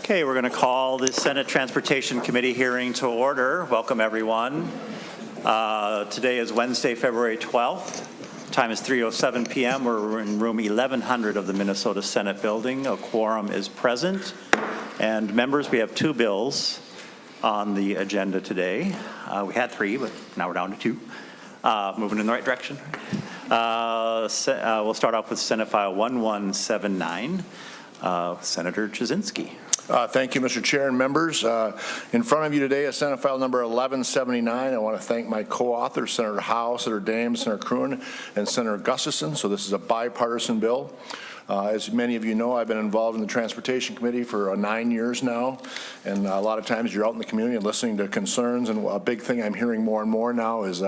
Okay, we're going to call the Senate Transportation Committee hearing to order. Welcome, everyone. Today is Wednesday, February 12th. Time is 3:07 p.m. We're in room 1100 of the Minnesota Senate building. A quorum is present. And members, we have two bills on the agenda today. We had three, but now we're down to two. Moving in the right direction. We'll start off with Senate File 1179. Senator Jasinski. Thank you, Mr. Chair and members. In front of you today is Senate File number 1179. I want to thank my co-authors, Senator Howe, Senator Dame, Senator Kroon, and Senator Gustafson. So this is a bipartisan bill. As many of you know, I've been involved in the Transportation Committee for 9 years now, and a lot of times you're out in the community and listening to concerns, and a big thing I'm hearing more and more now is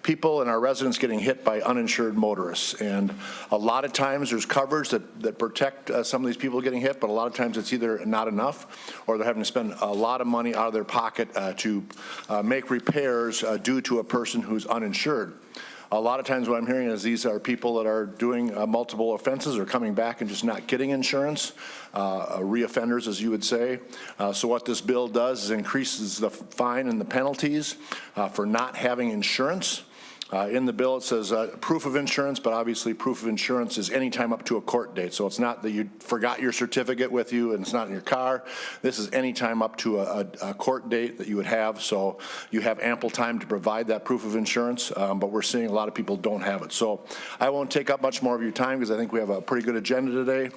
people and our residents getting hit by uninsured motorists. And a lot of times there's coverage that protect some of these people getting hit, but a lot of times it's either not enough or they're having to spend a lot of money out of their pocket to make repairs due to a person who's uninsured. A lot of times what I'm hearing is these are people that are doing multiple offenses or coming back and just not getting insurance, reoffenders, as you would say. So what this bill does is increases the fine and the penalties for not having insurance. In the bill it says proof of insurance, but obviously proof of insurance is any time up to a court date. So it's not that you forgot your certificate with you and it's not in your car. This is any time up to a court date that you would have. So you have ample time to provide that proof of insurance, but we're seeing a lot of people don't have it. So I won't take up much more of your time because I think we have a pretty good agenda today.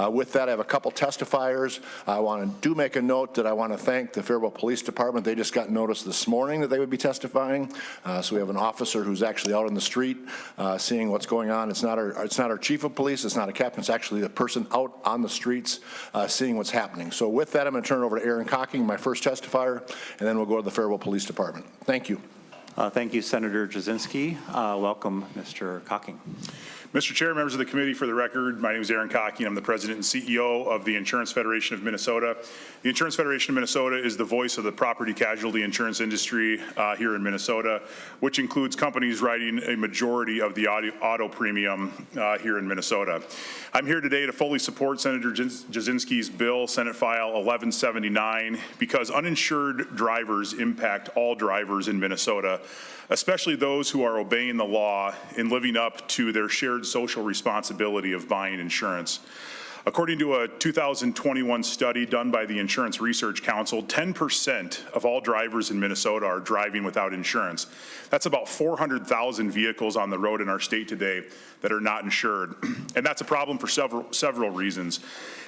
With that, I have a couple testifiers. I want to make a note that I want to thank the Faribault Police Department. They just got notice this morning that they would be testifying. So we have an officer who's actually out on the street seeing what's going on. It's not our chief of police, it's not a captain, it's actually the person out on the streets seeing what's happening. So with that, I'm going to turn it over to Aaron Cocking, my first testifier, and then we'll go to the Faribault Police Department. Thank you. Thank you, Senator Jasinski. Welcome, Mr. Cocking. Mr. Chair, members of the committee, for the record, my name is Aaron Cocking. I'm the president and CEO of the Insurance Federation of Minnesota. The Insurance Federation of Minnesota is the voice of the property casualty insurance industry here in Minnesota, which includes companies writing a majority of the auto premium here in Minnesota. I'm here today to fully support Senator Jasinski's bill, Senate File 1179, because uninsured drivers impact all drivers in Minnesota, especially those who are obeying the law and living up to their shared social responsibility of buying insurance. According to a 2021 study done by the Insurance Research Council, 10% of all drivers in Minnesota are driving without insurance. That's about 400,000 vehicles on the road in our state today that are not insured. And that's a problem for several reasons,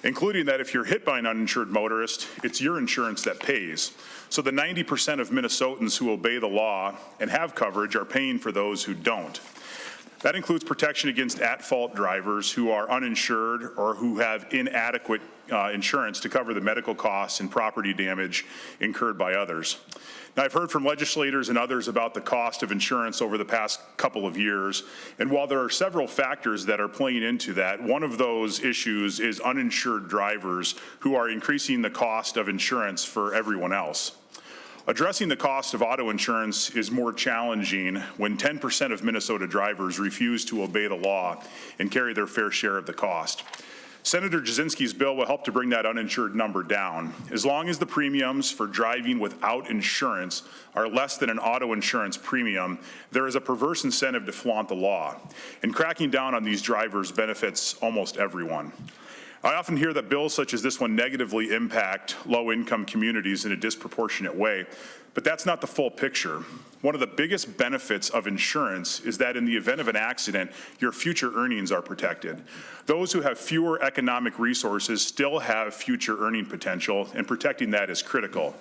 including that if you're hit by an uninsured motorist, it's your insurance that pays. So the 90% of Minnesotans who obey the law and have coverage are paying for those who don't. That includes protection against at-fault drivers who are uninsured or who have inadequate insurance to cover the medical costs and property damage incurred by others. Now, I've heard from legislators and others about the cost of insurance over the past couple of years, and while there are several factors that are playing into that, one of those issues is uninsured drivers who are increasing the cost of insurance for everyone else. Addressing the cost of auto insurance is more challenging when 10% of Minnesota drivers refuse to obey the law and carry their fair share of the cost. Senator Jasinski's bill will help to bring that uninsured number down. As long as the premiums for driving without insurance are less than an auto insurance premium, there is a perverse incentive to flaunt the law. And cracking down on these drivers benefits almost everyone. I often hear that bills such as this one negatively impact low-income communities in a disproportionate way, but that's not the full picture. One of the biggest benefits of insurance is that in the event of an accident, your future earnings are protected. Those who have fewer economic resources still have future earning potential, and protecting that is critical.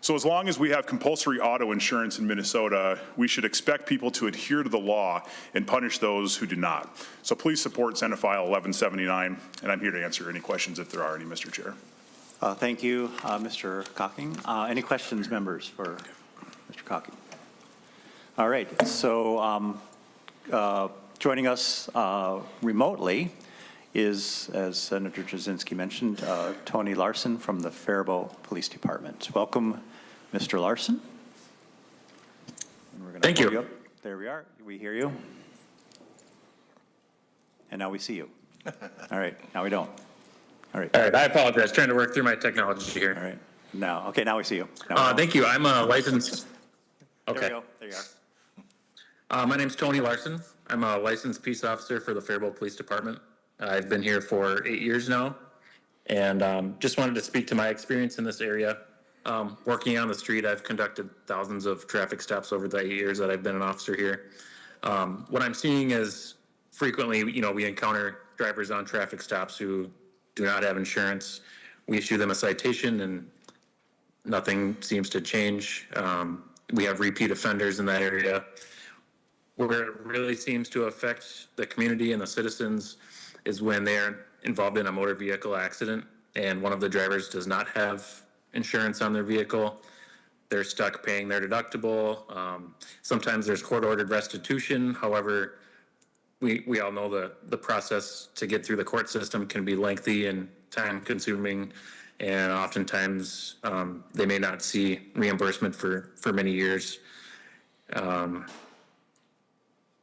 So as long as we have compulsory auto insurance in Minnesota, we should expect people to adhere to the law and punish those who do not. So please support Senate File 1179, and I'm here to answer any questions if there are any, Mr. Chair. Thank you, Mr. Cocking. Any questions, members, for Mr. Cocking? All right, so joining us remotely is, as Senator Jasinski mentioned, Tony Larson from the Faribault Police Department. Welcome, Mr. Larson. Thank you. There we are. We hear you. And now we see you. All right, now we don't. All right. All right, I apologize. Trying to work through my technology All here. right. Now, okay, now we see you. Now we Thank you. I'm a licensed. There we Okay. go. There you are. My name's Tony Larson. I'm a licensed peace officer for the Faribault Police Department. I've been here for 8 years now, and just wanted to speak to my experience in this area. Working on the street, I've conducted thousands of traffic stops over the 8 years that I've been an officer here. What I'm seeing is frequently, we encounter drivers on traffic stops who do not have insurance. We issue them a citation and nothing seems to change. We have repeat offenders in that area. Where it really seems to affect the community and the citizens is when they're involved in a motor vehicle accident and one of the drivers does not have insurance on their vehicle. They're stuck paying their deductible. Sometimes there's court-ordered restitution. However, we all know the process to get through the court system can be lengthy and time-consuming, and oftentimes they may not see reimbursement for many years.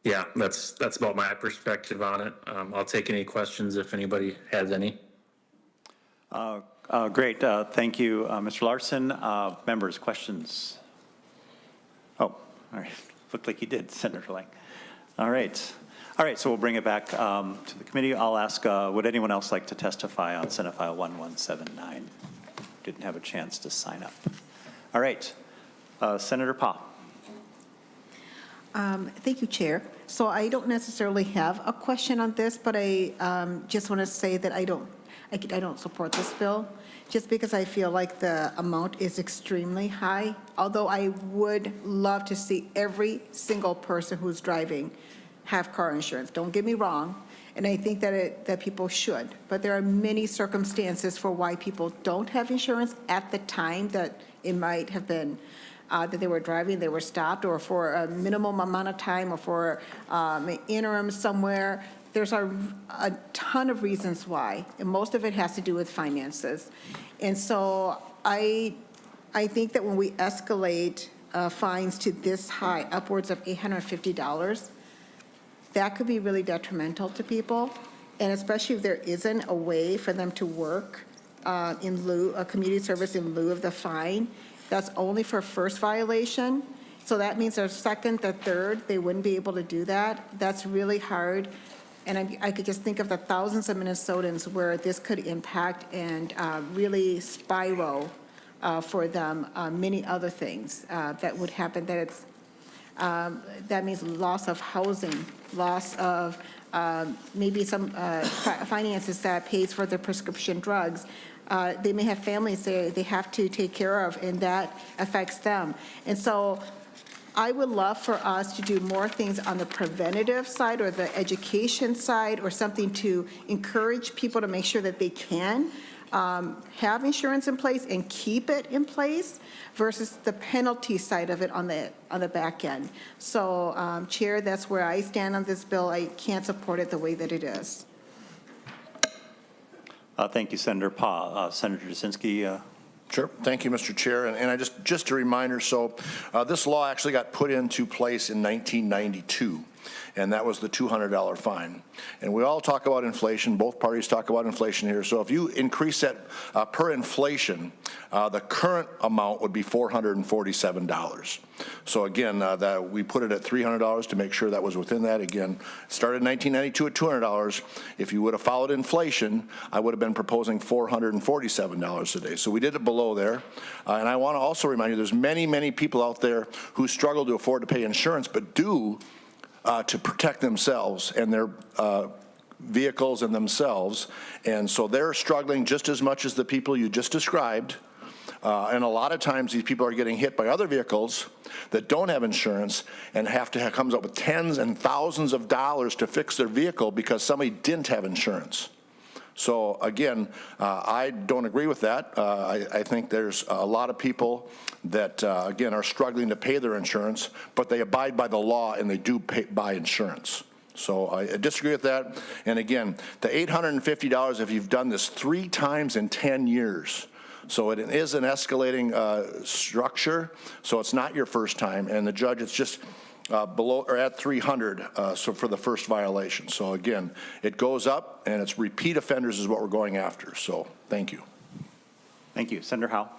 Yeah, that's about my perspective on it. I'll take any questions if anybody has any. Great. Thank you, Mr. Larson. Members, questions? Oh, all right. Looked like you did, Senator Lang. All right. All right, so we'll bring it back to the committee. I'll ask, would anyone else like to testify on Senate File 1179? Didn't have a chance to sign up. All right. Senator Pa. Thank you, Chair. So I don't necessarily have a question on this, but I just want to say that I don't support this bill, just because I feel like the amount is extremely high. Although I would love to see every single person who's driving have car insurance. Don't get me wrong, and I think that people should. But there are many circumstances for why people don't have insurance at the time that it might have been that they were driving, they were stopped, or for a minimum amount of time, or for an interim somewhere. There's a ton of reasons why, and most of it has to do with finances. And so I think that when we escalate fines to this high, upwards of $850, that could be really detrimental to people, and especially if there isn't a way for them to work in lieu, a community service in lieu of the fine. That's only for first violation. So that means their second, their third, they wouldn't be able to do that. That's really hard. And I could just think of the thousands of Minnesotans where this could impact and really spiral for them many other things that would happen. That means loss of housing, loss of maybe some finances that pays for their prescription drugs. They may have families they have to take care of, and that affects them. And so I would love for us to do more things on the preventative side or the education side, or something to encourage people to make sure that they can have insurance in place and keep it in place, versus the penalty side of it on the back end. So, Chair, that's where I stand on this bill. I can't support it the way that it is. Thank you, Senator Pa. Senator Jasinski. Sure. Thank you, Mr. Chair. And I just a reminder, so this law actually got put into place in 1992, and that was the $200 fine. And we all talk about inflation. Both parties talk about inflation here. So if you increase that per inflation, the current amount would be $447. So again, that we put it at $300 to make sure that was within that. Again, it started in 1992 at $200. If you would have followed inflation, I would have been proposing $447 today. So we did it below there. And I want to also remind you, there's many, many people out there who struggle to afford to pay insurance, but do to protect themselves and their vehicles and themselves. And so they're struggling just as much as the people you just described. And a lot of times these people are getting hit by other vehicles that don't have insurance and comes up with tens and thousands of dollars to fix their vehicle because somebody didn't have insurance. So again, I don't agree with that. I think there's a lot of people that, again, are struggling to pay their insurance, but they abide by the law and they do buy insurance. So I disagree with that. And again, the $850, if you've done this 3 times in 10 years, so it is an escalating structure, so it's not your first time. And the judge, it's just, below or at 300, so for the first violation. So again, it goes up, and it's repeat offenders is what we're going after. So thank you. Thank you. Senator Howe.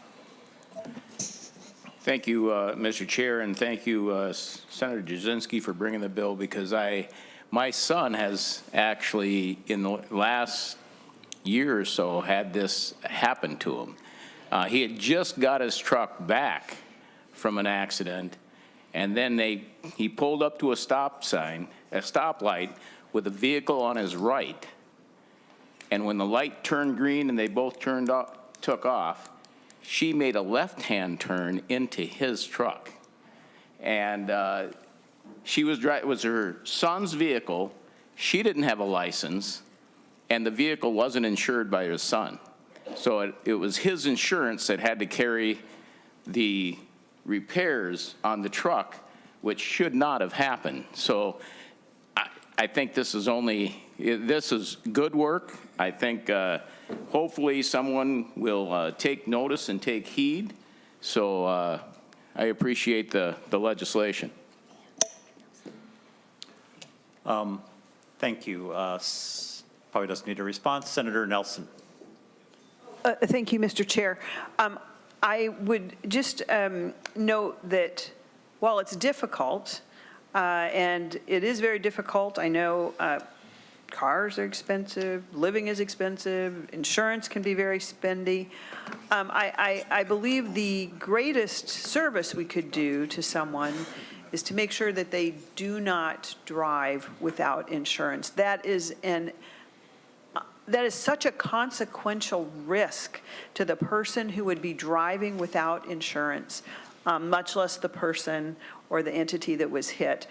Thank you, Mr. Chair, and thank you, Senator Jasinski, for bringing the bill, because my son has actually, in the last year or so, had this happen to him. He had just got his truck back from an accident, and then he pulled up to a stoplight with a vehicle on his right, and when the light turned green and they both took off, she made a left-hand turn into his truck. And it was her son's vehicle. She didn't have a license, and the vehicle wasn't insured by her son. So it was his insurance that had to carry the repairs on the truck, which should not have happened. So I think this is good work. I think hopefully someone will take notice and take heed. So I appreciate the legislation. Thank you. Probably doesn't need a response. Senator Nelson. Thank you, Mr. Chair. I would just note that while it's difficult, and it is very difficult, I know cars are expensive, living is expensive, insurance can be very spendy. I believe the greatest service we could do to someone is to make sure that they do not drive without insurance. That is such a consequential risk to the person who would be driving without insurance, much less the person or the entity that was hit.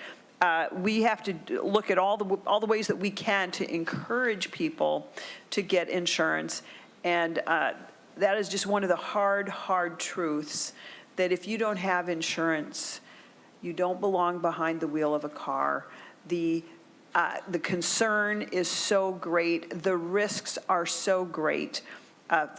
We have to look at all the ways that we can to encourage people to get insurance, and that is just one of the hard truths, that if you don't have insurance, you don't belong behind the wheel of a car. The concern is so great. The risks are so great.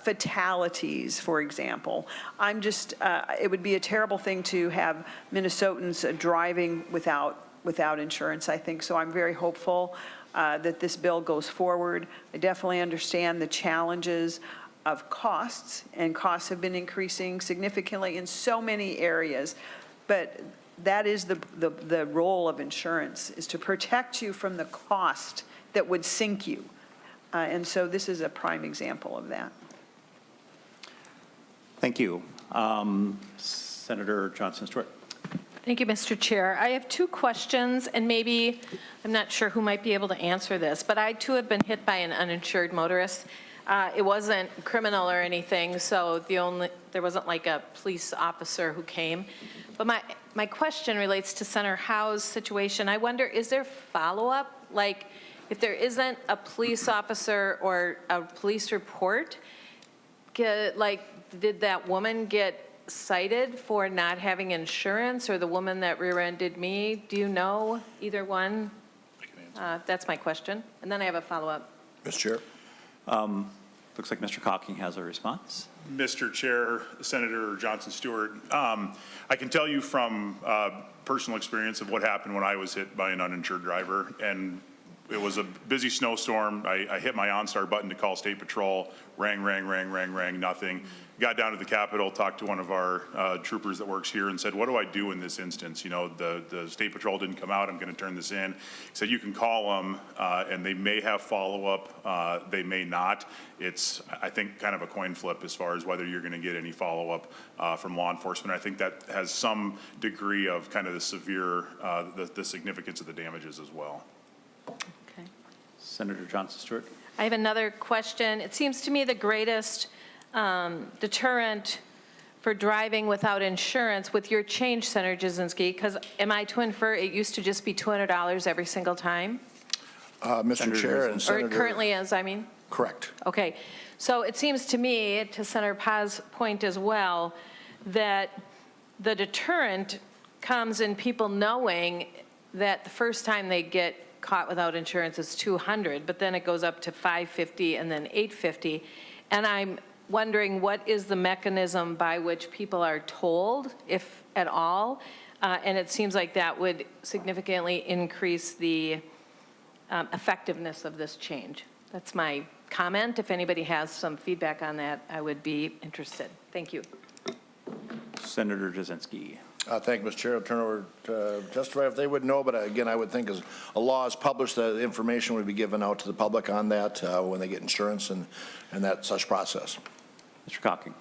Fatalities, for example. It would be a terrible thing to have Minnesotans driving without insurance, I think. So I'm very hopeful that this bill goes forward. I definitely understand the challenges of costs, and costs have been increasing significantly in so many areas. But that is the role of insurance, is to protect you from the cost that would sink you. And so this is a prime example of that. Thank you. Senator Johnson-Stewart. Thank you, Mr. Chair. I have two questions, and maybe, I'm not sure who might be able to answer this, but I too have been hit by an uninsured motorist. It wasn't criminal or anything, so there wasn't like a police officer who came. But my question relates to Senator Howe's situation. I wonder, is there follow-up? Like, if there isn't a police officer or a police report, did that woman get cited for not having insurance, or the woman that rear-ended me? Do you know either one? That's my question. And then I have a follow-up. Mr. Chair. Looks like Mr. Cocking has a response. Mr. Chair, Senator Johnson-Stewart, I can tell you from personal experience of what happened when I was hit by an uninsured driver, and it was a busy snowstorm. I hit my OnStar button to call State Patrol, rang, nothing. Got down to the Capitol, talked to one of our troopers that works here and said, what do I do in this instance? You know, the State Patrol didn't come out, I'm gonna turn this in. He said, you can call them and they may have follow-up, they may not. It's, I think, kind of a coin flip as far as whether you're gonna get any follow-up from law enforcement. I think that has some degree of kind of the severe, the significance of the damages as well. Okay. Senator Johnson-Stewart. I have another question. It seems to me the greatest deterrent for driving without insurance with your change, Senator Jasinski, because am I to infer it used to just be $200 every single time? Mr. Chair and Senator. Or it currently is, I mean? Correct. Okay. So it seems to me, to Senator Paz's point as well, that the deterrent comes in people knowing that the first time they get caught without insurance is $200, but then it goes up to $550 and then $850. And I'm wondering, what is the mechanism by which people are told, if at all, And it seems like that would significantly increase the effectiveness of this change. That's my comment. If anybody has some feedback on that, I would be interested. Thank you. Senator Jasinski. Thank you, Mr. Chair. I'll turn over to Justify if they would know, but again, I would think as a law is published, the information would be given out to the public on that when they get insurance and that such process. Mr. Cocking.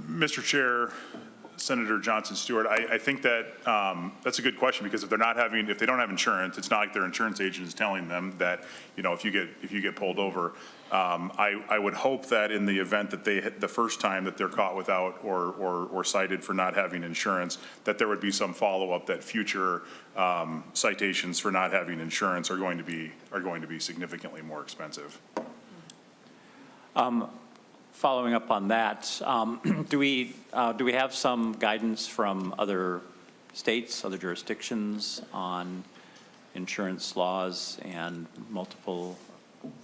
Mr. Chair, Senator Johnson Stewart, I think that that's a good question, because if they don't have insurance, it's not like their insurance agent is telling them that, if you get pulled over. I would hope that in the event that the first time that they're caught without or cited for not having insurance, that there would be some follow-up that future citations for not having insurance are going to be significantly more expensive. Following up on that, do we have some guidance from other states, other jurisdictions on insurance laws and multiple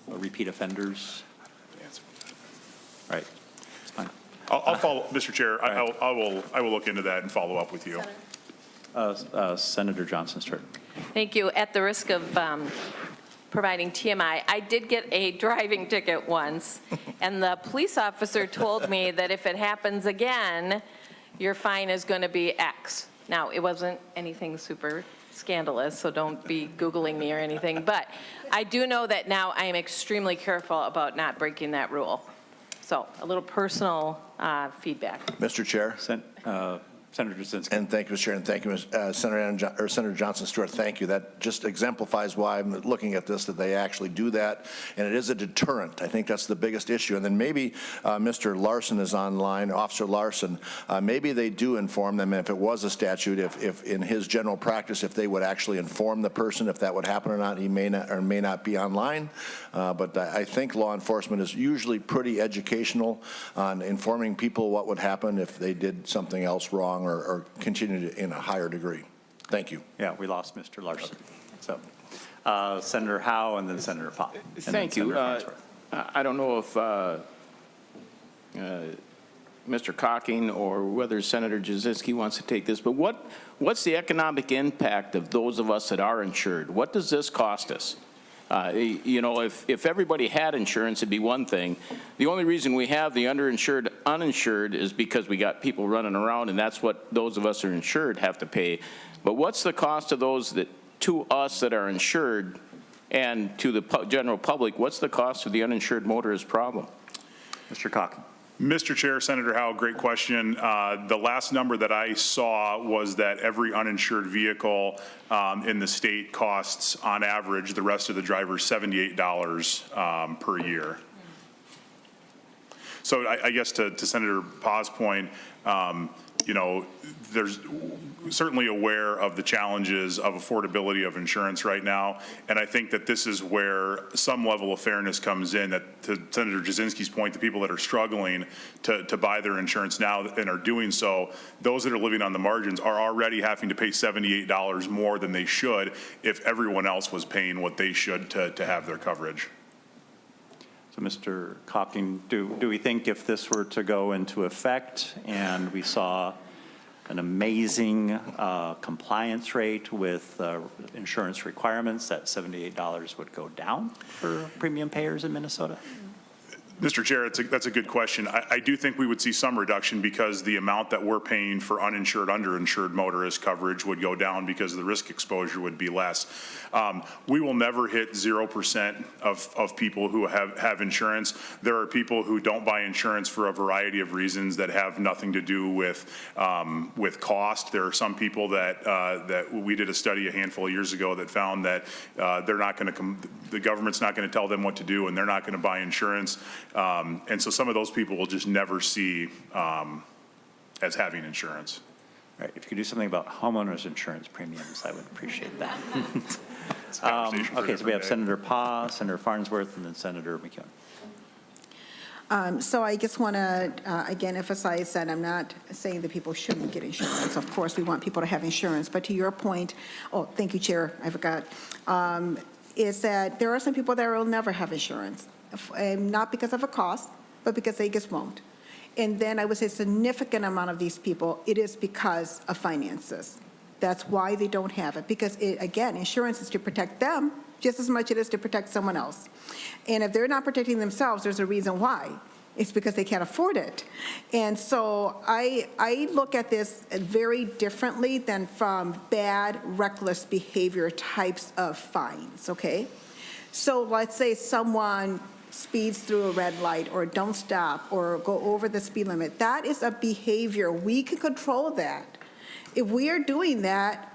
repeat offenders? Right. It's fine. I'll follow, Mr. Chair. I will look into that and follow up with you. Senator Johnson Stewart. Thank you. At the risk of providing TMI, I did get a driving ticket once, and the police officer told me that if it happens again, your fine is going to be X. Now, it wasn't anything super scandalous, so don't be Googling me or anything, but I do know that now I am extremely careful about not breaking that rule. So a little personal feedback. Mr. Chair. Senator Jasinski. And thank you, Mr. Chair, and thank you, Senator Johnson Stewart. Thank you. That just exemplifies why I'm looking at this, that they actually do that, and it is a deterrent. I think that's the biggest issue. And then maybe Mr. Larson is online, Officer Larson. Maybe they do inform them if it was a statute, if in his general practice, if they would actually inform the person if that would happen or not. He may not or may not be online, but I think law enforcement is usually pretty educational on informing people what would happen if they did something else wrong or continued in a higher degree. Thank you. Yeah, we lost Mr. Larson. So, Senator Howe and then Senator Pop. Thank you. I don't know if Mr. Cocking or whether Senator Jasinski wants to take this, but what's the economic impact of those of us that are insured? What does this cost us? If everybody had insurance, it'd be one thing. The only reason we have the underinsured, uninsured is because we got people running around, and that's what those of us who are insured have to pay. But what's the cost of those to us that are insured, and to the general public, what's the cost of the uninsured motorist problem? Mr. Cocking. Mr. Chair, Senator Howe, great question. The last number that I saw was that every uninsured vehicle in the state costs, on average, the rest of the drivers $78 per year. So I guess to Senator Pa's point, there's certainly aware of the challenges of affordability of insurance right now, and I think that this is where some level of fairness comes in, that to Senator Jasinski's point, the people that are struggling to buy their insurance now and are doing so, those that are living on the margins are already having to pay $78 more than they should if everyone else was paying what they should to have their coverage. So, Mr. Cocking, do we think if this were to go into effect and we saw an amazing compliance rate with insurance requirements, that $78 would go down for premium payers in Minnesota? Mr. Chair, that's a good question. I do think we would see some reduction because the amount that we're paying for uninsured, underinsured motorist coverage would go down because the risk exposure would be less. We will never hit 0% of people who have insurance. There are people who don't buy insurance for a variety of reasons that have nothing to do with cost. There are some people that we did a study a handful of years ago that found that they're not going to the government's not going to tell them what to do, and they're not going to buy insurance. And so some of those people will just never see as having insurance. Right. If you could do something about homeowners insurance premiums, I would appreciate that. Okay, so we have Senator Pa, Senator Farnsworth, and then Senator McKeown. So I just want to, again, emphasize that I'm not saying that people shouldn't get insurance. Of course, we want people to have insurance. But to your point, thank you, Chair, I forgot, is that there are some people that will never have insurance, not because of a cost, but because they just won't. And then I would say a significant amount of these people, it is because of finances. That's why they don't have it, because again, insurance is to protect them just as much as it is to protect someone else. And if they're not protecting themselves, there's a reason why. It's because they can't afford it. And so I look at this very differently than from bad, reckless behavior types of fines, okay? So let's say someone speeds through a red light or don't stop or go over the speed limit. That is a behavior. We can control that. If we are doing that,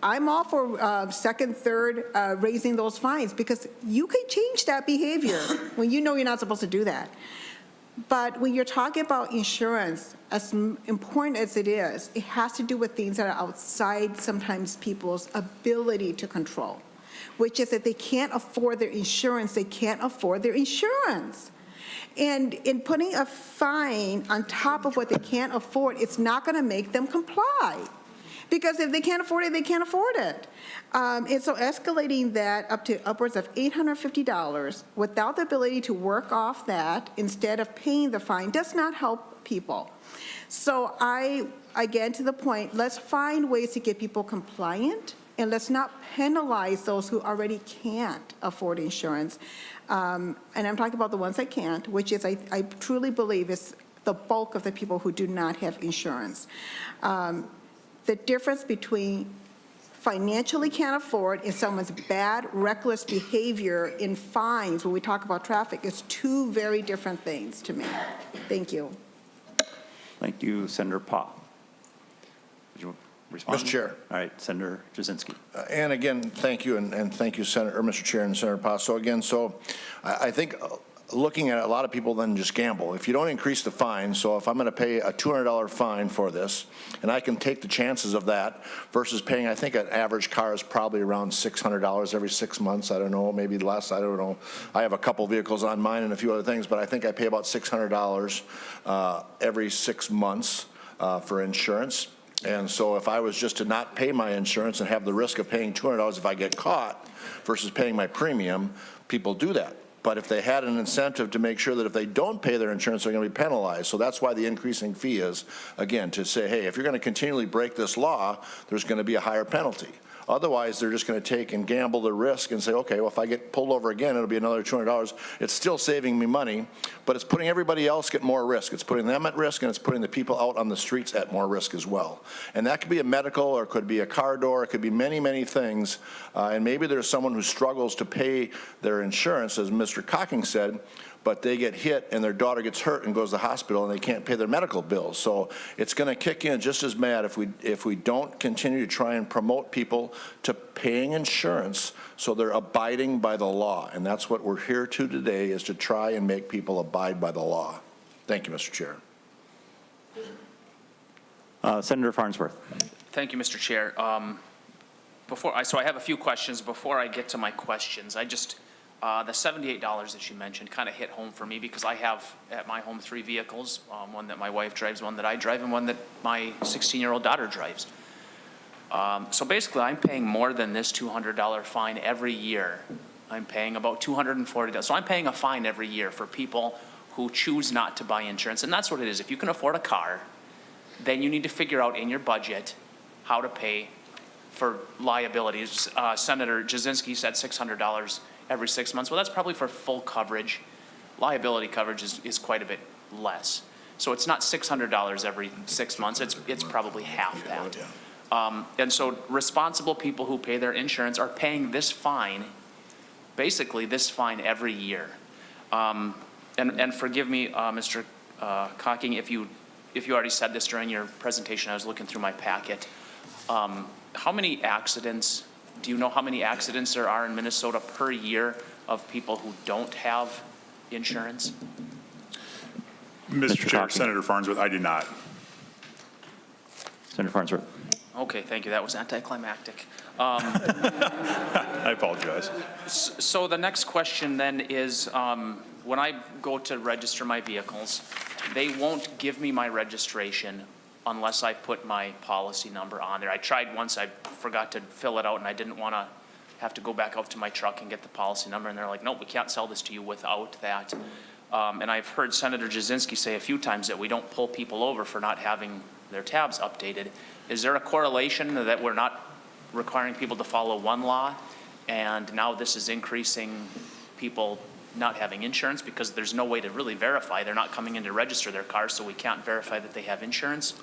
I'm all for second, third, raising those fines, because you can change that behavior when you know you're not supposed to do that. But when you're talking about insurance, as important as it is, it has to do with things that are outside sometimes people's ability to control, which is that they can't afford their insurance, they can't afford their insurance. And in putting a fine on top of what they can't afford, it's not going to make them comply. Because if they can't afford it, they can't afford it. And so escalating that up to upwards of $850 without the ability to work off that instead of paying the fine does not help people. So again, to the point, let's find ways to get people compliant, and let's not penalize those who already can't afford insurance. And I'm talking about the ones that can't, which is, I truly believe, is the bulk of the people who do not have insurance. The difference between financially can't afford and someone's bad, reckless behavior in fines when we talk about traffic is two very different things to me. Thank you. Thank you, Senator Pah. Would you respond? Mr. Chair. All right, Senator Jasinski. And again, thank you, and thank you, Mr. Chair and Senator Paz. So again, I think looking at it, a lot of people then just gamble. If you don't increase the fine, so if I'm going to pay a $200 fine for this, and I can take the chances of that versus paying, I think an average car is probably around $600 every 6 months. I don't know, maybe less. I don't know. I have a couple vehicles on mine and a few other things, but I think I pay about $600 every 6 months for insurance. And so if I was just to not pay my insurance and have the risk of paying $200 if I get caught versus paying my premium, people do that. But if they had an incentive to make sure that if they don't pay their insurance, they're going to be penalized. So that's why the increasing fee is, again, to say, hey, if you're going to continually break this law, there's going to be a higher penalty. Otherwise, they're just going to take and gamble the risk and say, okay, well, if I get pulled over again, it'll be another $200. It's still saving me money, but it's putting everybody else at more risk. It's putting them at risk, and it's putting the people out on the streets at more risk as well. And that could be a medical, or it could be a car door. It could be many, many things. And maybe there's someone who struggles to pay their insurance, as Mr. Cocking said, but they get hit and their daughter gets hurt and goes to the hospital and they can't pay their medical bills. So it's going to kick in just as mad if we don't continue to try and promote people to paying insurance so they're abiding by the law. And that's what we're here to today, is to try and make people abide by the law. Thank you, Mr. Chair. Senator Farnsworth. Thank you, Mr. Chair. So I have a few questions. Before I get to my questions, the $78 that you mentioned kind of hit home for me, because I have at my home 3 vehicles, one that my wife drives, one that I drive, and one that my 16-year-old daughter drives. So basically, I'm paying more than this $200 fine every year. I'm paying about $240. So I'm paying a fine every year for people who choose not to buy insurance. And that's what it is. If you can afford a car, then you need to figure out in your budget how to pay for liabilities. Senator Jasinski said $600 every 6 months. Well, that's probably for full coverage. Liability coverage is quite a bit less. So it's not $600 every 6 months. It's probably half that. And so responsible people who pay their insurance are paying this fine, basically this fine every year. And forgive me, Mr. Cocking, if you already said this during your presentation. I was looking through my packet. How many accidents, do you know how many accidents there are in Minnesota per year of people who don't have insurance? Mr. Chair, Cocking. Senator Farnsworth, I do not. Senator Farnsworth. Okay, thank you. That was anticlimactic. I apologize. So the next question then is, when I go to register my vehicles, they won't give me my registration unless I put my policy number on there. I tried once, I forgot to fill it out, and I didn't want to have to go back out to my truck and get the policy number, and they're like, nope, we can't sell this to you without that. And I've heard Senator Jasinski say a few times that we don't pull people over for not having their tabs updated. Is there a correlation that we're not requiring people to follow one law, and now this is increasing people not having insurance because there's no way to really verify? They're not coming in to register their car, so we can't verify that they have insurance?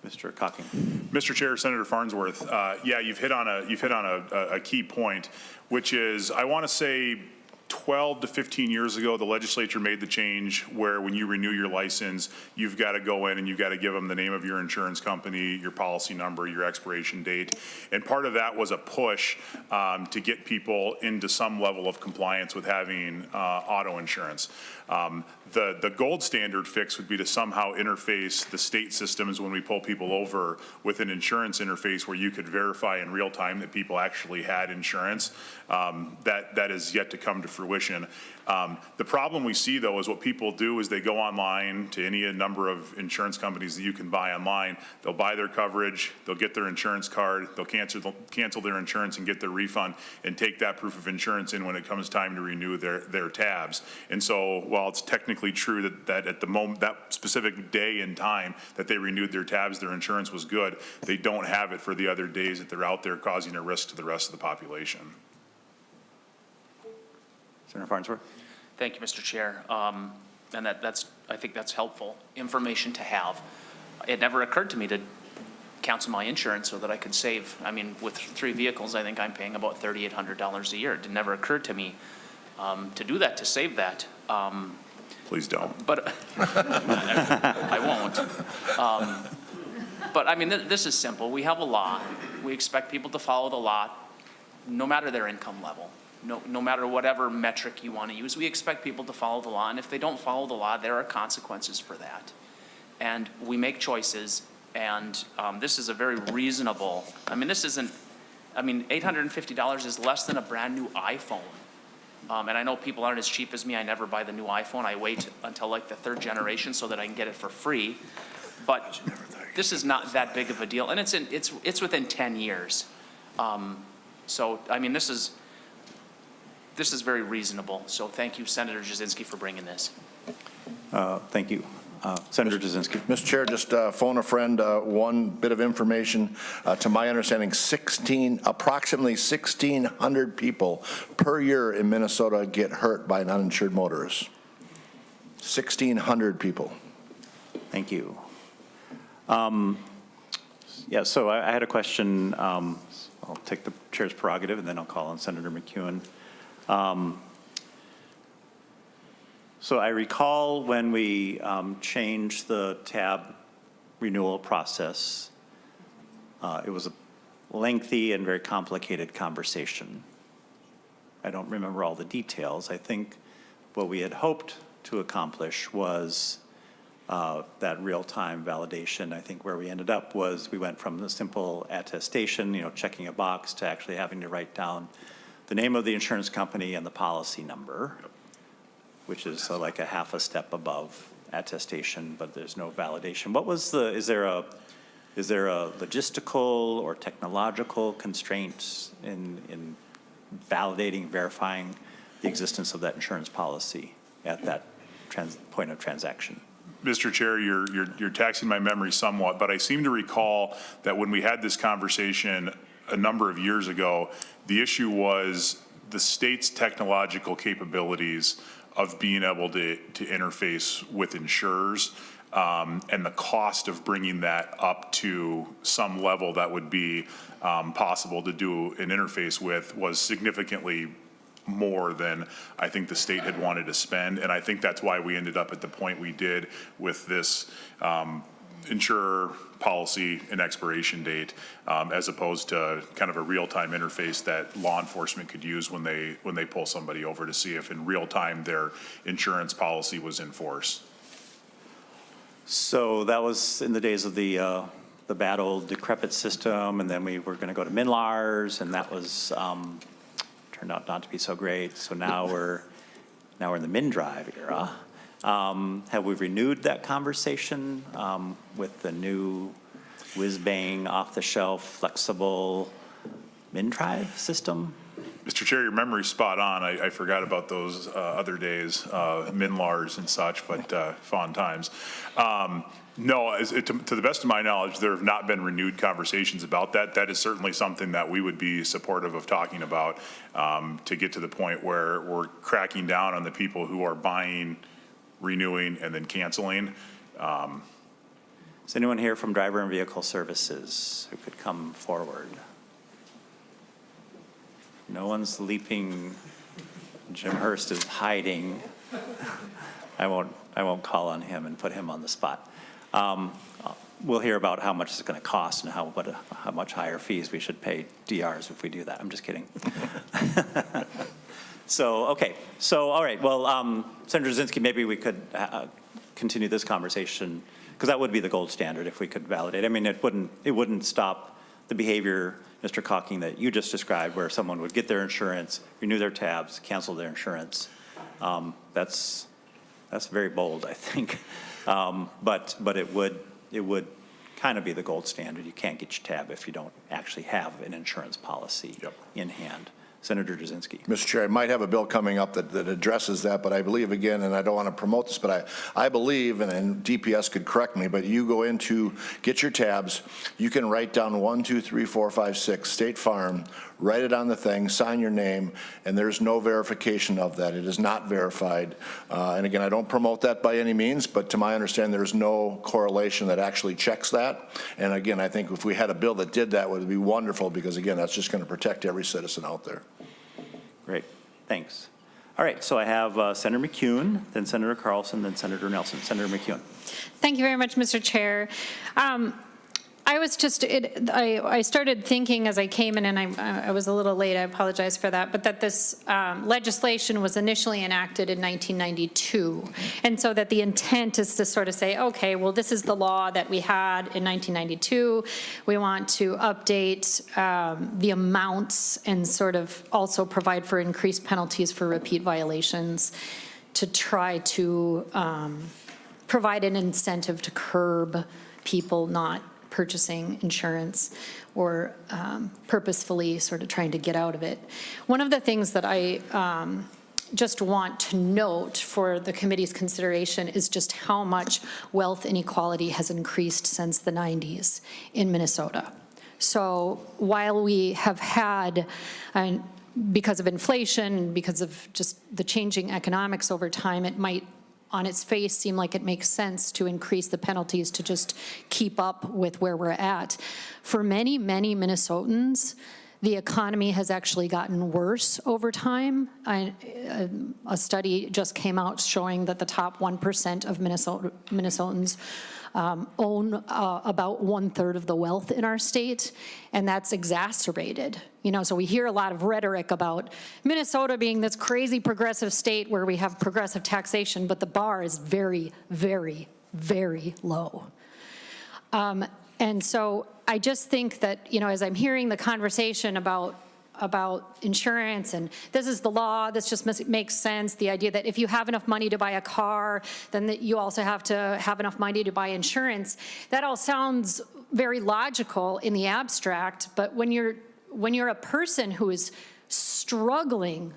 Mr. Cocking. Mr. Chair, Senator Farnsworth, yeah, you've hit on a key point, which is, I want to say 12 to 15 years ago, the legislature made the change where when you renew your license, you've got to go in and you've got to give them the name of your insurance company, your policy number, your expiration date. And part of that was a push to get people into some level of compliance with having auto insurance. The gold standard fix would be to somehow interface the state systems when we pull people over with an insurance interface where you could verify in real time that people actually had insurance. That is yet to come to fruition. The problem we see, though, is what people do is they go online to any number of insurance companies that you can buy online. They'll buy their coverage, they'll get their insurance card, they'll cancel their insurance and get their refund and take that proof of insurance in when it comes time to renew their tabs. And so while it's technically true that at the moment, that specific day and time that they renewed their tabs, their insurance was good, they don't have it for the other days that they're out there causing a risk to the rest of the population. Senator Farnsworth. Thank you, Mr. Chair. And I think that's helpful information to have. It never occurred to me to cancel my insurance so that I could save. I mean, with 3 vehicles, I think I'm paying about $3,800 a year. It never occurred to me to do that, to save that. Please don't. But I won't. But I mean, this is simple. We have a law. We expect people to follow the law, no matter their income level. No matter whatever metric you want to use, we expect people to follow the law, and if they don't follow the law, there are consequences for that. And we make choices, and this is a very reasonable, I mean, $850 is less than a brand new iPhone. And I know people aren't as cheap as me. I never buy the new iPhone. I wait until like the 3rd generation so that I can get it for free. But this is not that big of a deal, and it's within 10 years. So I mean, this is very reasonable. So thank you, Senator Jasinski, for bringing this. Thank you. Senator Jasinski. Mr. Chair, just phone a friend, one bit of information. To my understanding, approximately 1,600 people per year in Minnesota get hurt by an uninsured motorist. 1,600 people. Thank you. Yeah, so I had a question. I'll take the chair's prerogative, and then I'll call on Senator McEwen. So I recall when we changed the tab renewal process, it was a lengthy and very complicated conversation. I don't remember all the details. I think what we had hoped to accomplish was that real-time validation. I think where we ended up was we went from the simple attestation, checking a box, to actually having to write down the name of the insurance company and the policy number, which is like a half a step above attestation, but there's no validation. Is there a logistical or technological constraint in validating, verifying the existence of that insurance policy at that point of transaction? Mr. Chair, you're taxing my memory somewhat, but I seem to recall that when we had this conversation a number of years ago, the issue was the state's technological capabilities of being able to interface with insurers, and the cost of bringing that up to some level that would be possible to do an interface with was significantly more than I think the state had wanted to spend. And I think that's why we ended up at the point we did with this insurer policy and expiration date, as opposed to kind of a real-time interface that law enforcement could use when they pull somebody over to see if in real time their insurance policy was in force. So that was in the days of the bad old decrepit system, and then we were going to go to MNLARS, and that was turned out not to be so great. So now we're in the MnDrive era. Have we renewed that conversation with the new whiz-bang, off-the-shelf, flexible MnDrive system? Mr. Chair, your memory's spot on. I forgot about those other days, Minlars and such, but fond times. No, to the best of my knowledge, there have not been renewed conversations about that. That is certainly something that we would be supportive of talking about, to get to the point where we're cracking down on the people who are buying, renewing, and then canceling. Is anyone here from Driver and Vehicle Services who could come forward? No one's leaping. Jim Hurst is hiding. I won't call on him and put him on the spot. We'll hear about how much it's going to cost and how much higher fees we should pay DRs if we do that. I'm just kidding. So, okay. So, all right. Well, Senator Jasinski, maybe we could continue this conversation, because that would be the gold standard if we could validate. I mean, it wouldn't stop the behavior, Mr. Cocking, that you just described, where someone would get their insurance, renew their tabs, cancel their insurance. That's very bold, I think. But it would kind of be the gold standard. You can't get your tab if you don't actually have an insurance policy in hand. Senator Jasinski. Mr. Chair, I might have a bill coming up that addresses that, but I believe, again, and I don't want to promote this, but I believe, and DPS could correct me, but you go in to get your tabs, you can write down 1, 2, 3, 4, 5, 6, State Farm, write it on the thing, sign your name, and there's no verification of that. It is not verified. And again, I don't promote that by any means, but to my understanding, there's no correlation that actually checks that. And again, I think if we had a bill that did that, it would be wonderful, because again, that's just going to protect every citizen out there. Great. Thanks. All right. So I have Senator McCune, then Senator Carlson, then Senator Nelson. Senator McCune. Thank you very much, Mr. Chair. I was just, I started thinking as I came in, and I was a little late, I apologize for that, but that this legislation was initially enacted in 1992. And so that the intent is to sort of say, okay, well, this is the law that we had in 1992. We want to update the amounts and sort of also provide for increased penalties for repeat violations to try to provide an incentive to curb people not purchasing insurance or purposefully sort of trying to get out of it. One of the things that I just want to note for the committee's consideration is just how much wealth inequality has increased since the 90s in Minnesota. So while we have had, because of inflation, because of just the changing economics over time, it might on its face seem like it makes sense to increase the penalties to just keep up with where we're at. For many, many Minnesotans, the economy has actually gotten worse over time. A study just came out showing that the top 1% of Minnesotans own about 1/3 of the wealth in our state, and that's exacerbated. You know, so we hear a lot of rhetoric about Minnesota being this crazy progressive state where we have progressive taxation, but the bar is very, very, very low. And so I just think that, you know, as I'm hearing the conversation about insurance and this is the law, this just makes sense, the idea that if you have enough money to buy a car, then that you also have to have enough money to buy insurance, that all sounds very logical in the abstract, but when you're a person who is struggling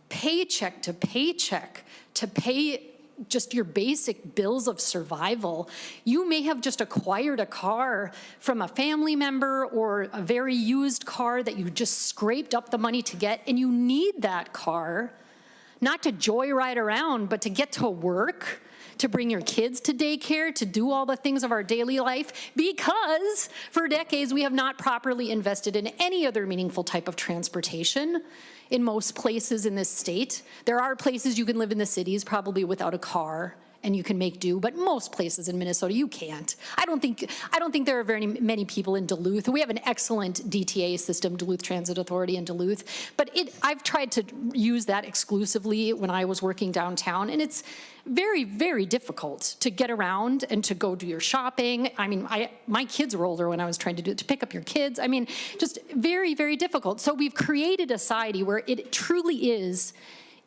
paycheck to paycheck to pay just your basic bills of survival, you may have just acquired a car from a family member or a very used car that you just scraped up the money to get, and you need that car, not to joyride around, but to get to work, to bring your kids to daycare, to do all the things of our daily life, because for decades we have not properly invested in any other meaningful type of transportation. In most places in this state, there are places you can live in the cities probably without a car and you can make do, but most places in Minnesota you can't. I don't think there are very many people in Duluth. We have an excellent DTA system, Duluth Transit Authority in Duluth, but I've tried to use that exclusively when I was working downtown, and it's very, very difficult to get around and to go do your shopping. I mean, my kids were older when I was trying to do it, to pick up your kids. I mean, just very, very difficult. So we've created a society where it truly is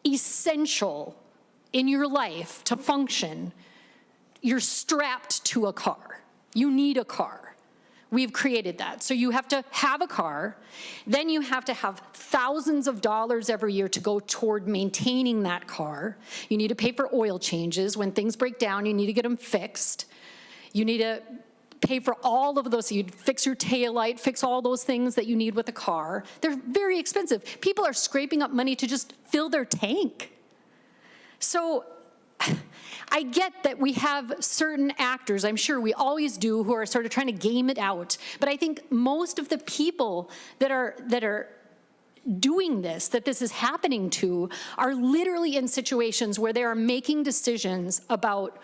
essential in your life to function. You're strapped to a car. You need a car. We've created that. So you have to have a car, then you have to have thousands of dollars every year to go toward maintaining that car. You need to pay for oil changes. When things break down, you need to get them fixed. You need to pay for all of those. So you'd fix your taillight, fix all those things that you need with a car. They're very expensive. People are scraping up money to just fill their tank. So I get that we have certain actors, I'm sure we always do, who are sort of trying to game it out. But I think most of the people that are doing this, that this is happening to, are literally in situations where they are making decisions about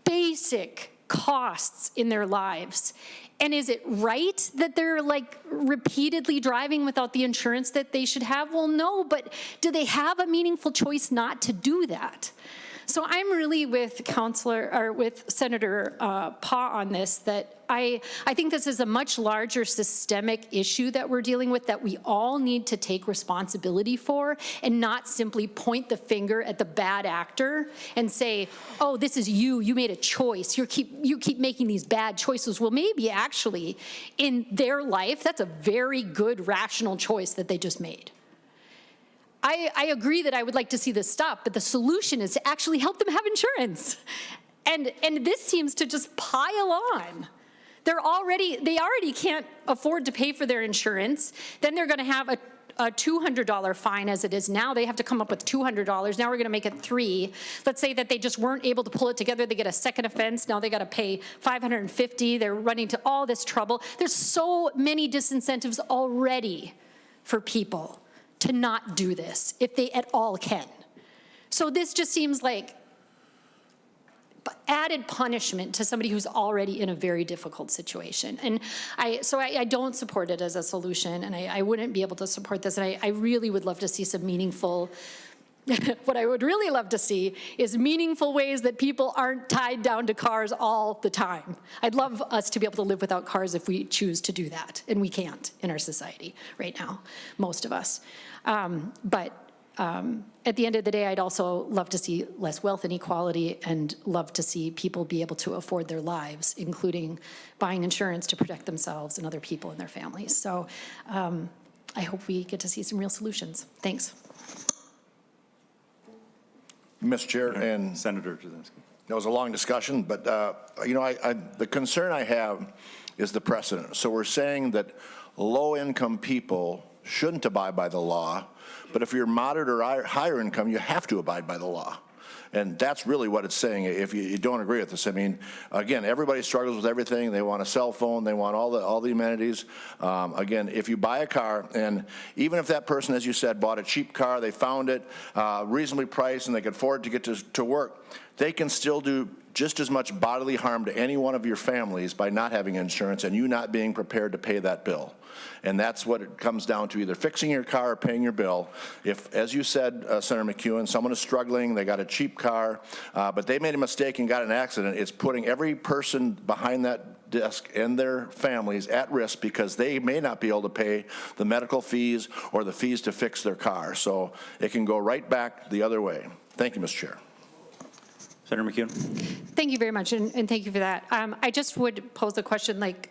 basic costs in their lives. And is it right that they're like repeatedly driving without the insurance that they should have? Well, no, but do they have a meaningful choice not to do that? So I'm really with Senator Paugh on this, that I think this is a much larger systemic issue that we're dealing with, that we all need to take responsibility for, and not simply point the finger at the bad actor and say, oh, this is you made a choice, you keep making these bad choices. Well, maybe actually in their life, that's a very good rational choice that they just made. I agree that I would like to see this stop, but the solution is to actually help them have insurance. And this seems to just pile on. They already can't afford to pay for their insurance. Then they're going to have a $200 fine as it is now. They have to come up with $200. Now we're going to make it $300. Let's say that they just weren't able to pull it together. They get a second offense. Now they got to pay $550. They're running to all this trouble. There's so many disincentives already for people to not do this if they at all can. So this just seems like added punishment to somebody who's already in a very difficult situation. And I don't support it as a solution, and I wouldn't be able to support this. And I really would love to see some meaningful, what I would really love to see is meaningful ways that people aren't tied down to cars all the time. I'd love us to be able to live without cars if we choose to do that, and we can't in our society right now, most of us. But at the end of the day, I'd also love to see less wealth inequality, and love to see people be able to afford their lives, including buying insurance to protect themselves and other people and their families. So I hope we get to see some real solutions. Thanks. Mr. Chair, and Senator Jasinski. that was a long discussion, but the concern I have is the precedent. So we're saying that low-income people shouldn't abide by the law, but if you're moderate or higher income, you have to abide by the law. And that's really what it's saying, if you don't agree with this. I mean, again, everybody struggles with everything. They want a cell phone. They want all the amenities. Again, if you buy a car, and even if that person, as you said, bought a cheap car, they found it reasonably priced, and they could afford to get to work, they can still do just as much bodily harm to any one of your families by not having insurance and you not being prepared to pay that bill. And that's what it comes down to, either fixing your car or paying your bill. If, as you said, Senator McEwen, someone is struggling, they got a cheap car, but they made a mistake and got in an accident, it's putting every person behind that desk and their families at risk, because they may not be able to pay the medical fees or the fees to fix their car. So it can go right back the other way. Thank you, Mr. Chair. Senator McEwen. Thank you very much, and thank you for that. I just would pose the question, like,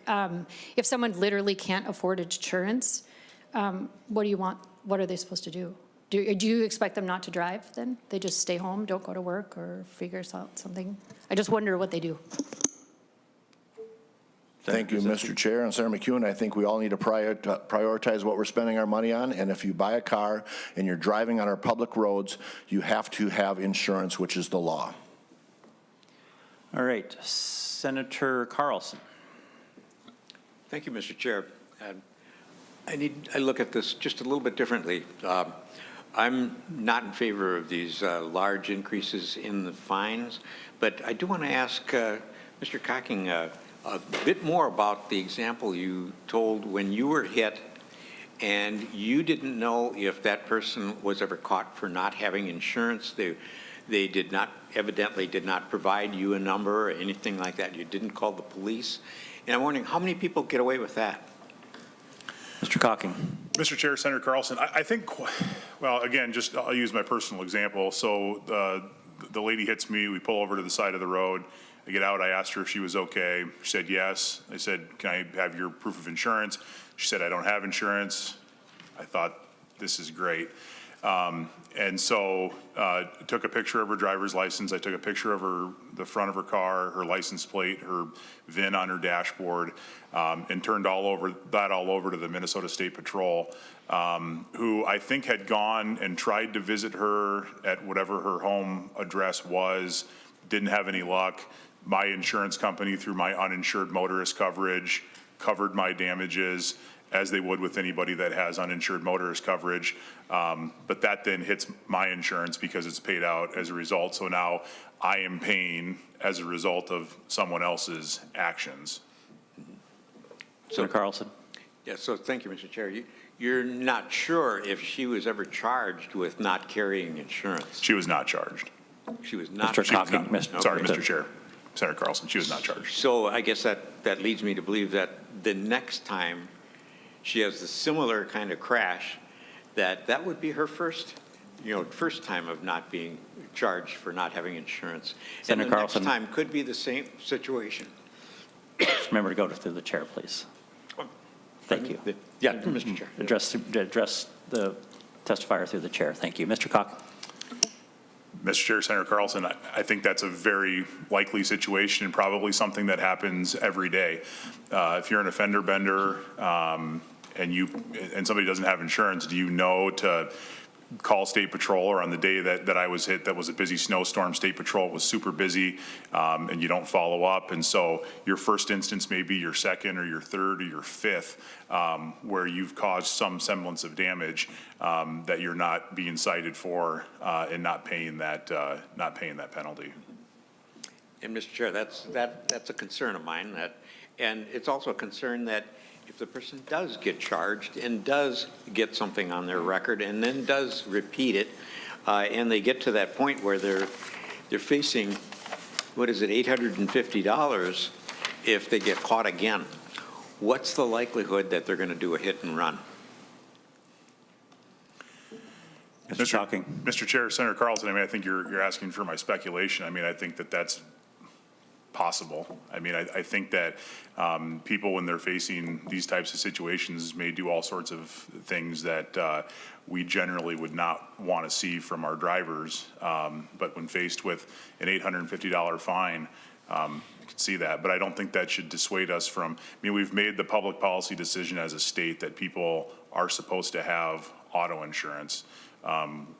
if someone literally can't afford insurance, what do you want? What are they supposed to do? Do you expect them not to drive then? They just stay home, don't go to work, or figure out something? I just wonder what they do. Thank you, Mr. Chair. And Senator McEwen, I think we all need to prioritize what we're spending our money on. And if you buy a car and you're driving on our public roads, you have to have insurance, which is the law. All right, Senator Carlson. Thank you, Mr. Chair. I look at this just a little bit differently. I'm not in favor of these large increases in the fines, but I do want to ask Mr. Cocking a bit more about the example you told when you were hit and you didn't know if that person was ever caught for not having insurance. They evidently did not provide you a number or anything like that. You didn't call the police. And I'm wondering, how many people get away with that? Mr. Cocking. Mr. Chair, Senator Carlson, I think, well, again, I'll use my personal example. So the lady hits me, we pull over to the side of the road. I get out, I asked her if she was okay. She said yes. I said, can I have your proof of insurance? She said, I don't have insurance. I thought, this is great. And so took a picture of her driver's license. I took a picture of the front of her car, her license plate, her VIN on her dashboard, and turned all over to the Minnesota State Patrol, who I think had gone and tried to visit her at whatever her home address was, didn't have any luck. My insurance company, through my uninsured motorist coverage, covered my damages, as they would with anybody that has uninsured motorist coverage. But that then hits my insurance because it's paid out as a result. So now I am paying as a result of someone else's actions. Senator Carlson. Yeah, so thank you, Mr. Chair. You're not sure if she was ever charged with not carrying insurance? She was not charged. She was not. Mr. Coffey, Sorry, Mr. Chair. Senator Carlson, she was not charged. So I guess that leads me to believe that the next time she has a similar kind of crash, that would be her first time of not being charged for not having insurance. Senator And the Carlson. next time could be the same situation. Remember to go through the chair, please. Thank you. Yeah, Mr. Chair. Address the testifier through the chair. Thank you. Mr. Cock. Mr. Chair, Senator Carlson, I think that's a very likely situation and probably something that happens every day. If you're an offender bender and somebody doesn't have insurance, do you know to call State Patrol? Or on the day that I was hit, that was a busy snowstorm, State Patrol was super busy, and you don't follow up. And so your first instance may be your second or your third or your fifth, where you've caused some semblance of damage that you're not being cited for and not paying that penalty. And Mr. Chair, that's a concern of mine, and it's also a concern that if the person does get charged and does get something on their record and then does repeat it, and they get to that point where they're facing, $850 if they get caught again, what's the likelihood that they're going to do a hit and run? Mr. Shocking. Mr. Chair, Senator Carlson, I think you're asking for my speculation. I think that's possible. I think that people, when they're facing these types of situations, may do all sorts of things that we generally would not want to see from our drivers. But when faced with an $850 fine, you can see that. But I don't think that should dissuade us from, we've made the public policy decision as a state that people are supposed to have auto insurance.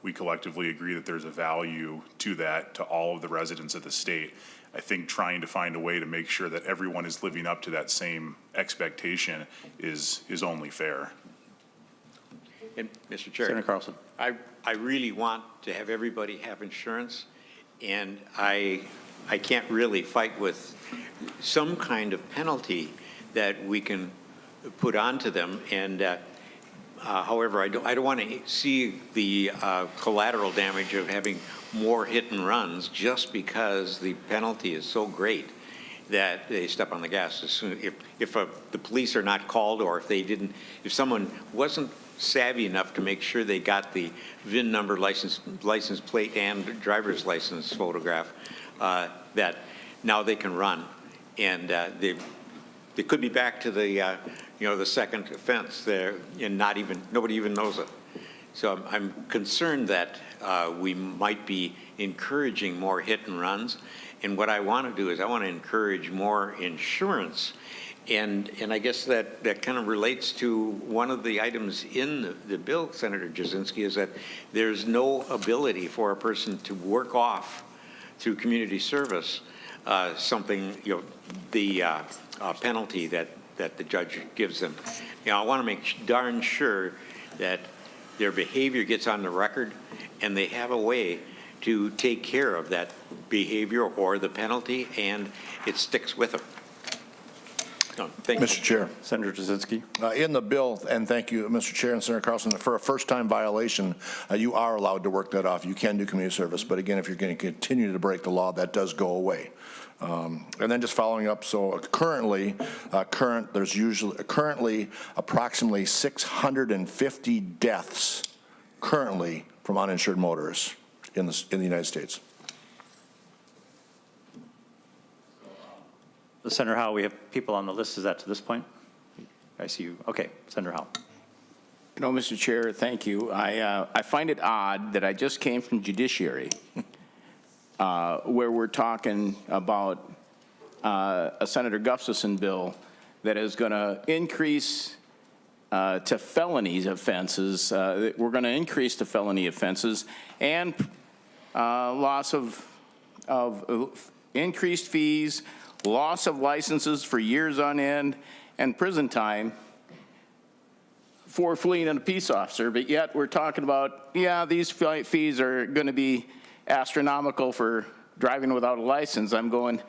We collectively agree that there's a value to that, to all of the residents of the state. I think trying to find a way to make sure that everyone is living up to that same expectation is only fair. And Mr. Chair, Senator Carlson. I really want to have everybody have insurance, and I can't really fight with some kind of penalty that we can put onto them. And however, I don't want to see the collateral damage of having more hit and runs just because the penalty is so great that they step on the gas as soon. If the police are not called, or if someone wasn't savvy enough to make sure they got the VIN number, license plate, and driver's license photograph, that now they can run, and they could be back to the the second offense there, and nobody even knows it. So I'm concerned that we might be encouraging more hit and runs. And what I want to do is I want to encourage more insurance. And I guess that kind of relates to one of the items in the bill, Senator Jasinski, is that there's no ability for a person to work off through community service something, the penalty that the judge gives them. I want to make darn sure that their behavior gets on the record and they have a way to take care of that behavior or the penalty, and it sticks with them. So, thank you. Mr. Chair. Senator Jasinski. In the bill, and thank you, Mr. Chair and Senator Carlson, for a first-time violation, you are allowed to work that off. You can do community service, but again, if you're going to continue to break the law, that does go away. And then just following up, so currently approximately 650 deaths currently from uninsured motorists in the United States. Senator Howe, we have people on the list. Is that to this point? I see you. Okay, Senator Howe. You know, Mr. Chair, thank you. I find it odd that I just came from Judiciary, where we're talking about a Senator Gustafson bill that is going to increase to felonies offenses. We're going to increase the felony offenses and loss of increased fees, loss of licenses for years on end, and prison time for fleeing a peace officer. But yet we're talking about, yeah, these fees are going to be astronomical for driving without a license. I'm going,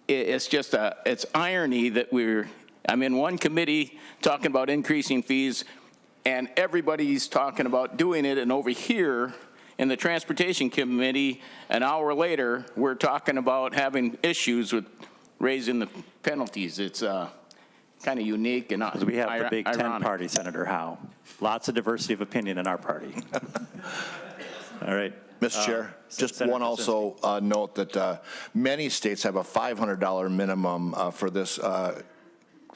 it's just it's irony that I'm in one committee talking about increasing fees and everybody's talking about doing it, and over here in the Transportation Committee, an hour later, we're talking about having issues with raising the penalties. It's kind of unique and Because we have the Big Ten ironic. party, Senator Howe. Lots of diversity of opinion in our party. All right. Mr. Chair, just Senator one also note that many states have a $500 minimum for this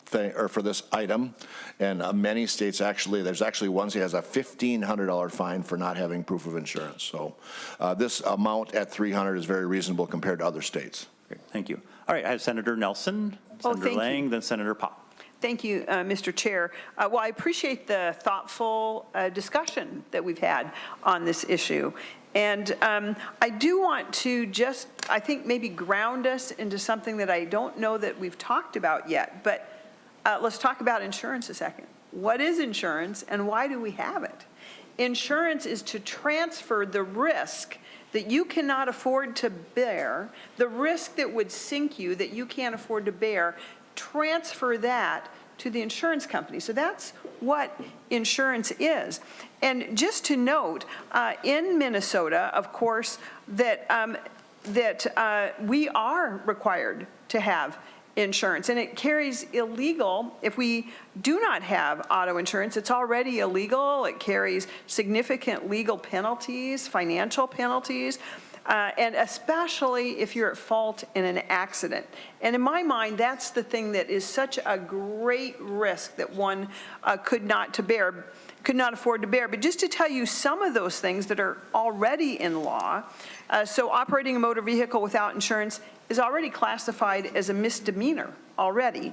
thing, or for this item, and many states actually, there's actually one state has a $1,500 fine for not having proof of insurance. So this amount at $300 is very reasonable compared to other states. Great, thank you. All right, I have Senator Nelson, Senator thank you. Lang, then Senator Pop. Thank you, Mr. Chair. Well, I appreciate the thoughtful discussion that we've had on this issue. And I do want to just, I think, maybe ground us into something that I don't know that we've talked about yet. But let's talk about insurance a second. What is insurance and why do we have it? Insurance is to transfer the risk that you cannot afford to bear, the risk that would sink you that you can't afford to bear, transfer that to the insurance company. So that's what insurance is. And just to note, in Minnesota, of course, that we are required to have insurance, and it carries illegal. If we do not have auto insurance, it's already illegal. It carries significant legal penalties, financial penalties, and especially if you're at fault in an accident. And in my mind, that's the thing that is such a great risk that one could not afford to bear. But just to tell you some of those things that are already in law, so operating a motor vehicle without insurance is already classified as a misdemeanor already.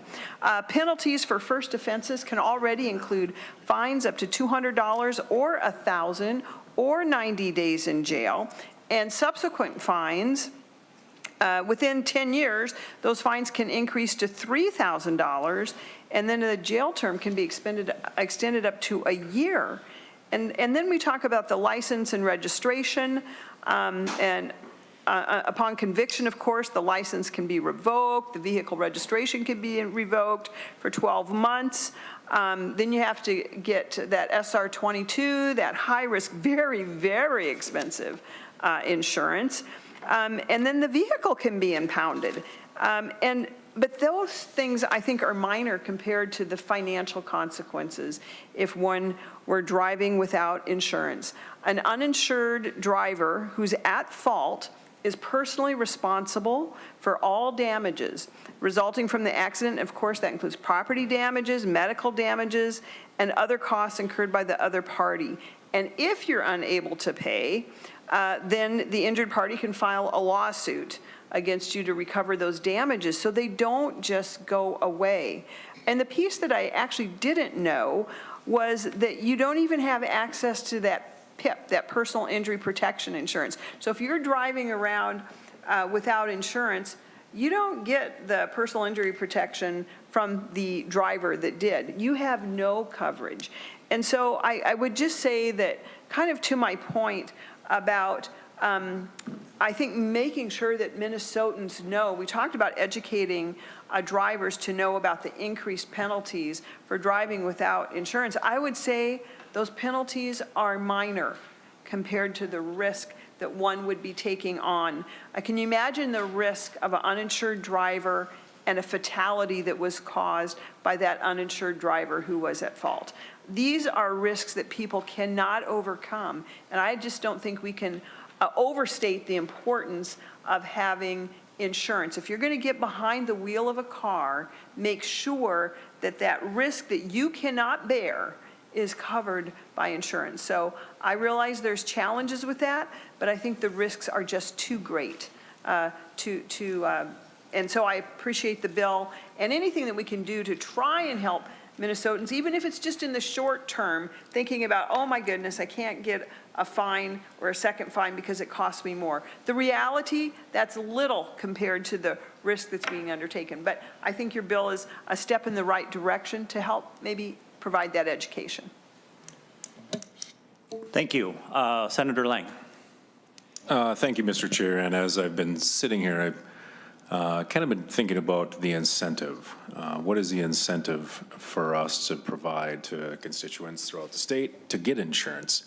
Penalties for first offenses can already include fines up to $200 or $1,000 or 90 days in jail, and subsequent fines within 10 years, those fines can increase to $3,000, and then the jail term can be extended up to a year. And then we talk about the license and registration, and upon conviction, of course, the license can be revoked, the vehicle registration can be revoked for 12 months. Then you have to get that SR-22, that high-risk, very, very expensive insurance. And then the vehicle can be impounded. But those things, I think, are minor compared to the financial consequences if one were driving without insurance. An uninsured driver who's at fault is personally responsible for all damages resulting from the accident. Of course, that includes property damages, medical damages, and other costs incurred by the other party. And if you're unable to pay, then the injured party can file a lawsuit against you to recover those damages, so they don't just go away. And the piece that I actually didn't know was that you don't even have access to that PIP, that personal injury protection insurance. So if you're driving around without insurance, you don't get the personal injury protection from the driver that did. You have no coverage. And so I would just say that, kind of to my point about, I think, making sure that Minnesotans know, we talked about educating drivers to know about the increased penalties for driving without insurance. I would say those penalties are minor compared to the risk that one would be taking on. Can you imagine the risk of an uninsured driver and a fatality that was caused by that uninsured driver who was at fault? These are risks that people cannot overcome, and I just don't think we can overstate the importance of having insurance. If you're going to get behind the wheel of a car, make sure that that risk that you cannot bear is covered by insurance. So I realize there's challenges with that, but I think the risks are just too great and so I appreciate the bill and anything that we can do to try and help Minnesotans, even if it's just in the short term, thinking about, oh my goodness, I can't get a fine or a second fine because it costs me more. The reality, that's little compared to the risk that's being undertaken. But I think your bill is a step in the right direction to help maybe provide that education. Thank you. Senator Lang. Thank you, Mr. Chair. And as I've been sitting here, I've kind of been thinking about the incentive. What is the incentive for us to provide to constituents throughout the state to get insurance?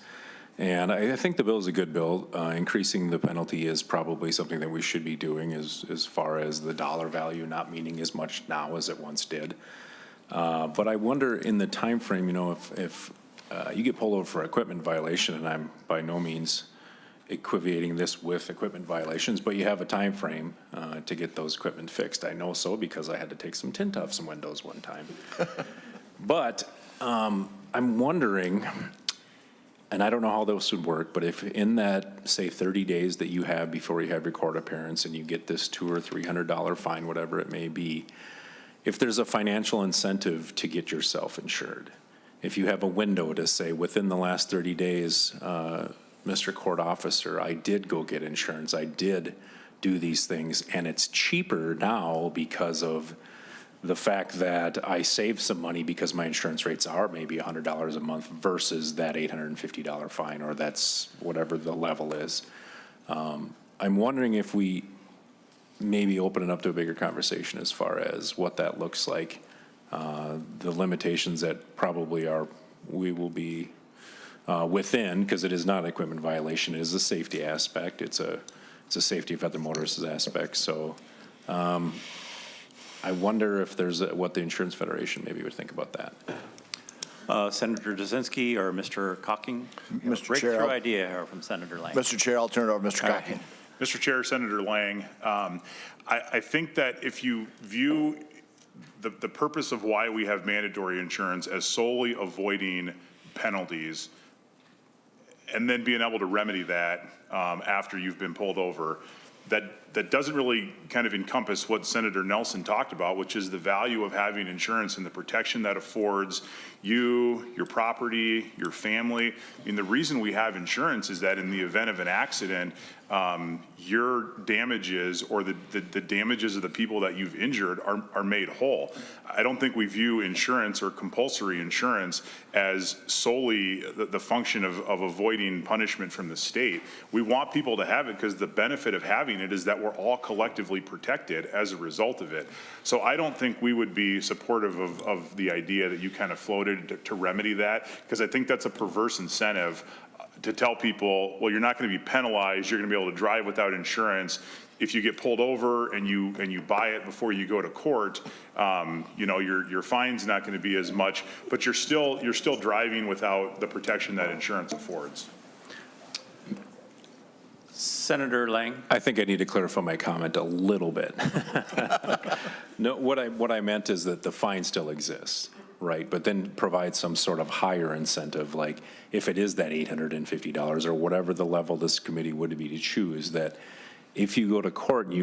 And I think the bill is a good bill. Increasing the penalty is probably something that we should be doing as far as the dollar value not meaning as much now as it once did. But I wonder in the time frame, you know, if you get pulled over for equipment violation, and I'm by no means equivocating this with equipment violations, but you have a time frame to get those equipment fixed. I know so because I had to take some tint off some windows one time. But I'm wondering, and I don't know how those would work, but if in that, say, 30 days that you have before you have your court appearance and you get this $200 or $300 fine, whatever it may be, if there's a financial incentive to get yourself insured, if you have a window to say within the last 30 days, Mr. Court Officer, I did go get insurance, I did do these things, and it's cheaper now because of the fact that I saved some money because my insurance rates are maybe $100 a month versus that $850 fine, or that's whatever the level is. I'm wondering if we maybe open it up to a bigger conversation as far as what that looks like, the limitations that probably we will be within, because it is not an equipment violation, it is a safety aspect. It's a safety of other motorists aspect. So I wonder if there's what the Insurance Federation maybe would think about that. Senator Jasinski or Mr. Cocking? Mr. Chair, Breakthrough idea here from Senator Lang. Mr. Chair, I'll turn it over to Mr. Cocking. Mr. Chair, Senator Lang, I think that if you view the purpose of why we have mandatory insurance as solely avoiding penalties and then being able to remedy that after you've been pulled over, that doesn't really kind of encompass what Senator Nelson talked about, which is the value of having insurance and the protection that affords you, your property, your family. I mean, the reason we have insurance is that in the event of an accident, your damages or the damages of the people that you've injured are made whole. I don't think we view insurance or compulsory insurance as solely the function of avoiding punishment from the state. We want people to have it because the benefit of having it is that we're all collectively protected as a result of it. So I don't think we would be supportive of the idea that you kind of floated to remedy that, because I think that's a perverse incentive to tell people, well, you're not going to be penalized, you're going to be able to drive without insurance. If you get pulled over and you buy it before you go to court, you know, your fine's not going to be as much, but you're still driving without the protection that insurance affords. Senator Lang. I think I need to clarify my comment a little bit. No, what I meant is that the fine still exists, right? But then provide some sort of higher incentive, like if it is that $850 or whatever the level this committee would be to choose, that if you go to court and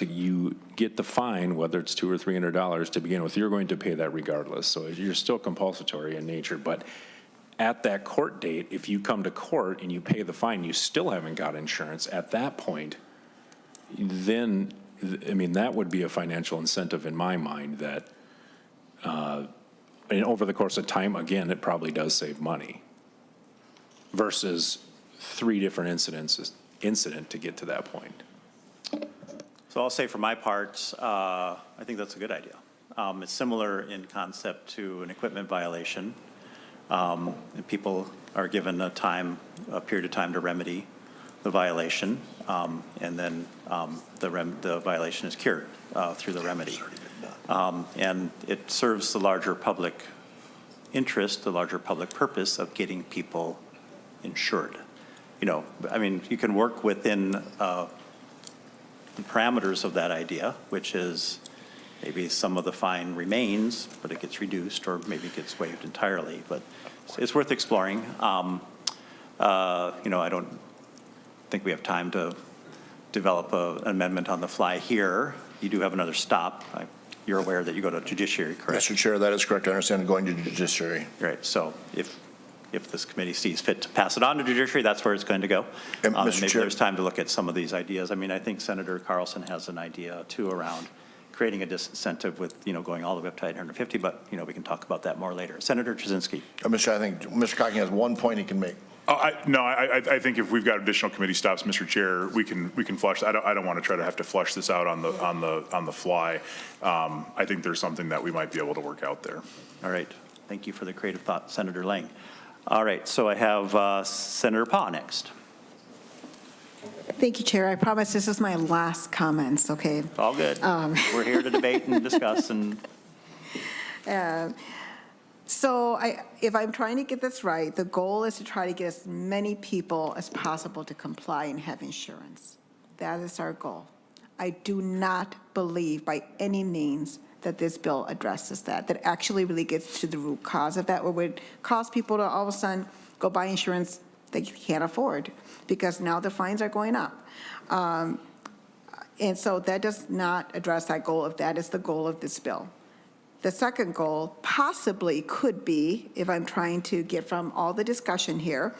you get the fine, whether it's $200 or $300 to begin with, you're going to pay that regardless. So you're still compulsory in nature, but at that court date, if you come to court and you pay the fine, you still haven't got insurance. At that point, then, I mean, that would be a financial incentive in my mind that, and over the course of time, again, it probably does save money versus 3 different incident to get to that point. So I'll say for my part, I think that's a good idea. It's similar in concept to an equipment violation. And people are given a period of time to remedy the violation, and then the violation is cured through the remedy. And it serves the larger public interest, the larger public purpose of getting people insured. You know, I mean, you can work within the parameters of that idea, which is maybe some of the fine remains, but it gets reduced, or maybe it gets waived entirely. But it's worth exploring. I don't think we have time to develop an amendment on the fly here. You do have another stop. You're aware that you go to judiciary, correct? Mr. Chair, that is correct. I understand going to judiciary. Right. So if this committee sees fit to pass it on to judiciary, that's where it's going to go. And Maybe Mr. Chair, there's time to look at some of these ideas. I mean, I think Senator Carlson has an idea too around creating a disincentive with, going all the way up to 850, but, we can talk about that more later. Senator Jasinski. I think Mr. Cocking has one point he can make. I think if we've got additional committee stops, Mr. Chair, we can flush. I don't want to try to have to flush this out on the fly. I think there's something that we might be able to work out there. All right. Thank you for the creative thought, Senator Lang. All right. So I have Senator Paugh next. Thank you, Chair. I promise this is my last comments, okay? All good. We're here to debate and discuss. And So if I'm trying to get this right, the goal is to try to get as many people as possible to comply and have insurance. That is our goal. I do not believe by any means that this bill addresses that actually really gets to the root cause of that, or would cause people to all of a sudden go buy insurance they can't afford because now the fines are going up. And so that does not address that goal, if that is the goal of this bill. The second goal possibly could be, if I'm trying to get from all the discussion here,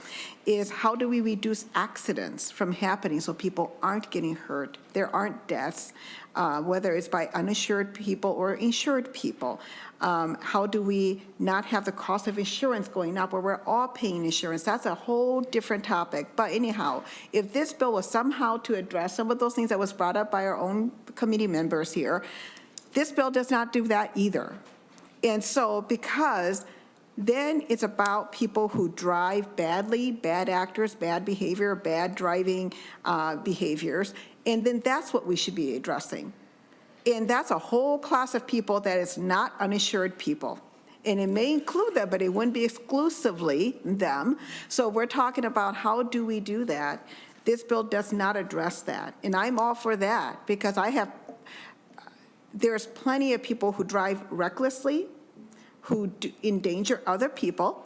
is how do we reduce accidents from happening so people aren't getting hurt, there aren't deaths, whether it's by uninsured people or insured people. How do we not have the cost of insurance going up where we're all paying insurance? That's a whole different topic. But anyhow, if this bill was somehow to address some of those things that was brought up by our own committee members here, this bill does not do that either. And so because then it's about people who drive badly, bad actors, bad behavior, bad driving behaviors, and then that's what we should be addressing. And that's a whole class of people that is not uninsured people. And it may include them, but it wouldn't be exclusively them. So we're talking about how do we do that. This bill does not address that. And I'm all for that because there's plenty of people who drive recklessly, who endanger other people,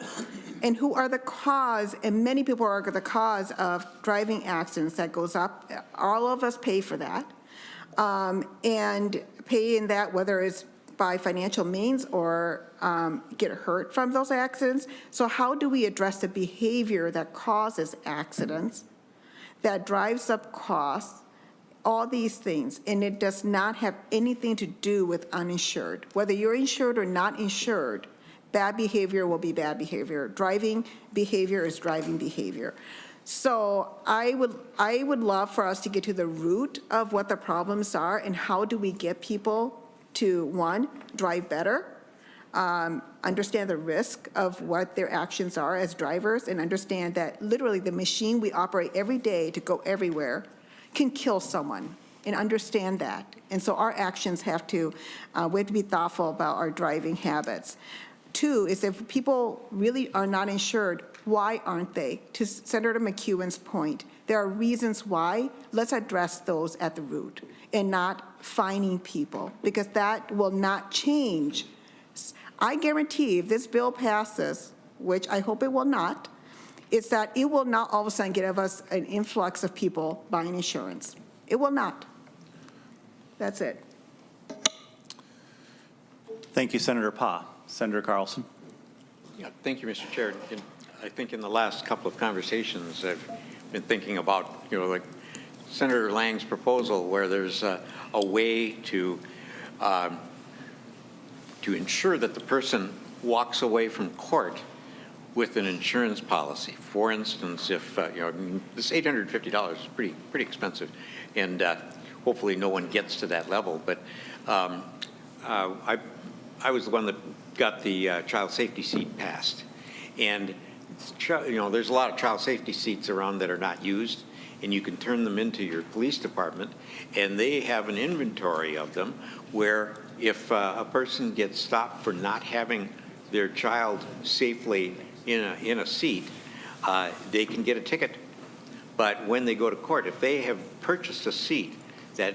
and who are the cause, and many people are the cause of driving accidents that goes up. All of us pay for that. And pay in that, whether it's by financial means or get hurt from those accidents. So how do we address the behavior that causes accidents, that drives up costs, all these things, and it does not have anything to do with uninsured. Whether you're insured or not insured, bad behavior will be bad behavior. Driving behavior is driving behavior. So I would love for us to get to the root of what the problems are and how do we get people to, one, drive better, understand the risk of what their actions are as drivers, and understand that literally the machine we operate every day to go everywhere can kill someone, and understand that. And so our actions we have to be thoughtful about our driving habits. Two is if people really are not insured, why aren't they? To Senator McEwen's point, there are reasons why. Let's address those at the root and not fining people, because that will not change. I guarantee if this bill passes, which I hope it will not, it's that it will not all of a sudden give us an influx of people buying insurance. It will not. That's it. Thank you, Senator Paugh. Senator Carlson. Yeah, thank you, Mr. Chair. I think in the last couple of conversations, I've been thinking about, like Senator Lang's proposal, where there's a way to ensure that the person walks away from court with an insurance policy. For instance, if this $850 is pretty expensive, and hopefully no one gets to that level. But I was the one that got the child safety seat passed, and there's a lot of child safety seats around that are not used, and you can turn them into your police department, and they have an inventory of them where if a person gets stopped for not having their child safely in a seat, they can get a ticket. But when they go to court, if they have purchased a seat that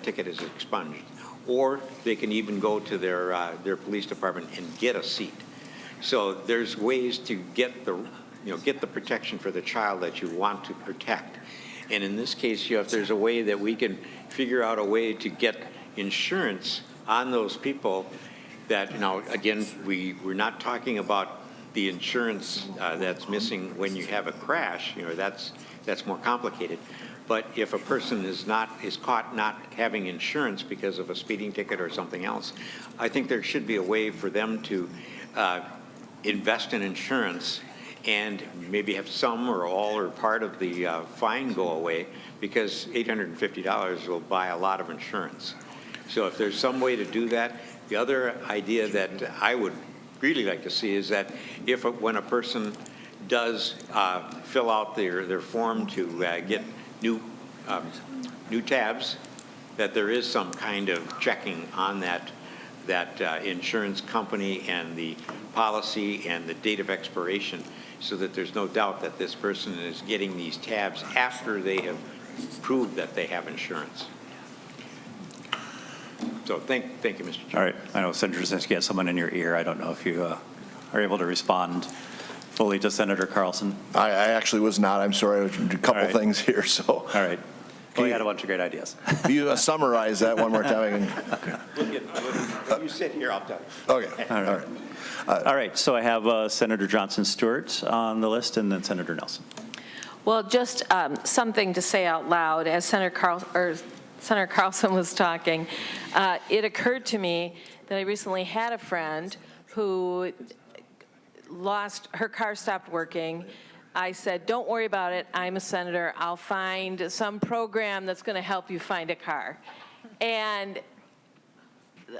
ticket is expunged. Or they can even go to their police department and get a seat. So there's ways to get the protection for the child that you want to protect. And in this case, if there's a way that we can figure out a way to get insurance on those people that, again, we're not talking about the insurance that's missing when you have a crash, that's more complicated. But if a person is caught not having insurance because of a speeding ticket or something else, I think there should be a way for them to invest in insurance and maybe have some or all or part of the fine go away, because $850 will buy a lot of insurance. So if there's some way to do that, the other idea that I would really like to see is that when a person does fill out their form to get new tabs, that there is some kind of checking on that insurance company and the policy and the date of expiration, so that there's no doubt that this person is getting these tabs after they have proved that they have insurance. So thank you, Mr. Chair. All right. I know Senator Jasinski has someone in your ear. I don't know if you are able to respond fully to Senator Carlson. I actually was not. I'm sorry. A couple things here. So. All right. Well, you had a bunch of great ideas. You summarize that one more time. You sit here, I'll tell you. Okay. All right. All right. So I have Senator Johnson Stewart on the list, and then Senator Nelson. Well, just something to say out loud, as Senator Carlson was talking, it occurred to me that I recently had a friend who her car stopped working. I said, don't worry about it. I'm a senator. I'll find some program that's going to help you find a car. And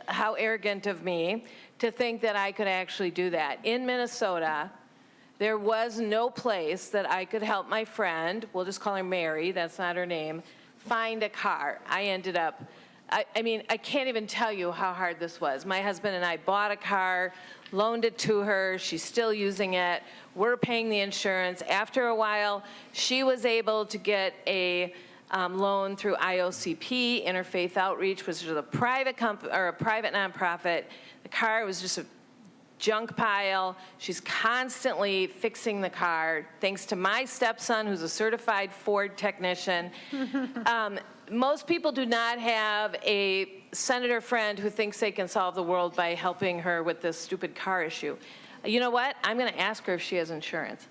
how arrogant of me to think that I could actually do that. In Minnesota, there was no place that I could help my friend, we'll just call her Mary, that's not her name, find a car. I ended up, I mean, I can't even tell you how hard this was. My husband and I bought a car, loaned it to her, she's still using it, we're paying the insurance. After a while, she was able to get a loan through IOCP, Interfaith Outreach, which is a private nonprofit. The car was just a junk pile. She's constantly fixing the car, thanks to my stepson, who's a certified Ford technician. Most people do not have a senator friend who thinks they can solve the world by helping her with this stupid car issue. You know what? I'm going to ask her if she has insurance.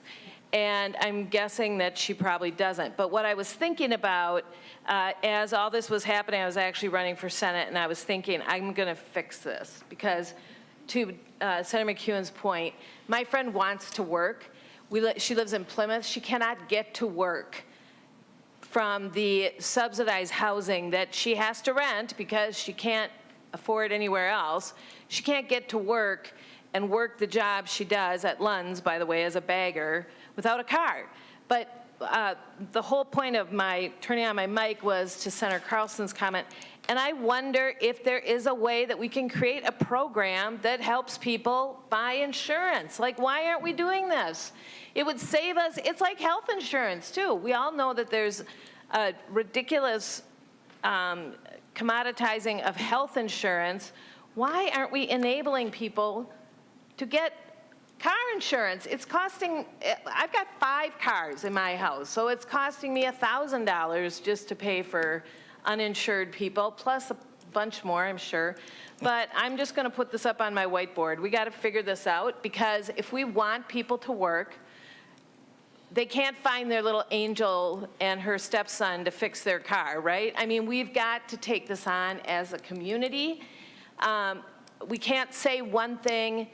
And I'm guessing that she probably doesn't. But what I was thinking about, as all this was happening, I was actually running for Senate, and I was thinking, I'm going to fix this. Because to Senator McEwen's point, my friend wants to work. She lives in Plymouth. She cannot get to work from the subsidized housing that she has to rent because she can't afford anywhere else. She can't get to work and work the job she does at Lund's, by the way, as a bagger, without a car. But the whole point of my turning on my mic was to Senator Carlson's comment, and I wonder if there is a way that we can create a program that helps people buy insurance. Like, why aren't we doing this? It would save us. It's like health insurance, too. We all know that there's a ridiculous commoditizing of health insurance. Why aren't we enabling people to get car insurance? It's costing, I've got 5 cars in my house, so it's costing me $1,000 just to pay for uninsured people, plus a bunch more, I'm sure. But I'm just going to put this up on my whiteboard. We got to figure this out, because if we want people to work, they can't find their little angel and her stepson to fix their car, right? I mean, we've got to take this on as a community. We can't say one thing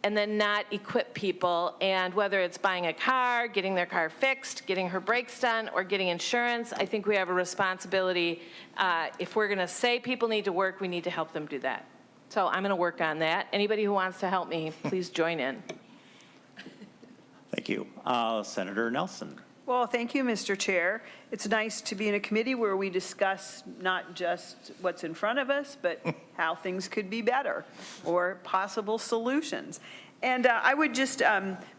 and then not equip people. And whether it's buying a car, getting their car fixed, getting her brakes done, or getting insurance, I think we have a responsibility. If we're going to say people need to work, we need to help them do that. So I'm going to work on that. Anybody who wants to help me, please join in. Thank you. Senator Nelson. Well, thank you, Mr. Chair. It's nice to be in a committee where we discuss not just what's in front of us, but how things could be better or possible solutions. And I would just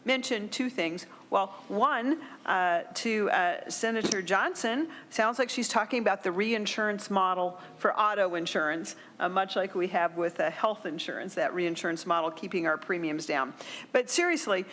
mention two things. Well, one, to Senator Johnson, sounds like she's talking about the reinsurance model for auto insurance, much like we have with health insurance, that reinsurance model keeping our premiums down. But seriously,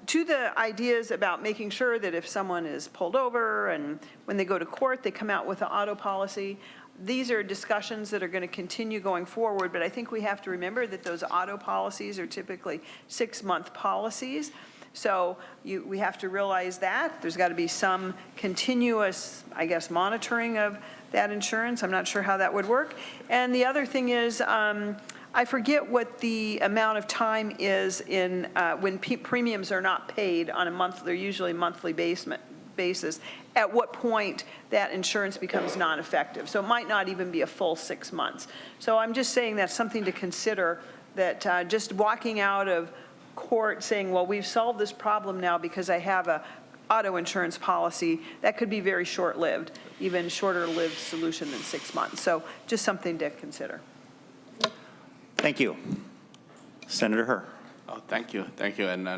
to the ideas about making sure that if someone is pulled over and when they go to court, they come out with an auto policy, these are discussions that are going to continue going forward, but I think we have to remember that those auto policies are typically 6-month policies. So we have to realize that. There's got to be some continuous, I guess, monitoring of that insurance. I'm not sure how that would work. And the other thing is, I forget what the amount of time is in when premiums are not paid on a monthly, they're usually monthly basis, at what point that insurance becomes non-effective. So it might not even be a full 6 months. So I'm just saying that's something to consider, that just walking out of court saying, well, we've solved this problem now because I have a auto insurance policy, that could be very short-lived, even shorter-lived solution than 6 months. So just something to consider. Thank you. Senator Herr. Oh, thank you. And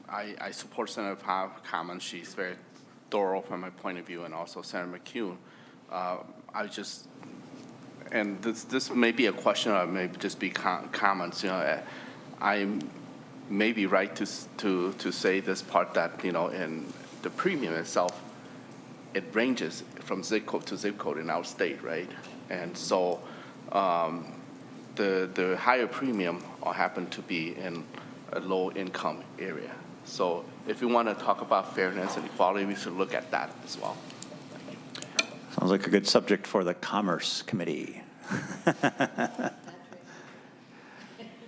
I support Senator Powell's comments. She's very thorough from my point of view, and also Senator McCune. And this may be a question or maybe just be comments. I may be right to say this part that, in the premium itself, it ranges from zip code to zip code in our state, right? And so the higher premium will happen to be in a low-income area. So if we want to talk about fairness and equality, we should look at that as well. Sounds like a good subject for the Commerce Committee.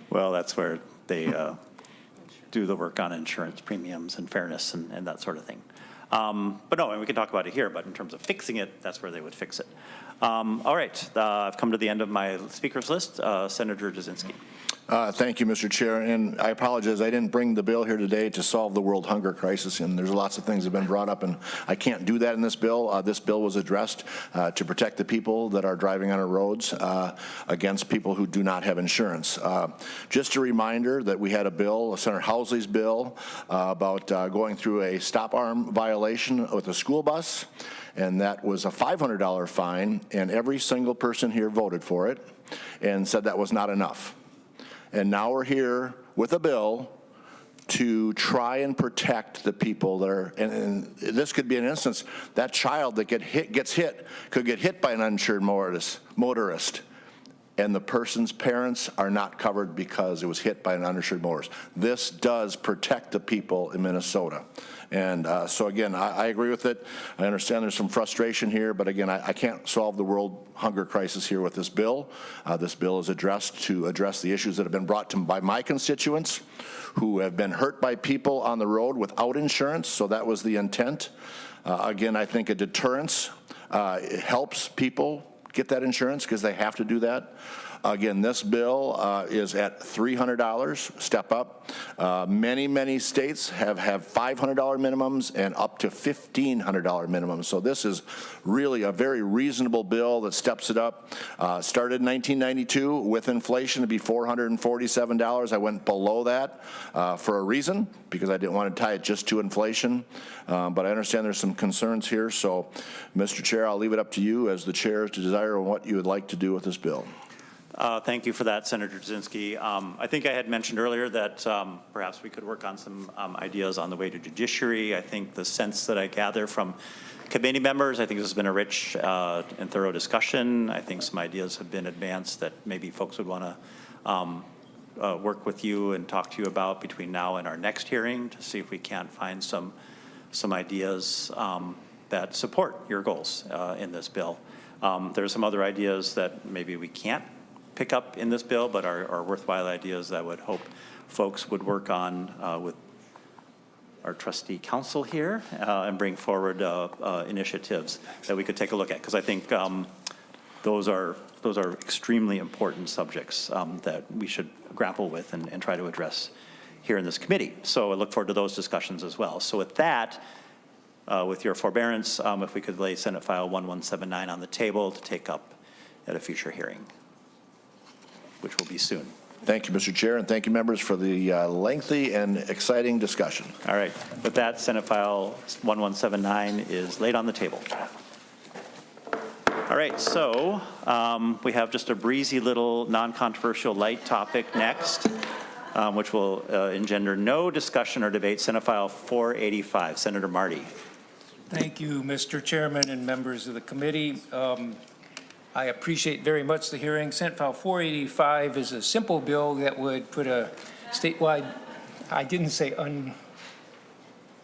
Well, that's where they do the work on insurance premiums and fairness and that sort of thing. But no, and we can talk about it here, but in terms of fixing it, that's where they would fix it. All right, I've come to the end of my speakers list. Senator Jasinski. Thank you, Mr. Chair, and I apologize. I didn't bring the bill here today to solve the world hunger crisis, and there's lots of things that have been brought up, and I can't do that in this bill. This bill was addressed to protect the people that are driving on our roads against people who do not have insurance. Just a reminder that we had a bill, Senator Housley's bill, about going through a stop arm violation with a school bus, and that was a $500 fine, and every single person here voted for it and said that was not enough. And now we're here with a bill to try and protect the people that are, and this could be an instance, that child that could get hit by an uninsured motorist, and the person's parents are not covered because it was hit by an uninsured motorist. This does protect the people in Minnesota. And so again, I agree with it. I understand there's some frustration here, but again, I can't solve the world hunger crisis here with this bill. This bill is addressed to address the issues that have been brought to by my constituents who have been hurt by people on the road without insurance, so that was the intent. Again, I think a deterrence helps people get that insurance because they have to do that. Again, this bill is at $300, step up. Many states have $500 minimums and up to $1,500 minimums. So this is really a very reasonable bill that steps it up. Started in 1992 with inflation to be $447. I went below that for a reason, because I didn't want to tie it just to inflation. But I understand there's some concerns here. So, Mr. Chair, I'll leave it up to you as the chair to desire what you would like to do with this bill. Thank you for that, Senator Jasinski. I think I had mentioned earlier that perhaps we could work on some ideas on the way to judiciary. I think the sense that I gather from committee members, I think this has been a rich and thorough discussion. I think some ideas have been advanced that maybe folks would want to work with you and talk to you about between now and our next hearing to see if we can't find some ideas that support your goals in this bill. There are some other ideas that maybe we can't pick up in this bill, but are worthwhile ideas that I would hope folks would work on with our trustee council here and bring forward initiatives that we could take a look at, because I think those are extremely important subjects that we should grapple with and try to address here in this committee. So I look forward to those discussions as well. So with that, with your forbearance, if we could lay Senate File 1179 on the table to take up at a future hearing, which will be soon. Thank you, Mr. Chair, and thank you, members, for the lengthy and exciting discussion. All right. With that, Senate File 1179 is laid on the table. All right, so we have just a breezy little non-controversial light topic next, which will engender no discussion or debate. Senate File 485, Senator Marty. Thank you, Mr. Chairman and members of the committee. I appreciate very much the hearing. Senate File 485 is a simple bill that would put a statewide, I didn't say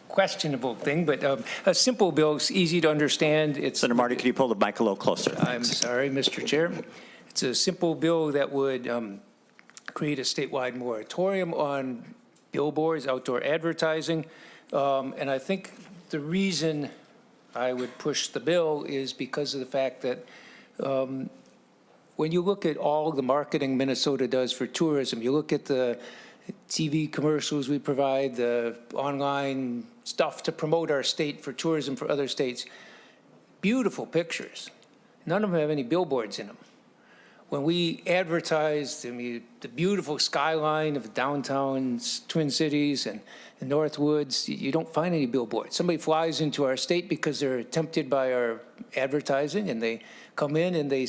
unquestionable thing, but a simple bill. It's easy to understand. Senator Marty, could you pull the mic a little closer? I'm sorry, Mr. Chair. It's a simple bill that would create a statewide moratorium on billboards, outdoor advertising. And I think the reason I would push the bill is because of the fact that when you look at all the marketing Minnesota does for tourism, you look at the TV commercials we provide, the online stuff to promote our state for tourism for other states, beautiful pictures. None of them have any billboards in them. When we advertised the beautiful skyline of downtown Twin Cities and the North Woods, you don't find any billboards. Somebody flies into our state because they're tempted by our advertising, and they come in and they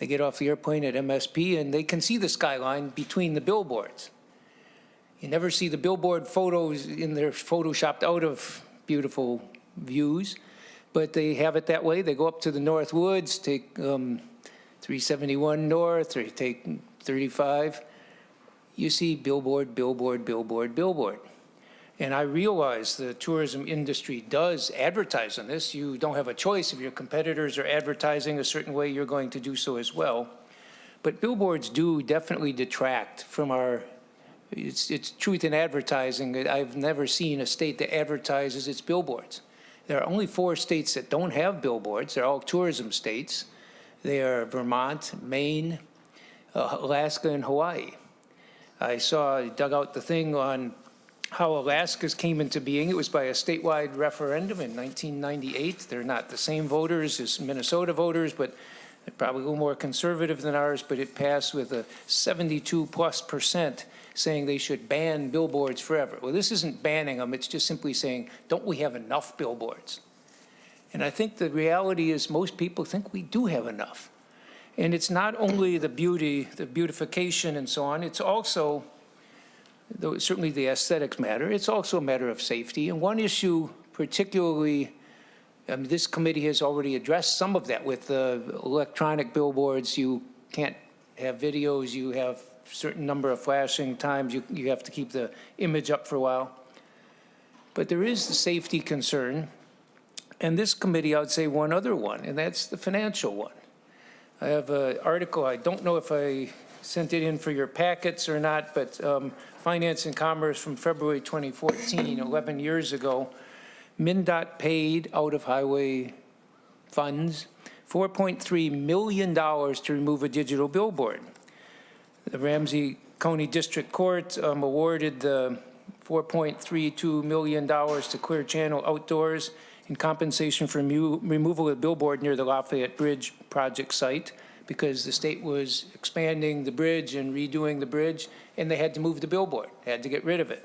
get off the airplane at MSP and they can see the skyline between the billboards. You never see the billboard photos in their photoshopped out of beautiful views, but they have it that way. They go up to the North Woods, take 371 North, or take 35. You see billboard, billboard, billboard, billboard. And I realize the tourism industry does advertise on this. You don't have a choice. If your competitors are advertising a certain way, you're going to do so as well. But billboards do definitely detract from it's truth in advertising. I've never seen a state that advertises its billboards. There are only 4 states that don't have billboards. They're all tourism states. They are Vermont, Maine, Alaska, and Hawaii. I dug out the thing on how Alaska's came into being. It was by a statewide referendum in 1998. They're not the same voters as Minnesota voters, but they're probably a little more conservative than ours, but it passed with a 72+% saying they should ban billboards forever. Well, this isn't banning them. It's just simply saying, don't we have enough billboards? And I think the reality is most people think we do have enough. And it's not only the beauty, the beautification and so on, it's also, though certainly the aesthetics matter, it's also a matter of safety. And one issue particularly, this committee has already addressed some of that with the electronic billboards. You can't have videos, you have a certain number of flashing times, you have to keep the image up for a while. But there is the safety concern. And this committee, I would say one other one, and that's the financial one. I have an article, I don't know if I sent it in for your packets or not, but Finance and Commerce from February 2014, 11 years ago, MnDOT paid out of highway funds $4.3 million to remove a digital billboard. The Ramsey County District Court awarded the $4.32 million to Clear Channel Outdoors in compensation for removal of the billboard near the Lafayette Bridge project site, because the state was expanding the bridge and redoing the bridge, and they had to move the billboard, had to get rid of it.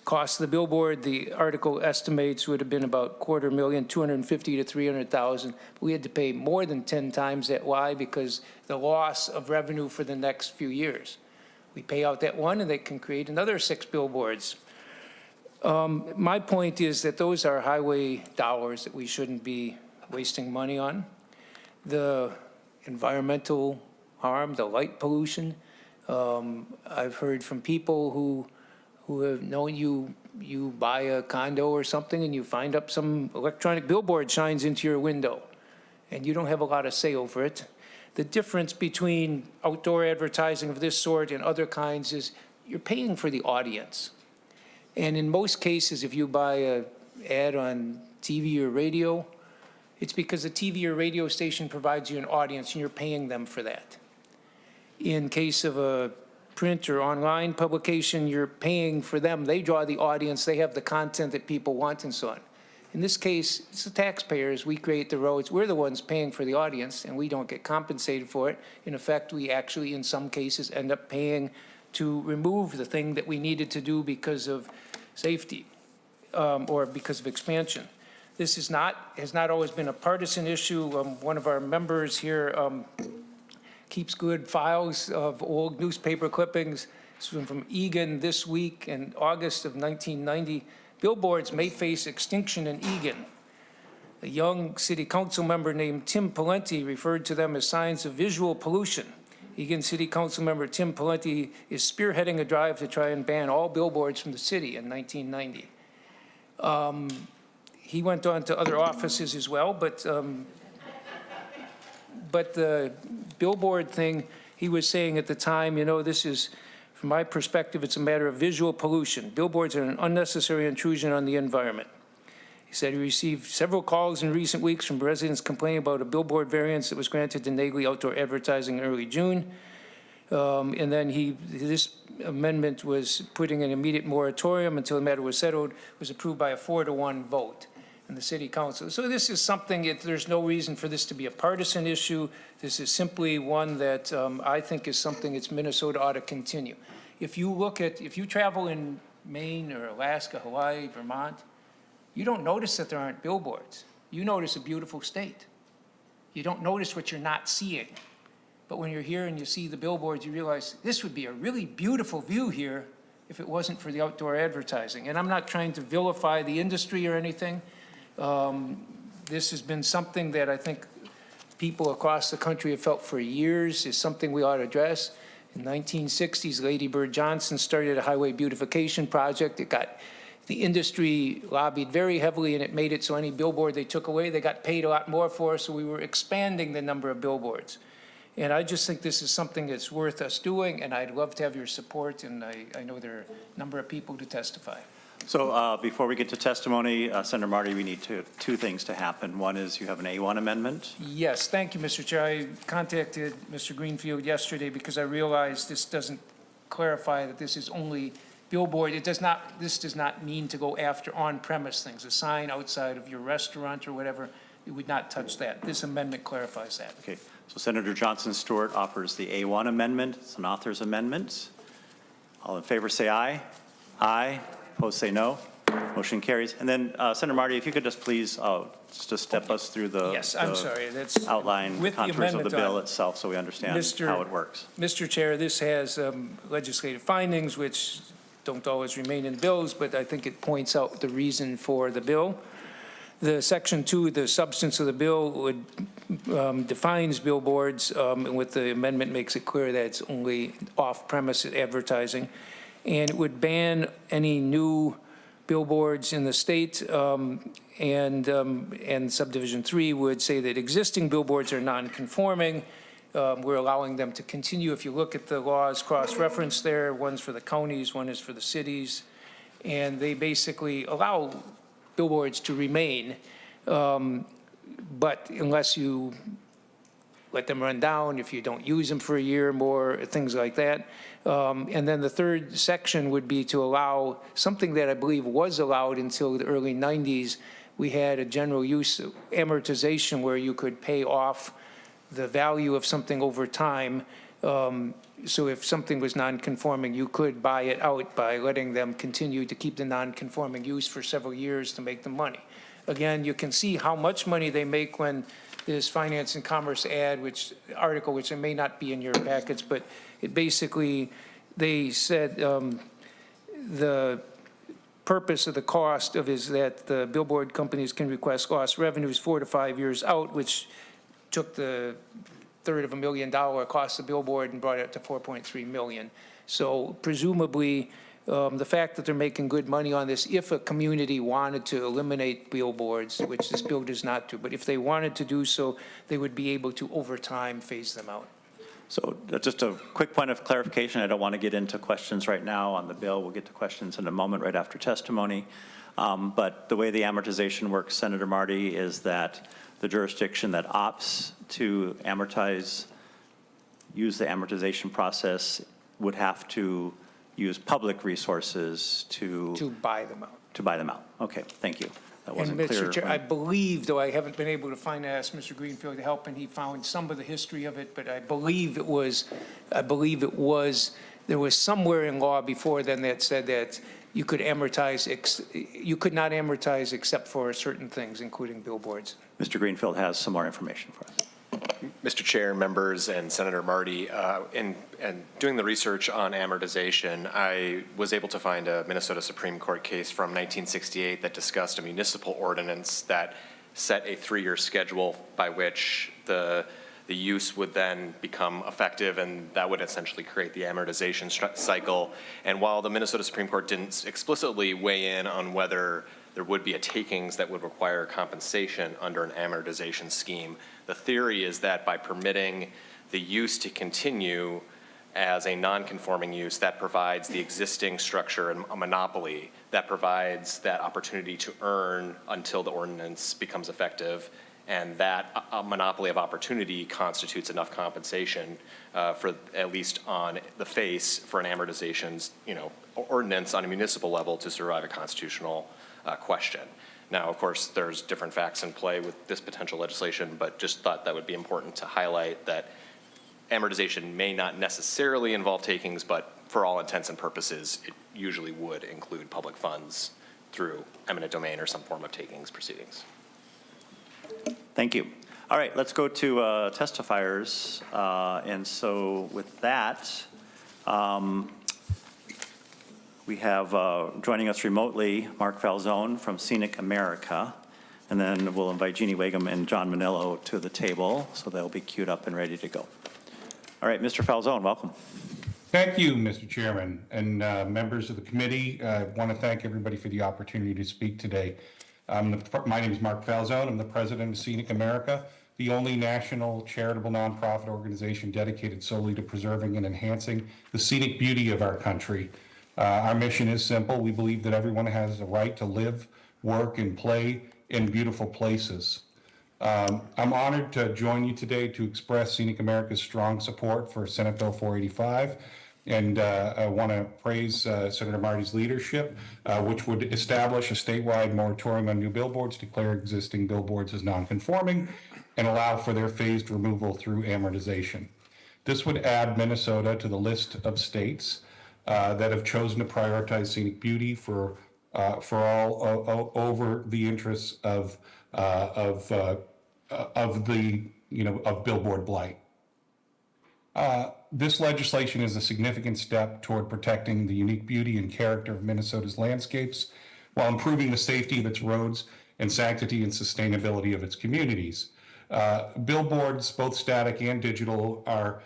Cost of the billboard, the article estimates, would have been about $250,000 to $300,000. We had to pay more than 10 times that. Why? Because the loss of revenue for the next few years. We pay out that one, and they can create another 6 billboards. My point is that those are highway dollars that we shouldn't be wasting money on. The environmental harm, the light pollution. I've heard from people who have known you buy a condo or something and you find up some electronic billboard shines into your window and you don't have a lot of say over it. The difference between outdoor advertising of this sort and other kinds is you're paying for the audience. And in most cases, if you buy an ad on TV or radio, it's because the TV or radio station provides you an audience and you're paying them for that. In case of a print or online publication, you're paying for them. They draw the audience. They have the content that people want and so on. In this case, it's the taxpayers. We create the roads. We're the ones paying for the audience, and we don't get compensated for it. In effect, we actually, in some cases, end up paying to remove the thing that we needed to do because of safety or because of expansion. This has not always been a partisan issue. One of our members here keeps good files of old newspaper clippings. This one from Egan this week in August of 1990. Billboards may face extinction in Egan. A young city council member named Tim Pawlenty referred to them as signs of visual pollution. Egan City Council member Tim Pawlenty is spearheading a drive to try and ban all billboards from the city in 1990. He went on to other offices as well, but the billboard thing, he was saying at the time, this is, from my perspective, it's a matter of visual pollution. Billboards are an unnecessary intrusion on the environment. He said he received several calls in recent weeks from residents complaining about a billboard variance that was granted to Nagley Outdoor Advertising in early June. And then this amendment was putting an immediate moratorium until the matter was settled, was approved by a 4-to-1 vote in the city council. So this is something, there's no reason for this to be a partisan issue. This is simply one that I think is something that Minnesota ought to continue. If you travel in Maine or Alaska, Hawaii, Vermont, you don't notice that there aren't billboards. You notice a beautiful state. You don't notice what you're not seeing. But when you're here and you see the billboards, you realize this would be a really beautiful view here if it wasn't for the outdoor advertising. And I'm not trying to vilify the industry or anything. This has been something that I think people across the country have felt for years is something we ought to address. In the 1960s, Lady Bird Johnson started a highway beautification project. The industry lobbied very heavily, and it made it so any billboard they took away, they got paid a lot more for, so we were expanding the number of billboards. And I just think this is something that's worth us doing, and I'd love to have your support, and I know there are a number of people to testify. So before we get to testimony, Senator Marty, we need two things to happen. One is you have an A1 amendment. Yes, thank you, Mr. Chair. I contacted Mr. Greenfield yesterday because I realized this doesn't clarify that this is only billboard. This does not mean to go after on-premise things. A sign outside of your restaurant or whatever, it would not touch that. This amendment clarifies that. Okay, so Senator Johnson Stewart offers the A1 amendment. It's an author's amendment. All in favor say aye. Aye. Opposed say no. Motion carries. And then Senator Marty, if you could just please just step us through the Yes, I'm sorry. That's outline with the contours of the amendment bill on. itself so we understand how it works. Mr. Chair, this has legislative findings which don't always remain in bills, but I think it points out the reason for the bill. The Section 2, the substance of the bill would defines billboards, and with the amendment makes it clear that it's only off-premise advertising, and it would ban any new billboards in the state, and Subdivision 3 would say that existing billboards are non-conforming. We're allowing them to continue. If you look at the laws cross-referenced there, one's for the counties, one is for the cities, and they basically allow billboards to remain, but unless you let them run down, if you don't use them for a year or more, things like that. And then the third section would be to allow something that I believe was allowed until the early 90s. We had a general use amortization where you could pay off the value of something over time. So if something was non-conforming, you could buy it out by letting them continue to keep the non-conforming use for several years to make the money. Again, you can see how much money they make when this Finance and Commerce article, which may not be in your packets, but it basically, they said the purpose of the cost of is that the billboard companies can request lost revenues 4 to 5 years out, which took the $350,000 cost of billboard and brought it to $4.3 million. So presumably, the fact that they're making good money on this, if a community wanted to eliminate billboards, which this bill does not do, but if they wanted to do so, they would be able to, over time, phase them out. So just a quick point of clarification. I don't want to get into questions right now on the bill. We'll get to questions in a moment right after testimony. But the way the amortization works, Senator Marty, is that the jurisdiction that opts to use the amortization process would have to use public resources to buy them out. To buy them out. Okay, thank you. that And wasn't clear. Mr. Chair, I believe, though I haven't been able to find, I asked Mr. Greenfield to help, and he found some of the history of it, but I believe it was, there was somewhere in law before then that said that you could amortize, you could not amortize except for certain things, including billboards. Mr. Greenfield has some more information for us. Mr. Chair, members, and Senator Marty, in doing the research on amortization, I was able to find a Minnesota Supreme Court case from 1968 that discussed a municipal ordinance that set a 3-year schedule by which the use would then become effective, and that would essentially create the amortization cycle. And while the Minnesota Supreme Court didn't explicitly weigh in on whether there would be a takings that would require compensation under an amortization scheme, the theory is that by permitting the use to continue as a non-conforming use, that provides the existing structure and a monopoly that provides that opportunity to earn until the ordinance becomes effective, and that monopoly of opportunity constitutes enough compensation for, at least on the face, for an amortization, ordinance on a municipal level to survive a constitutional question. Now, of course, there's different facts in play with this potential legislation, but just thought that would be important to highlight that amortization may not necessarily involve takings, but for all intents and purposes, it usually would include public funds through eminent domain or some form of takings proceedings. Thank you. All right, let's go to testifiers. And so with that, we have joining us remotely, Mark Falzone from Scenic America. And then we'll invite Jeannie Wagum and John Manillo to the table, so they'll be queued up and ready to go. All right, Mr. Falzone, welcome. Thank you, Mr. Chairman, and members of the committee. I want to thank everybody for the opportunity to speak today. My name is Mark Falzone. I'm the president of Scenic America, the only national charitable nonprofit organization dedicated solely to preserving and enhancing the scenic beauty of our country. Our mission is simple. We believe that everyone has the right to live, work, and play in beautiful places. I'm honored to join you today to express Scenic America's strong support for Senate Bill 485. And I want to praise Senator Marty's leadership, which would establish a statewide moratorium on new billboards, declare existing billboards as nonconforming, and allow for their phased removal through amortization. This would add Minnesota to the list of states that have chosen to prioritize scenic beauty for all over the interests of billboard blight. This legislation is a significant step toward protecting the unique beauty and character of Minnesota's landscapes while improving the safety of its roads and sanctity and sustainability of its communities. Billboards, both static and digital, are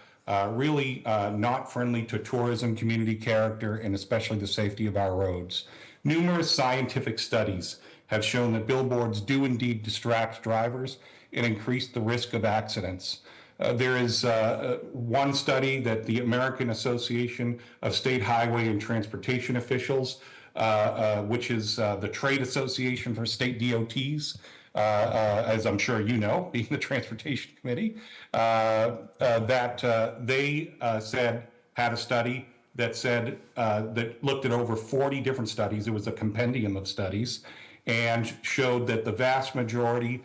really not friendly to tourism, community character, and especially the safety of our roads. Numerous scientific studies have shown that billboards do indeed distract drivers and increase the risk of accidents. There is one study that the American Association of State Highway and Transportation Officials, which is the trade association for state DOTs, as I'm sure you know, being the Transportation Committee, that they had a study that said, that looked at over 40 different studies. It was a compendium of studies, and showed that the vast majority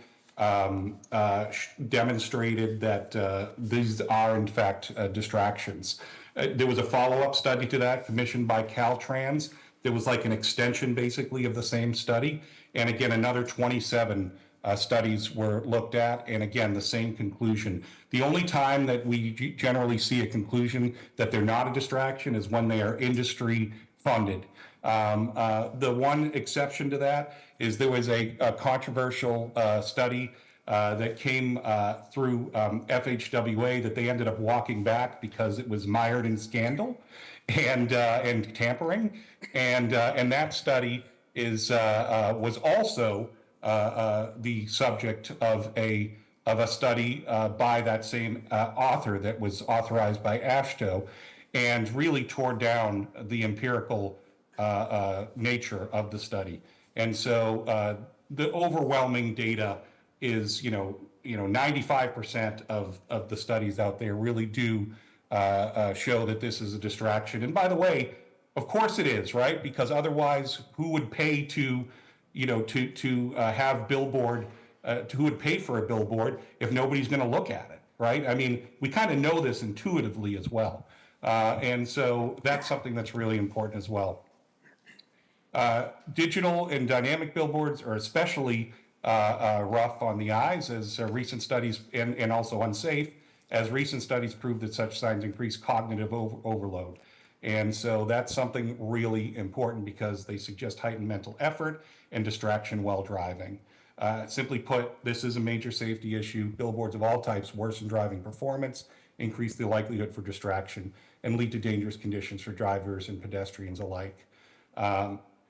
demonstrated that these are in fact distractions. There was a follow-up study to that commissioned by Caltrans. There was like an extension basically of the same study. And again, another 27 studies were looked at, and again, the same conclusion. The only time that we generally see a conclusion that they're not a distraction is when they are industry funded. The one exception to that is there was a controversial study that came through FHWA that they ended up walking back because it was mired in scandal and tampering, and that study was also the subject of a study by that same author that was authorized by AASHTO, and really tore down the empirical nature of the study. And so the overwhelming data is, 95% of the studies out there really do show that this is a distraction. And by the way, of course it is, right? Because otherwise, who would pay to to have billboard, who would pay for a billboard if nobody's going to look at it, right? I mean, we kind of know this intuitively as well. And so that's something that's really important as well. Digital and dynamic billboards are especially rough on the eyes, as recent studies, and also unsafe, as recent studies prove that such signs increase cognitive overload. And so that's something really important because they suggest heightened mental effort and distraction while driving. Simply put, this is a major safety issue. Billboards of all types worsen driving performance, increase the likelihood for distraction, and lead to dangerous conditions for drivers and pedestrians alike.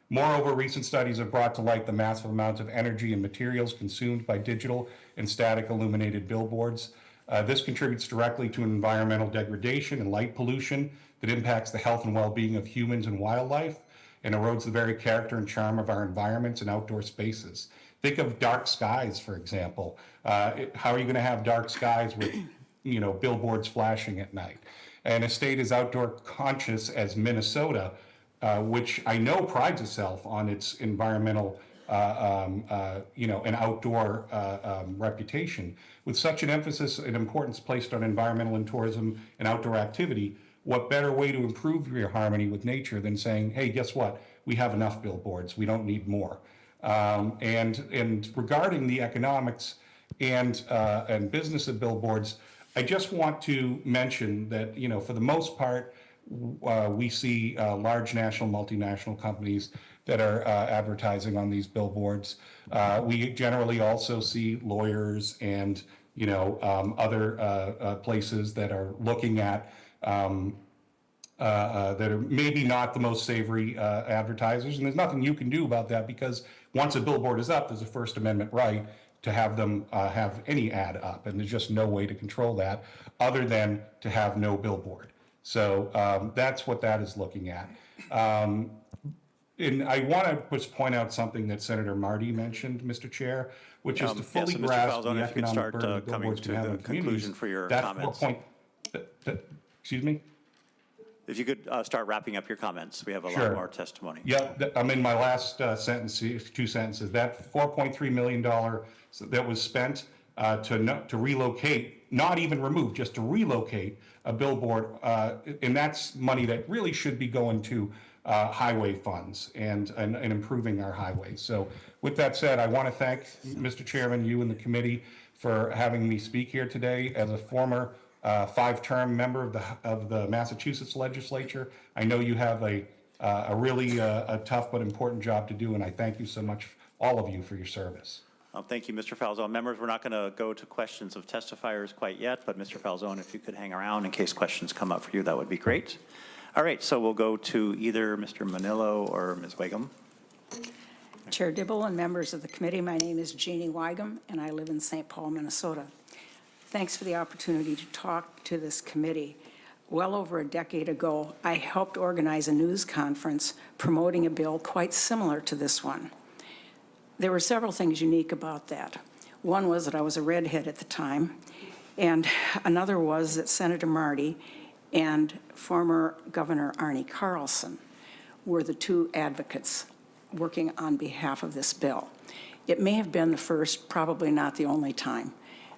Moreover, recent studies have brought to light the massive amounts of energy and materials consumed by digital and static illuminated billboards. This contributes directly to environmental degradation and light pollution that impacts the health and well-being of humans and wildlife and erodes the very character and charm of our environments and outdoor spaces. Think of dark skies, for example. How are you going to have dark skies with, billboards flashing at night? And a state as outdoor conscious as Minnesota, which I know prides itself on its environmental, and outdoor reputation. With such an emphasis and importance placed on environmental and tourism and outdoor activity, what better way to improve your harmony with nature than saying, hey, guess what? We have enough billboards. We don't need more. And regarding the economics and business of billboards, I just want to mention that, for the most part, we see large national, multinational companies that are advertising on these billboards. We generally also see lawyers and, other places that are looking at that are maybe not the most savory advertisers. And there's nothing you can do about that because once a billboard is up, there's a First Amendment right to have them have any ad up. And there's just no way to control that other than to have no billboard. So that's what that is looking at. And I want to just point out something that Senator Marty mentioned, Mr. Chair, which is to fully yes, so Mr. grasp the Falzone, if you could economic start burden coming billboards to can have the on communities. conclusion for your That comments. Excuse me? If you could start wrapping up your comments. We have a lot Sure. more testimony. Yeah, I'm in my last sentence, 2 sentences. That $4.3 million that was spent to relocate, not even remove, just to relocate a billboard, and that's money that really should be going to highway funds and improving our highways. So with that said, I want to thank Mr. Chairman, you and the committee for having me speak here today. As a former 5-term member of the Massachusetts legislature, I know you have a really tough but important job to do, and I thank you so much, all of you, for your service. Thank you, Mr. Falzone. Members, we're not going to go to questions of testifiers quite yet, but Mr. Falzone, if you could hang around in case questions come up for you, that would be great. All right, so we'll go to either Mr. Manillo or Ms. Wiggum. Chair Dibble and members of the committee, my name is Jeannie Wygum, and I live in St. Paul, Minnesota. Thanks for the opportunity to talk to this committee. Well over a decade ago, I helped organize a news conference promoting a bill quite similar to this one. There were several things unique about that. One was that I was a redhead at the time, and another was that Senator Marty and former Governor Arnie Carlson were the two advocates working on behalf of this bill. It may have been the first, probably not the only time,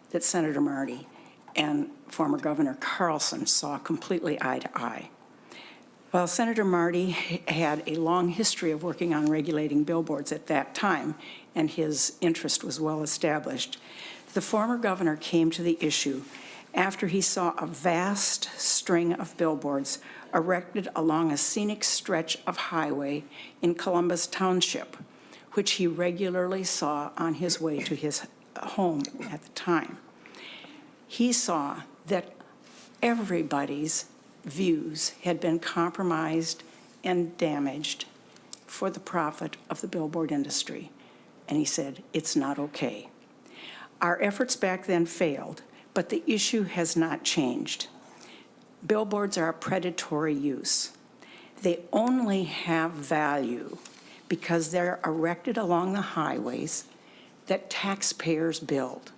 that Senator Marty and former Governor Carlson saw completely eye to eye. While Senator Marty had a long history of working on regulating billboards at that time, and his interest was well established, the former governor came to the issue after he saw a vast string of billboards erected along a scenic stretch of highway in Columbus Township, which he regularly saw on his way to his home at the time. He saw that everybody's views had been compromised and damaged for the profit of the billboard industry. And he said, it's not okay. Our efforts back then failed, but the issue has not changed. Billboards are a predatory use. They only have value because they're erected along the highways that taxpayers build.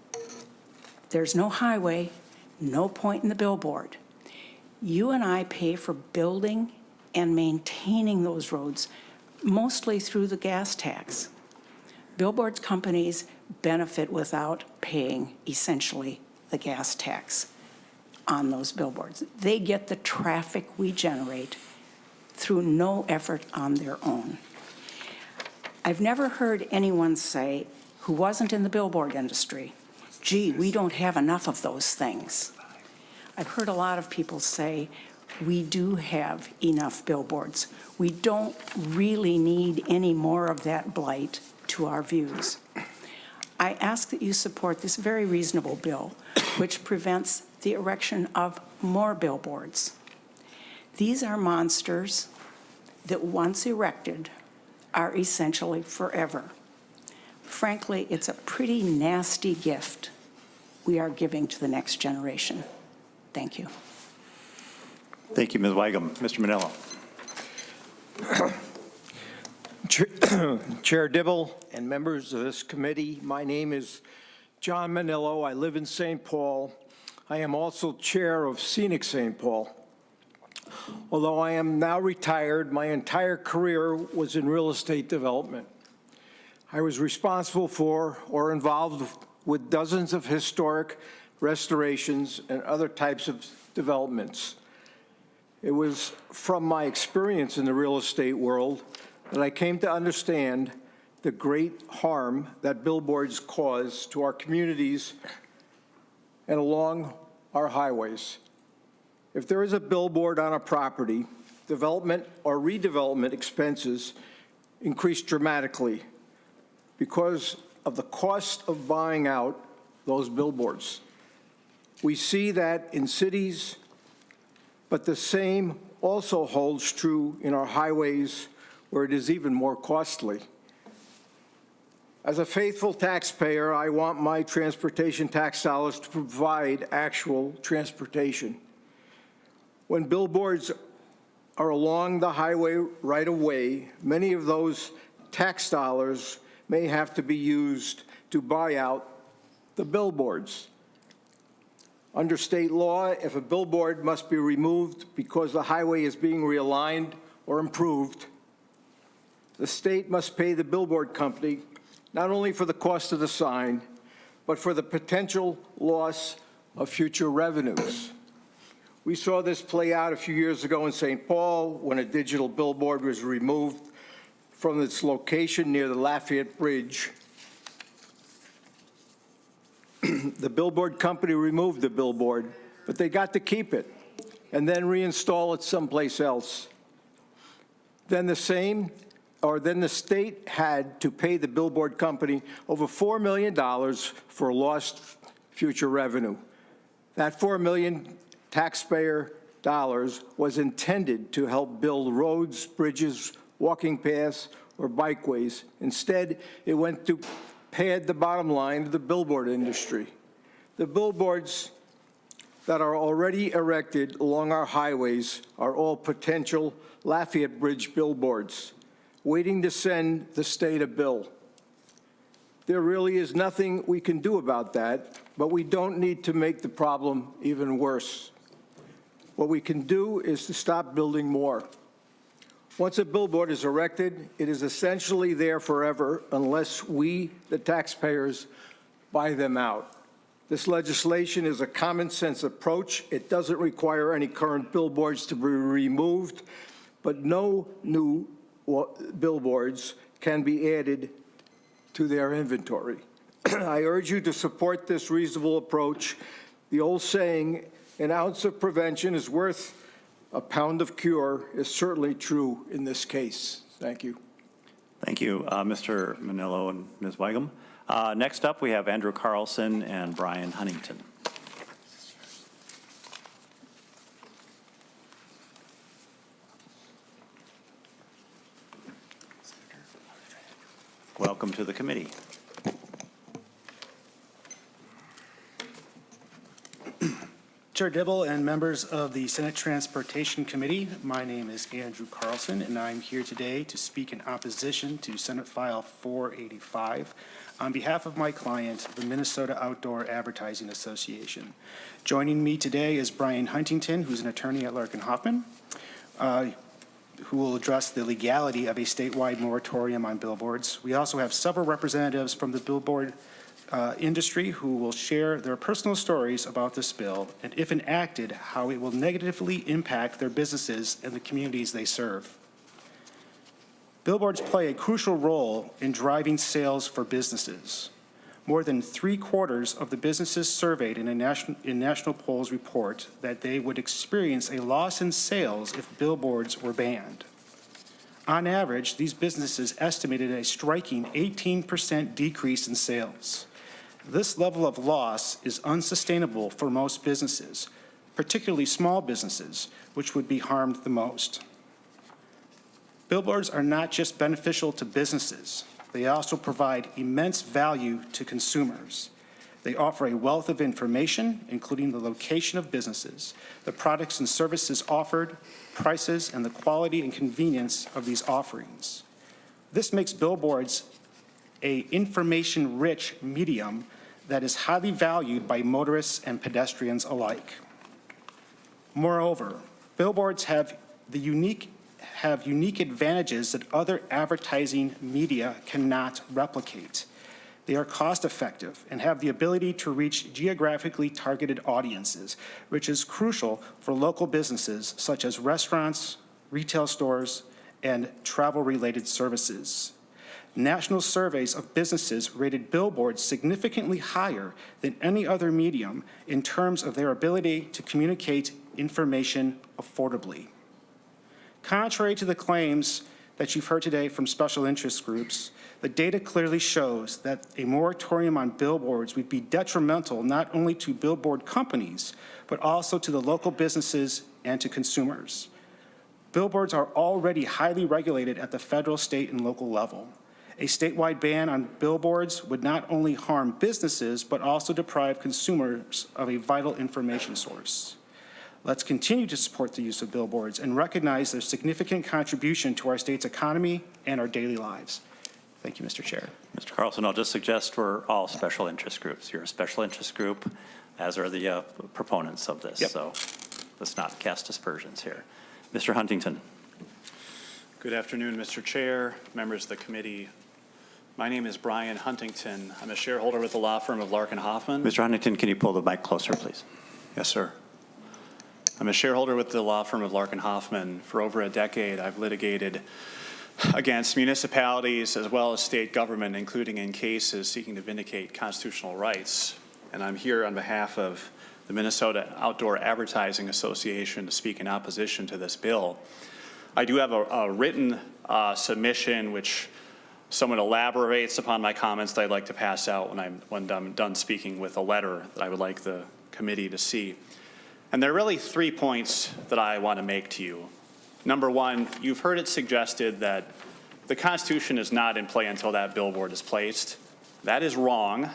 There's no highway, no point in the billboard. You and I pay for building and maintaining those roads, mostly through the gas tax. Billboards companies benefit without paying essentially the gas tax on those billboards. They get the traffic we generate through no effort on their own. I've never heard anyone say, who wasn't in the billboard industry, gee, we don't have enough of those things. I've heard a lot of people say, we do have enough billboards. We don't really need any more of that blight to our views. I ask that you support this very reasonable bill, which prevents the erection of more billboards. These are monsters that once erected are essentially forever. Frankly, it's a pretty nasty gift we are giving to the next generation. Thank you. Thank you, Ms. Weigum. Mr. Manillo. Chair Dibble and members of this committee, my name is John Manillo. I live in St. Paul. I am also chair of Scenic St. Paul. Although I am now retired, my entire career was in real estate development. I was responsible for or involved with dozens of historic restorations and other types of developments. It was from my experience in the real estate world that I came to understand the great harm that billboards cause to our communities and along our highways. If there is a billboard on a property, development or redevelopment expenses increase dramatically because of the cost of buying out those billboards. We see that in cities, but the same also holds true in our highways, where it is even more costly. As a faithful taxpayer, I want my transportation tax dollars to provide actual transportation. When billboards are along the highway right of way, many of those tax dollars may have to be used to buy out the billboards. Under state law, if a billboard must be removed because the highway is being realigned or improved, the state must pay the billboard company not only for the cost of the sign, but for the potential loss of future revenues. We saw this play out a few years ago in St. Paul when a digital billboard was removed from its location near the Lafayette Bridge. The billboard company removed the billboard, but they got to keep it and then reinstall it someplace else. Then the state had to pay the billboard company over $4 million for lost future revenue. That $4 million taxpayer dollars was intended to help build roads, bridges, walking paths, or bikeways. Instead, it went to pad the bottom line of the billboard industry. The billboards that are already erected along our highways are all potential Lafayette Bridge billboards, waiting to send the state a bill. There really is nothing we can do about that, but we don't need to make the problem even worse. What we can do is to stop building more. Once a billboard is erected, it is essentially there forever unless we, the taxpayers, buy them out. This legislation is a common sense approach. It doesn't require any current billboards to be removed, but no new billboards can be added to their inventory. I urge you to support this reasonable approach. The old saying, an ounce of prevention is worth a pound of cure, is certainly true in this case. Thank you. Thank you, Mr. Manillo and Ms. Weigum. Next up, we have Andrew Carlson and Brian Huntington. Welcome to the committee. Chair Dibble and members of the Senate Transportation Committee, my name is Andrew Carlson, and I'm here today to speak in opposition to Senate File 485 on behalf of my client, the Minnesota Outdoor Advertising Association. Joining me today is Brian Huntington, who's an attorney at Larkin Hoffman. who will address the legality of a statewide moratorium on billboards. We also have several representatives from the billboard industry who will share their personal stories about this bill and, if enacted, how it will negatively impact their businesses and the communities they serve. Billboards play a crucial role in driving sales for businesses. More than 3/4 of the businesses surveyed in National Polls report that they would experience a loss in sales if billboards were banned. On average, these businesses estimated a striking 18% decrease in sales. This level of loss is unsustainable for most businesses, particularly small businesses, which would be harmed the most. Billboards are not just beneficial to businesses. They also provide immense value to consumers. They offer a wealth of information, including the location of businesses, the products and services offered, prices, and the quality and convenience of these offerings. This makes billboards an information-rich medium that is highly valued by motorists and pedestrians alike. Moreover, billboards have unique advantages that other advertising media cannot replicate. They are cost-effective and have the ability to reach geographically targeted audiences, which is crucial for local businesses such as restaurants, retail stores, and travel-related services. National surveys of businesses rated billboards significantly higher than any other medium in terms of their ability to communicate information affordably. Contrary to the claims that you've heard today from special interest groups, the data clearly shows that a moratorium on billboards would be detrimental not only to billboard companies, but also to the local businesses and to consumers. Billboards are already highly regulated at the federal, state, and local level. A statewide ban on billboards would not only harm businesses, but also deprive consumers of a vital information source. Let's continue to support the use of billboards and recognize their significant contribution to our state's economy and our daily lives. Thank you, Mr. Chair. Mr. Carlson, I'll just suggest we're all special interest groups. You're a special interest group, as are the proponents of this. Yep. So let's not cast aspersions here. Mr. Huntington. Good afternoon, Mr. Chair, members of the committee. My name is Brian Huntington. I'm a shareholder with the law firm of Larkin Hoffman. Mr. Huntington, can you pull the mic closer, please? Yes, sir. I'm a shareholder with the law firm of Larkin Hoffman. For over a decade, I've litigated against municipalities as well as state government, including in cases seeking to vindicate constitutional rights. And I'm here on behalf of the Minnesota Outdoor Advertising Association to speak in opposition to this bill. I do have a written submission which somewhat elaborates upon my comments that I'd like to pass out when I'm done speaking, with a letter that I would like the committee to see. And there are really 3 points that I want to make to you. Number one, you've heard it suggested that the Constitution is not in play until that billboard is placed. That is wrong.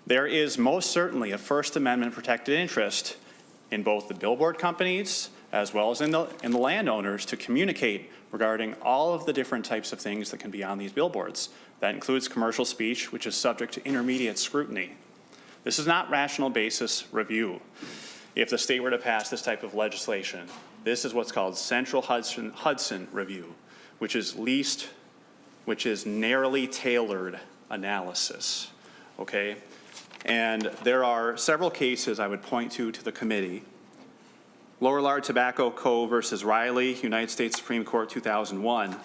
There is most certainly a First Amendment protected interest in both the billboard companies as well as in the landowners to communicate regarding all of the different types of things that can be on these billboards. That includes commercial speech, which is subject to intermediate scrutiny. This is not rational basis review. If the state were to pass this type of legislation, this is what's called Central Hudson review, which is narrowly tailored analysis, okay? And there are several cases I would point to the committee. Lorillard Tobacco Co. versus Riley, United States Supreme Court, 2001,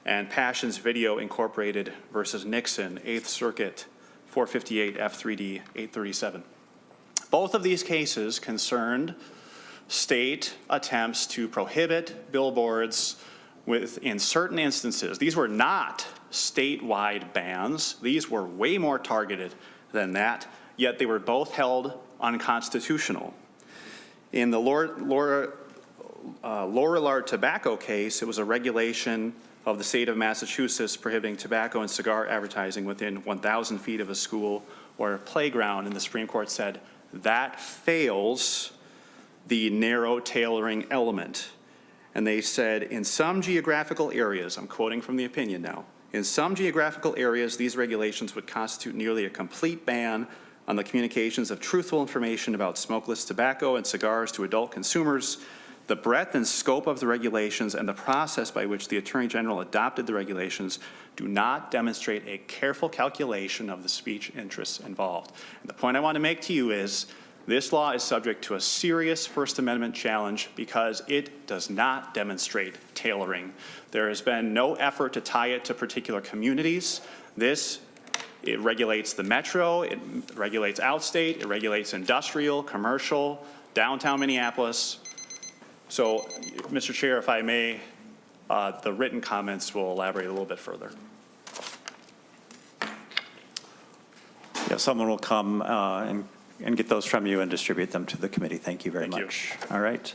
and Passions Video Incorporated versus Nixon, 8th Circuit, 458 F3D 837. Both of these cases concerned state attempts to prohibit billboards in certain instances. These were not statewide bans. These were way more targeted than that, yet they were both held unconstitutional. In the Lorillard Tobacco case, it was a regulation of the state of Massachusetts prohibiting tobacco and cigar advertising within 1,000 feet of a school or a playground, and the Supreme Court said that fails the narrow tailoring element. And they said, in some geographical areas, I'm quoting from the opinion now, in some geographical areas, these regulations would constitute nearly a complete ban on the communications of truthful information about smokeless tobacco and cigars to adult consumers. The breadth and scope of the regulations and the process by which the Attorney General adopted the regulations do not demonstrate a careful calculation of the speech interests involved. And the point I want to make to you is this law is subject to a serious First Amendment challenge because it does not demonstrate tailoring. There has been no effort to tie it to particular communities. It regulates the metro, it regulates outstate, it regulates industrial, commercial, downtown Minneapolis. So, Mr. Chair, if I may, the written comments will elaborate a little bit further. Yeah, someone will come and get those from you and distribute them to the committee. Thank you very much. All right.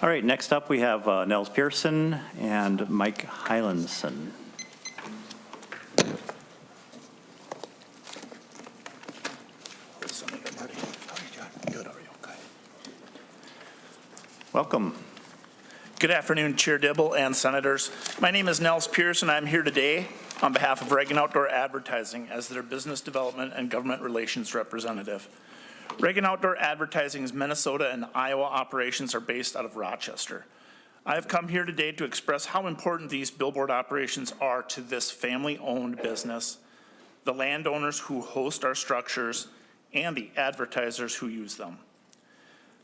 All right, next up we have Nels Pearson and Mike Hylandson. Welcome. Good afternoon, Chair Dibble and Senators. My name is Nels Pearson. I'm here today on behalf of Reagan Outdoor Advertising as their Business Development and Government Relations Representative. Reagan Outdoor Advertising's Minnesota and Iowa operations are based out of Rochester. I have come here today to express how important these billboard operations are to this family-owned business, the landowners who host our structures, and the advertisers who use them.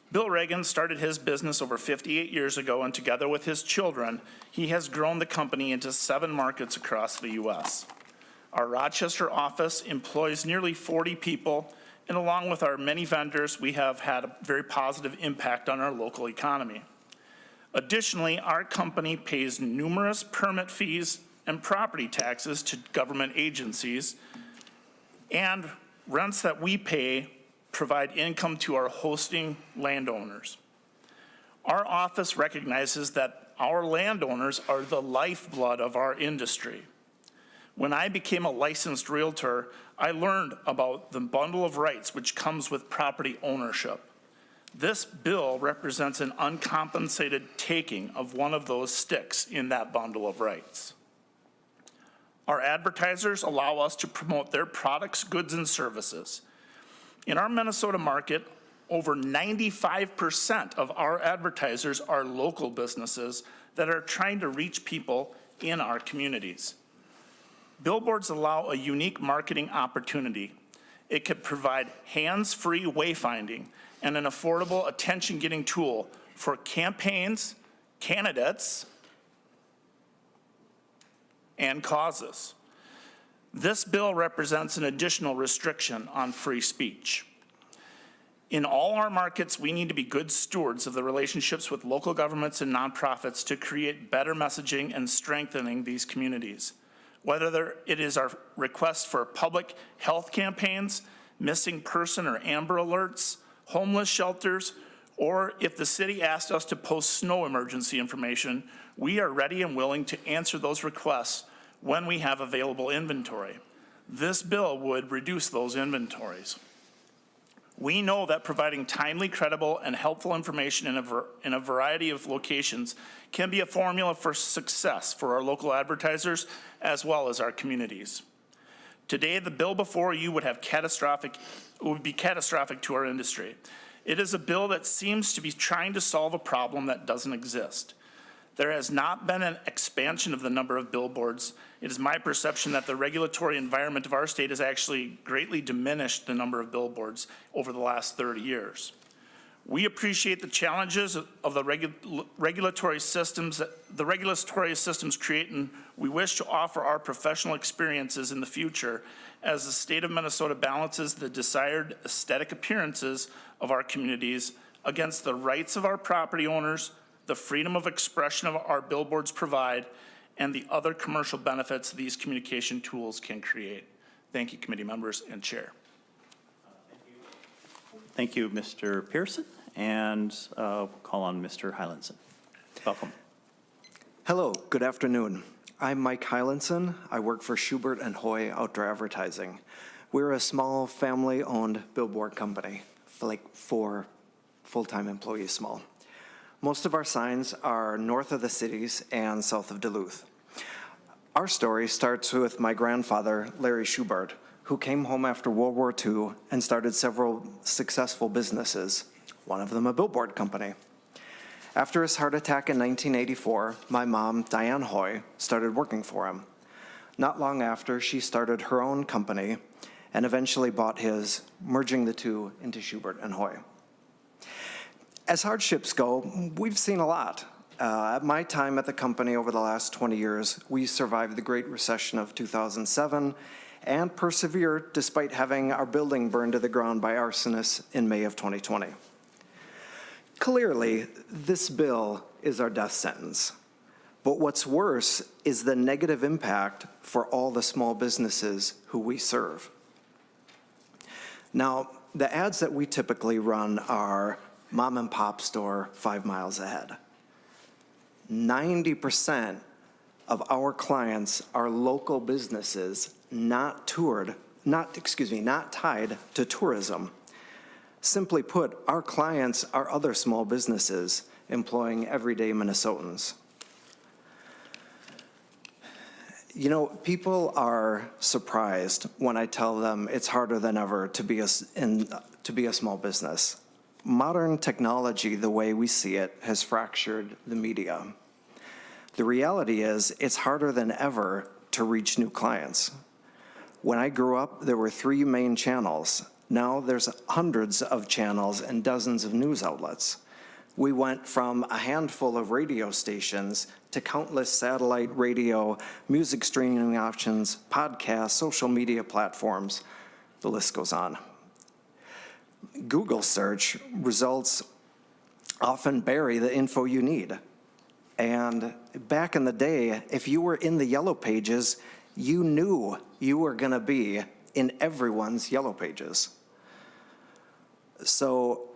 Bill Reagan started his business over 58 years ago, and together with his children, he has grown the company into 7 markets across the U.S. Our Rochester office employs nearly 40 people, and along with our many vendors, we have had a very positive impact on our local economy. Additionally, our company pays numerous permit fees and property taxes to government agencies, and rents that we pay provide income to our hosting landowners. Our office recognizes that our landowners are the lifeblood of our industry. When I became a licensed realtor, I learned about the bundle of rights which comes with property ownership. This bill represents an uncompensated taking of one of those sticks in that bundle of rights. Our advertisers allow us to promote their products, goods, and services. In our Minnesota market, over 95% of our advertisers are local businesses that are trying to reach people in our communities. Billboards allow a unique marketing opportunity. It could provide hands-free wayfinding and an affordable attention-getting tool for campaigns, candidates, and causes. This bill represents an additional restriction on free speech. In all our markets, we need to be good stewards of the relationships with local governments and nonprofits to create better messaging and strengthening these communities. Whether it is our request for public health campaigns, missing person or Amber Alerts, homeless shelters, or if the city asked us to post snow emergency information, we are ready and willing to answer those requests when we have available inventory. This bill would reduce those inventories. We know that providing timely, credible, and helpful information in a variety of locations can be a formula for success for our local advertisers as well as our communities. Today, the bill before you would be catastrophic to our industry. It is a bill that seems to be trying to solve a problem that doesn't exist. There has not been an expansion of the number of billboards. It is my perception that the regulatory environment of our state has actually greatly diminished the number of billboards over the last 30 years. We appreciate the challenges of the regulatory systems create, and we wish to offer our professional experiences in the future as the state of Minnesota balances the desired aesthetic appearances of our communities against the rights of our property owners, the freedom of expression of our billboards provide, and the other commercial benefits these communication tools can create. Thank you, committee members and chair. Thank you, Mr. Pearson, and we'll call on Mr. Hylandson. Welcome. Hello, good afternoon. I'm Mike Hylandson. I work for Schubert and Hoy Outdoor Advertising. We're a small family-owned billboard company, like 4 full-time employees small. Most of our signs are north of the cities and south of Duluth. Our story starts with my grandfather, Larry Schubert, who came home after World War II and started several successful businesses, one of them a billboard company. After his heart attack in 1984, my mom, Diane Hoy, started working for him. Not long after, she started her own company and eventually bought his, merging the two into Schubert and Hoy. As hardships go, we've seen a lot. At my time at the company over the last 20 years, we survived the Great Recession of 2007 and persevered despite having our building burned to the ground by arsonists in May of 2020. Clearly, this bill is our death sentence. But what's worse is the negative impact for all the small businesses who we serve. Now, the ads that we typically run are mom and pop store 5 miles ahead. 90% of our clients are local businesses not tied to tourism. Simply put, our clients are other small businesses employing everyday Minnesotans. You know, people are surprised when I tell them it's harder than ever to be a small business. Modern technology, the way we see it, has fractured the media. The reality is it's harder than ever to reach new clients. When I grew up, there were 3 main channels. Now there's hundreds of channels and dozens of news outlets. We went from a handful of radio stations to countless satellite radio, music streaming options, podcasts, social media platforms. The list goes on. Google search results often bury the info you need. And back in the day, if you were in the yellow pages, you knew you were going to be in everyone's yellow pages. So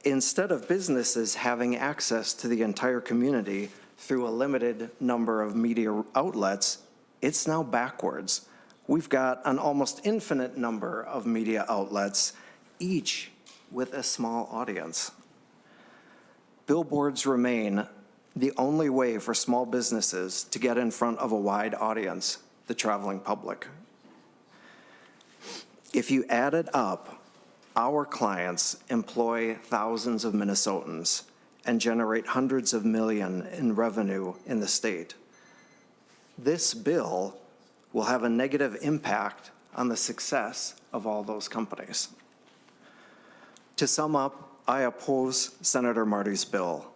instead of businesses having access to the entire community through a limited number of media outlets, it's now backwards. We've got an almost infinite number of media outlets, each with a small audience. Billboards remain the only way for small businesses to get in front of a wide audience, the traveling public. If you add it up, our clients employ thousands of Minnesotans and generate hundreds of millions in revenue in the state. This bill will have a negative impact on the success of all those companies. To sum up, I oppose Senator Marty's bill.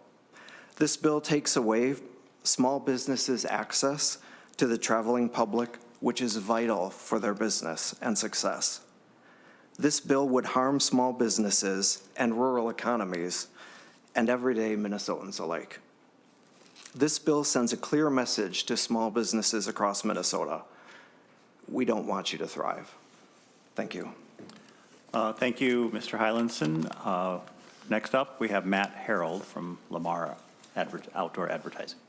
This bill takes away small businesses' access to the traveling public, which is vital for their business and success. This bill would harm small businesses and rural economies and everyday Minnesotans alike. This bill sends a clear message to small businesses across Minnesota. We don't want you to thrive. Thank you. Thank you, Mr. Hylandson. Next up, we have Matt Harold from Lamar Outdoor Advertising.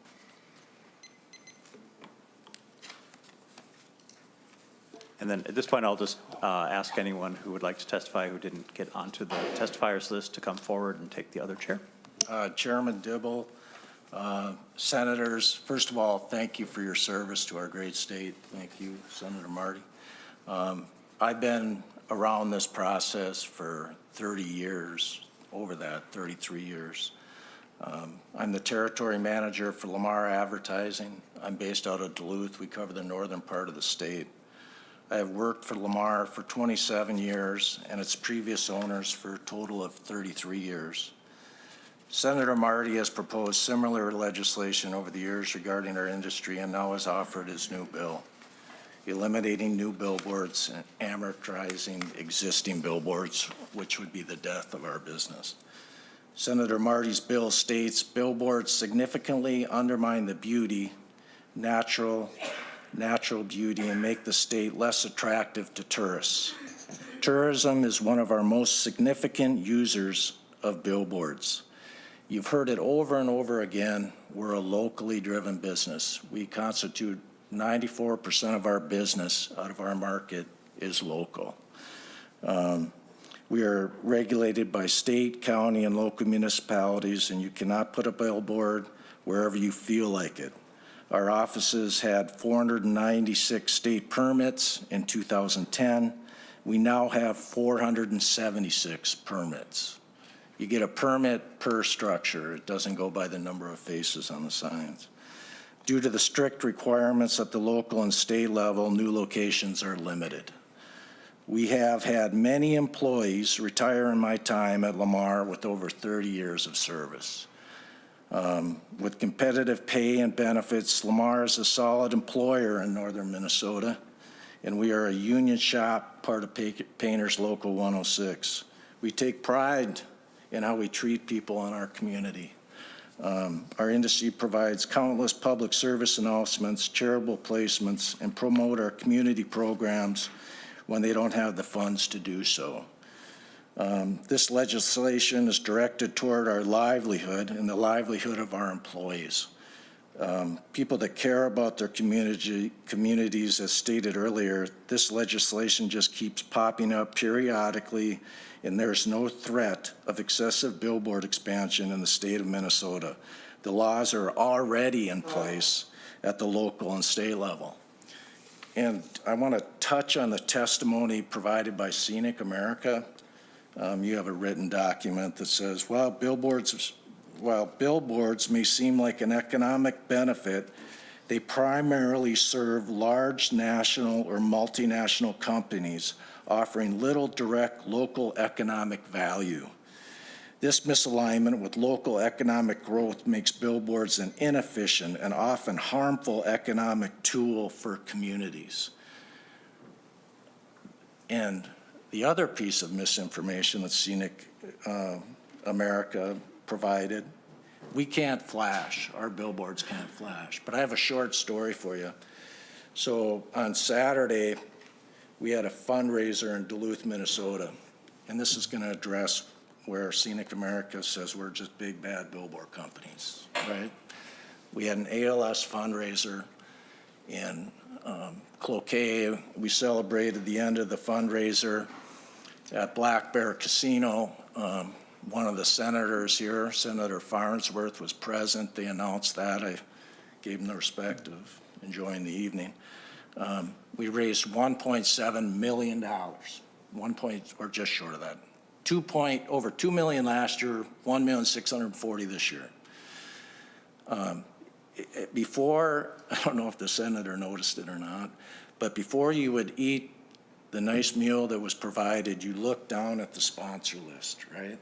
And then at this point, I'll just ask anyone who would like to testify who didn't get onto the testifiers list to come forward and take the other chair. Chairman Dibble, Senators, first of all, thank you for your service to our great state. Thank you, Senator Marty. I've been around this process for 30 years, over that, 33 years. I'm the territory manager for Lamar Advertising. I'm based out of Duluth. We cover the northern part of the state. I have worked for Lamar for 27 years and its previous owners for a total of 33 years. Senator Marty has proposed similar legislation over the years regarding our industry and now has offered his new bill, eliminating new billboards and amortizing existing billboards, which would be the death of our business. Senator Marty's bill states billboards significantly undermine the beauty, natural beauty, and make the state less attractive to tourists. Tourism is one of our most significant users of billboards. You've heard it over and over again. We're a locally driven business. We constitute 94% of our business out of our market is local. We are regulated by state, county, and local municipalities, and you cannot put a billboard wherever you feel like it. Our offices had 496 state permits in 2010. We now have 476 permits. You get a permit per structure. It doesn't go by the number of faces on the signs. Due to the strict requirements at the local and state level, new locations are limited. We have had many employees retire in my time at Lamar with over 30 years of service. With competitive pay and benefits, Lamar is a solid employer in northern Minnesota, and we are a union shop, part of Painters Local 106. We take pride in how we treat people in our community. Our industry provides countless public service announcements, charitable placements, and promote our community programs when they don't have the funds to do so. This legislation is directed toward our livelihood and the livelihood of our employees. People that care about their communities, as stated earlier, this legislation just keeps popping up periodically, and there's no threat of excessive billboard expansion in the state of Minnesota. The laws are already in place at the local and state level. And I want to touch on the testimony provided by Scenic America. You have a written document that says, while billboards may seem like an economic benefit, they primarily serve large national or multinational companies offering little direct local economic value. This misalignment with local economic growth makes billboards an inefficient and often harmful economic tool for communities. And the other piece of misinformation that Scenic America provided, we can't flash, our billboards can't flash. But I have a short story for you. So on Saturday, we had a fundraiser in Duluth, Minnesota, and this is going to address where Scenic America says we're just big, bad billboard companies, right? We had an ALS fundraiser in Cloquet. We celebrated the end of the fundraiser at Black Bear Casino. One of the senators here, Senator Farnsworth, was present. They announced that. I gave them the respect of enjoying the evening. We raised $1.7 million, or just short of that. Over $2 million last year, $1,640,000 this year. Before, I don't know if the senator noticed it or not, but before you would eat the nice meal that was provided, you look down at the sponsor list, right?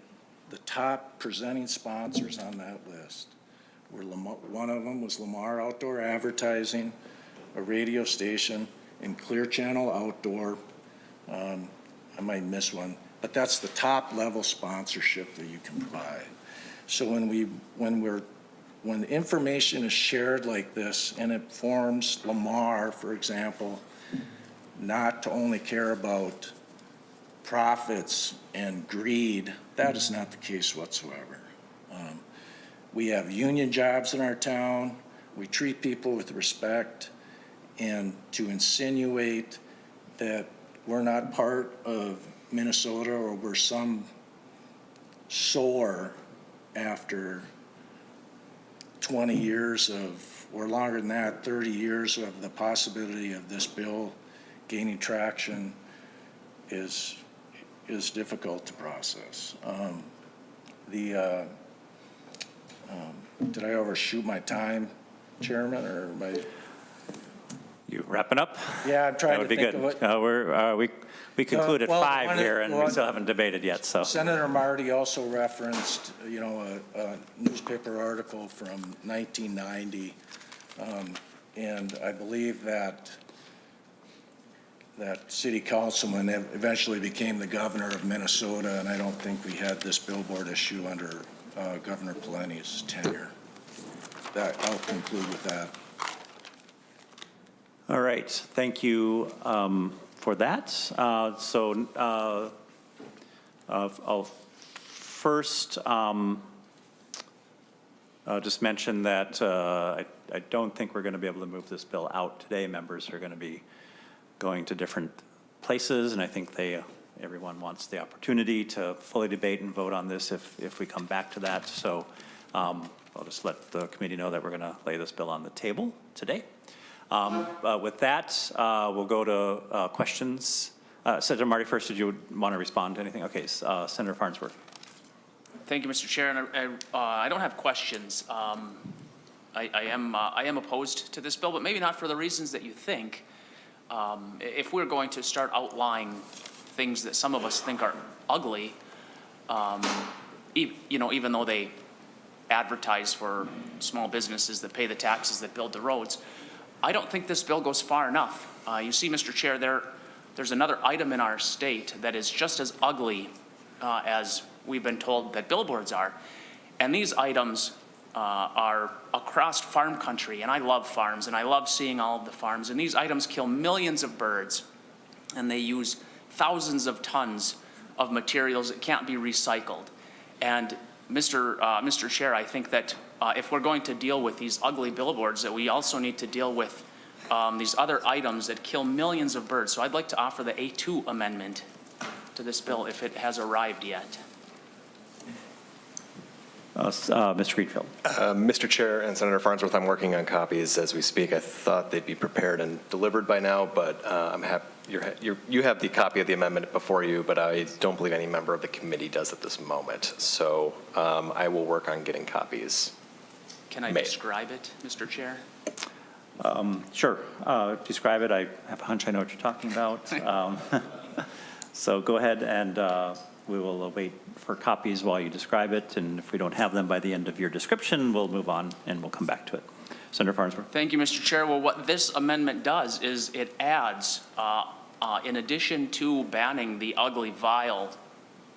The top presenting sponsors on that list were one of them was Lamar Outdoor Advertising, a radio station, and Clear Channel Outdoor. I might miss one, but that's the top level sponsorship that you can provide. So when information is shared like this and it forms Lamar, for example, not to only care about profits and greed, that is not the case whatsoever. We have union jobs in our town. We treat people with respect, and to insinuate that we're not part of Minnesota or we're some sore after 20 years of, or longer than that, 30 years of the possibility of this bill gaining traction is difficult to process. Did I overshoot my time, Chairman, or my? You wrapping up? Yeah, I'm trying to think of what. We conclude at 5 here, and we still haven't debated yet, so. Senator Marty also referenced, a newspaper article from 1990, and I believe that city councilman eventually became the governor of Minnesota, and I don't think we had this billboard issue under Governor Peleni's tenure. I'll conclude with that. All right, thank you for that. I'll first just mention that I don't think we're going to be able to move this bill out today. Members are going to be going to different places, and I think everyone wants the opportunity to fully debate and vote on this if we come back to that. So I'll just let the committee know that we're going to lay this bill on the table today. With that, we'll go to questions. Senator Marty, first, did you want to respond to anything? Okay, Senator Farnsworth. Thank you, Mr. Chair, and I don't have questions. I am opposed to this bill, but maybe not for the reasons that you think. If we're going to start outlining things that some of us think are ugly, even though they advertise for small businesses that pay the taxes that build the roads, I don't think this bill goes far enough. You see, Mr. Chair, there's another item in our state that is just as ugly as we've been told that billboards are. And these items are across farm country, and I love farms, and I love seeing all of the farms. And these items kill millions of birds, and they use thousands of tons of materials that can't be recycled. And Mr. Chair, I think that if we're going to deal with these ugly billboards, that we also need to deal with these other items that kill millions of birds. So I'd like to offer the A2 amendment to this bill if it has arrived yet. Mr. Greenfield. Mr. Chair and Senator Farnsworth, I'm working on copies as we speak. I thought they'd be prepared and delivered by now, but I'm happy you have the copy of the amendment before you, but I don't believe any member of the committee does at this moment. So I will work on getting copies. Can I describe it, Mr. Chair? Sure. Describe it. I have a hunch I know what you're talking about. So go ahead, and we will wait for copies while you describe it. And if we don't have them by the end of your description, we'll move on and we'll come back to it. Senator Farnsworth. Thank you, Mr. Chair. Well, what this amendment does is it adds, in addition to banning the ugly, vile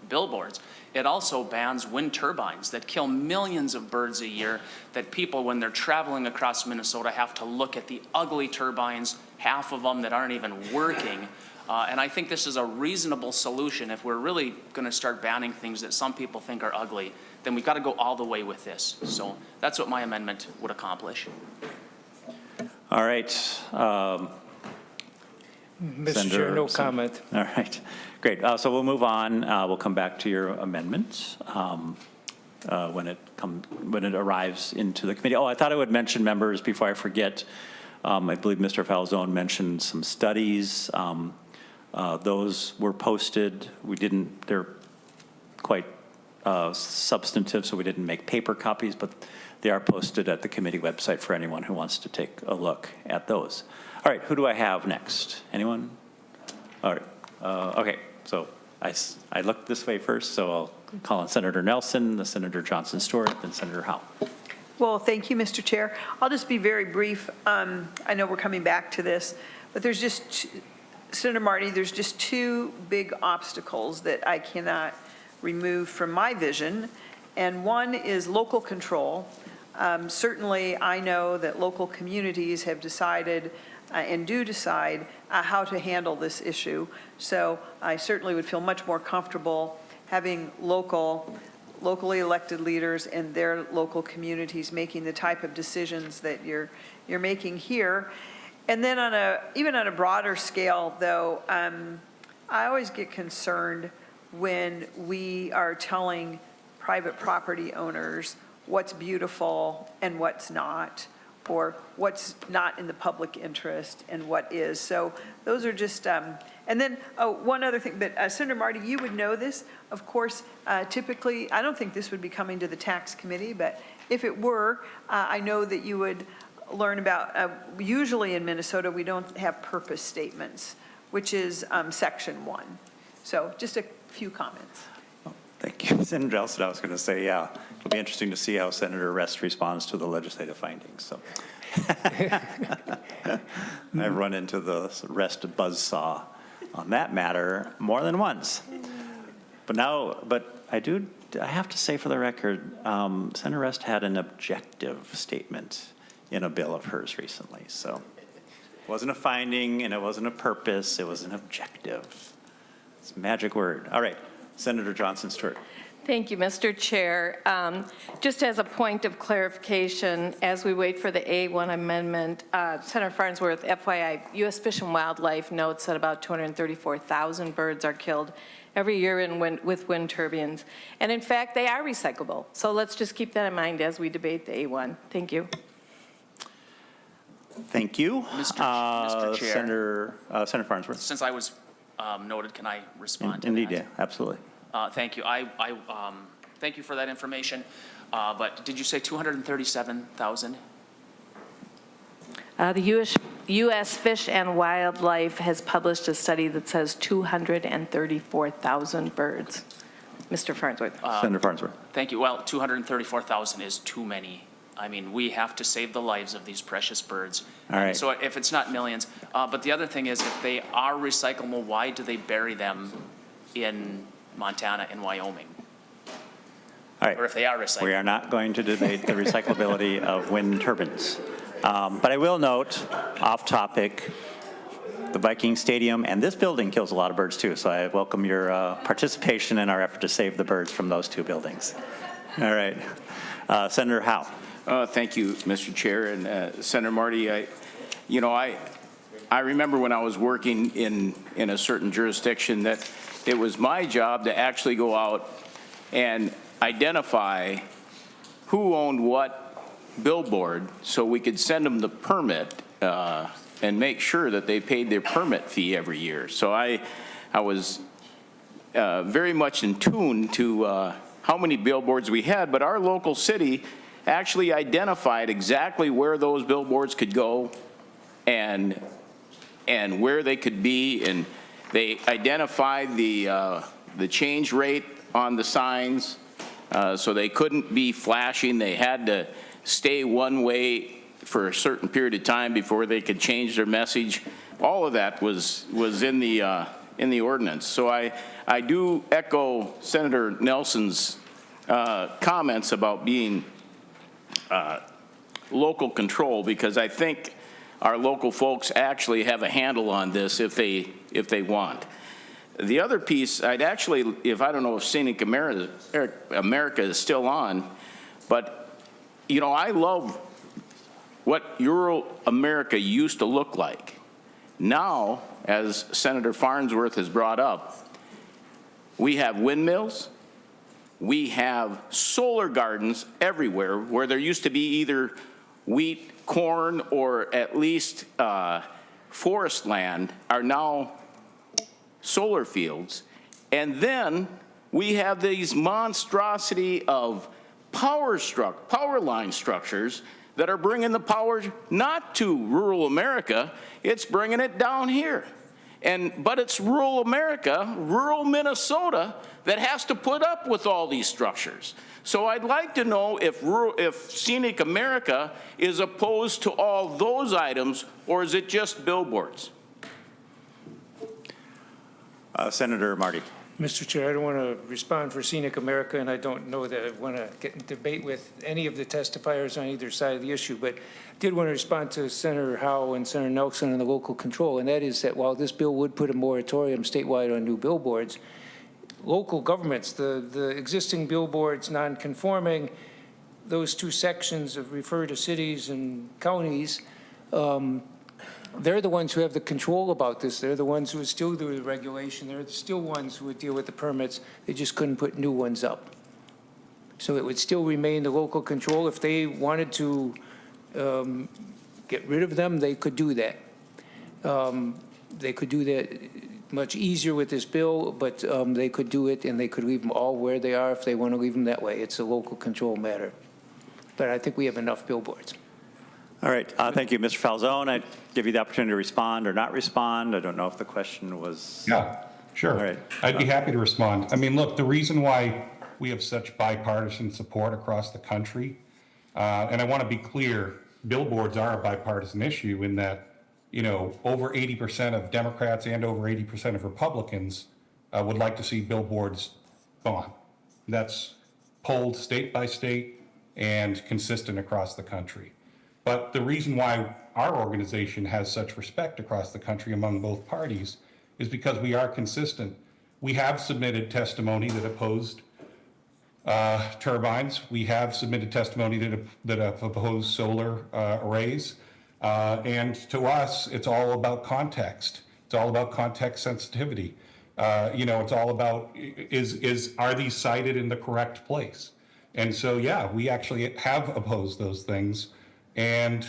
billboards, it also bans wind turbines that kill millions of birds a year, that people, when they're traveling across Minnesota, have to look at the ugly turbines, half of them that aren't even working. And I think this is a reasonable solution. If we're really going to start banning things that some people think are ugly, then we've got to go all the way with this. So that's what my amendment would accomplish. All right. Mr. Chair, no comment. All right. Great. So we'll move on. We'll come back to your amendment when it arrives into the committee. Oh, I thought I would mention, members, before I forget, I believe Mr. Falzone mentioned some studies. Those were posted. They're quite substantive, so we didn't make paper copies, but they are posted at the committee website for anyone who wants to take a look at those. All right, who do I have next? Anyone? All right. Okay, so I looked this way first, so I'll call on Senator Nelson, the Senator Johnson Stewart, and Senator Howe. Well, thank you, Mr. Chair. I'll just be very brief. I know we're coming back to this, but there's just, Senator Marty, there's just two big obstacles that I cannot remove from my vision, and one is local control. Certainly, I know that local communities have decided and do decide how to handle this issue. So I certainly would feel much more comfortable having locally elected leaders in their local communities making the type of decisions that you're making here. And then even on a broader scale, though, I always get concerned when we are telling private property owners what's beautiful and what's not, or what's not in the public interest and what is. So those are just, and then one other thing, but Senator Marty, you would know this, of course, typically, I don't think this would be coming to the tax committee, but if it were, I know that you would learn about, usually in Minnesota, we don't have purpose statements, which is section 1. So just a few comments. Thank you, Senator Nelson. I was going to say, yeah, it'll be interesting to see how Senator Rest responds to the legislative findings. So I've run into the Rest buzzsaw on that matter more than once. But I have to say for the record, Senator Rest had an objective statement in a bill of hers recently. So it wasn't a finding and it wasn't a purpose, it was an objective. It's a magic word. All right. Senator Johnson Stewart. Thank you, Mr. Chair. Just as a point of clarification, as we wait for the A1 amendment, Senator Farnsworth, FYI, U.S. Fish and Wildlife notes that about 234,000 birds are killed every year with wind turbines. And in fact, they are recyclable. So let's just keep that in mind as we debate the A1. Thank you. Thank you. Mr. Chair. Senator Farnsworth. Since I was noted, can I respond to Indeed, that? yeah, absolutely. Thank you. I thank you for that information. But did you say 237,000? The U.S. Fish and Wildlife has published a study that says 234,000 birds. Mr. Farnsworth. Senator Farnsworth. Thank you. Well, 234,000 is too many. I mean, we have to save the lives of these precious birds. All right. So if it's not millions, but the other thing is, if they are recyclable, why do they bury them in Montana and Wyoming? All right. Or if they are recyclable? We are not going to debate the recyclability of wind turbines. But I will note, off topic, the Viking Stadium and this building kills a lot of birds too. So I welcome your participation in our effort to save the birds from those two buildings. All right. Senator Howe. Thank you, Mr. Chair. And Senator Marty, I remember when I was working in a certain jurisdiction that it was my job to actually go out and identify who owned what billboard so we could send them the permit and make sure that they paid their permit fee every year. So I was very much in tune to how many billboards we had, but our local city actually identified exactly where those billboards could go and where they could be, and they identified the change rate on the signs, so they couldn't be flashing. They had to stay one way for a certain period of time before they could change their message. All of that was in the ordinance. So I do echo Senator Nelson's comments about being local control, because I think our local folks actually have a handle on this if they want. The other piece, I'd actually, I don't know if Scenic America is still on, but you know, I love what rural America used to look like. Now, as Senator Farnsworth has brought up, we have windmills, we have solar gardens everywhere where there used to be either wheat, corn, or at least forest land are now solar fields. And then we have these monstrosity of power line structures that are bringing the power not to rural America, it's bringing it down here. But it's rural America, rural Minnesota, that has to put up with all these structures. So I'd like to know if Scenic America is opposed to all those items, or is it just billboards? Senator Marty. Mr. Chair, I don't want to respond for Scenic America, and I don't know that I want to get in debate with any of the testifiers on either side of the issue, but I did want to respond to Senator Howe and Senator Nelson on the local control, and that is that while this bill would put a moratorium statewide on new billboards, local governments, the existing billboards, nonconforming, those two sections of refer to cities and counties, they're the ones who have the control about this. They're the ones who would still do the regulation. They're still ones who would deal with the permits. They just couldn't put new ones up. So it would still remain the local control. If they wanted to get rid of them, they could do that. They could do that much easier with this bill, but they could do it, and they could leave them all where they are if they want to leave them that way. It's a local control matter. But I think we have enough billboards. All right. Thank you, Mr. Falzone. I give you the opportunity to respond or not respond. I don't know if the question was. Yeah, sure. All right. I'd be happy to respond. I mean, look, the reason why we have such bipartisan support across the country, and I want to be clear, billboards are a bipartisan issue in that, you know, over 80% of Democrats and over 80% of Republicans would like to see billboards gone. That's polled state by state and consistent across the country. But the reason why our organization has such respect across the country among both parties is because we are consistent. We have submitted testimony that opposed turbines. We have submitted testimony that have opposed solar arrays. And to us, it's all about context. It's all about context sensitivity. You know, it's all about are these cited in the correct place? And so, yeah, we actually have opposed those things. And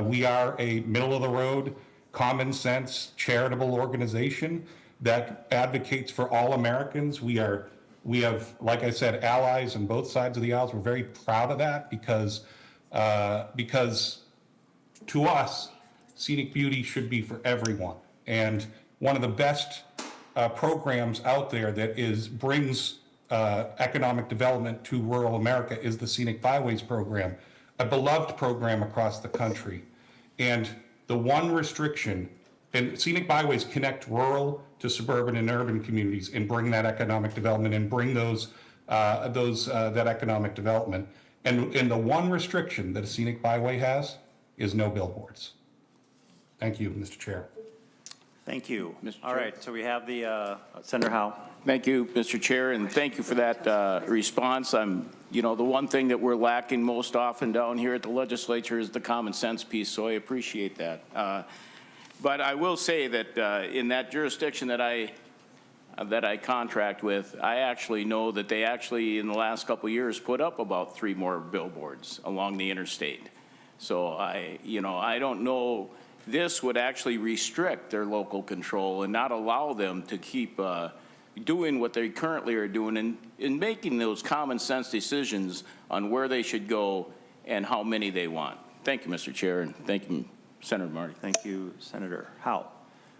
we are a middle-of-the-road, common-sense, charitable organization that advocates for all Americans. We are We have, like I said, allies on both sides of the aisles. We're very proud of that because to us, scenic beauty should be for everyone. And one of the best programs out there that brings economic development to rural America is the Scenic Byways program, a beloved program across the country. And the one restriction, and Scenic Byways connect rural to suburban and urban communities and bring that economic development and bring that economic development. And the one restriction that a Scenic Byway has is no billboards. Thank you, Mr. Chair. Thank you. Mr. All Chair. right, so we have the, Senator Howe. Thank you, Mr. Chair, and thank you for that response. The one thing that we're lacking most often down here at the legislature is the common sense piece, so I appreciate that. But I will say that in that jurisdiction that I contract with, I actually know that they actually, in the last couple of years, put up about 3 more billboards along the interstate. So I don't know, this would actually restrict their local control and not allow them to keep doing what they currently are doing and in making those common sense decisions on where they should go and how many they want. Thank you, Mr. Chair, and thank you, Senator Marty. Thank you, Senator Howe.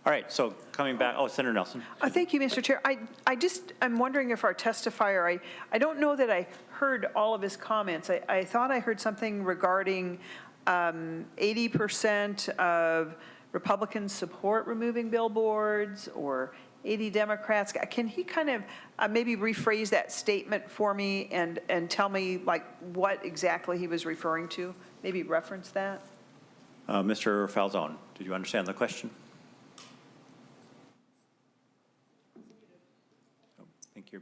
All right, so coming back, Senator Nelson. Thank you, Mr. Chair. I'm wondering if our testifier, I don't know that I heard all of his comments. I thought I heard something regarding 80% of Republicans support removing billboards or 80 Democrats. Can he kind of maybe rephrase that statement for me and tell me like what exactly he was referring to? Maybe reference that? Mr. Falzone, did you understand the question?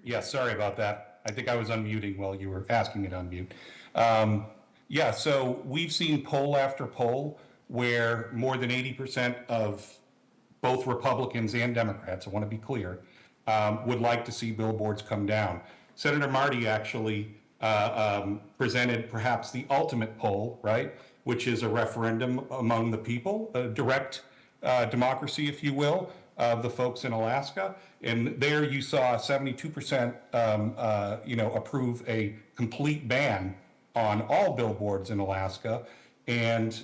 Yeah, sorry about that. I think I was unmuting while you were asking me to unmute. Yeah, so we've seen poll after poll where more than 80% of both Republicans and Democrats, I want to be clear, would like to see billboards come down. Senator Marty actually presented perhaps the ultimate poll, right, which is a referendum among the people, a direct democracy, if you will, of the folks in Alaska. And there you saw 72% approve a complete ban on all billboards in Alaska. And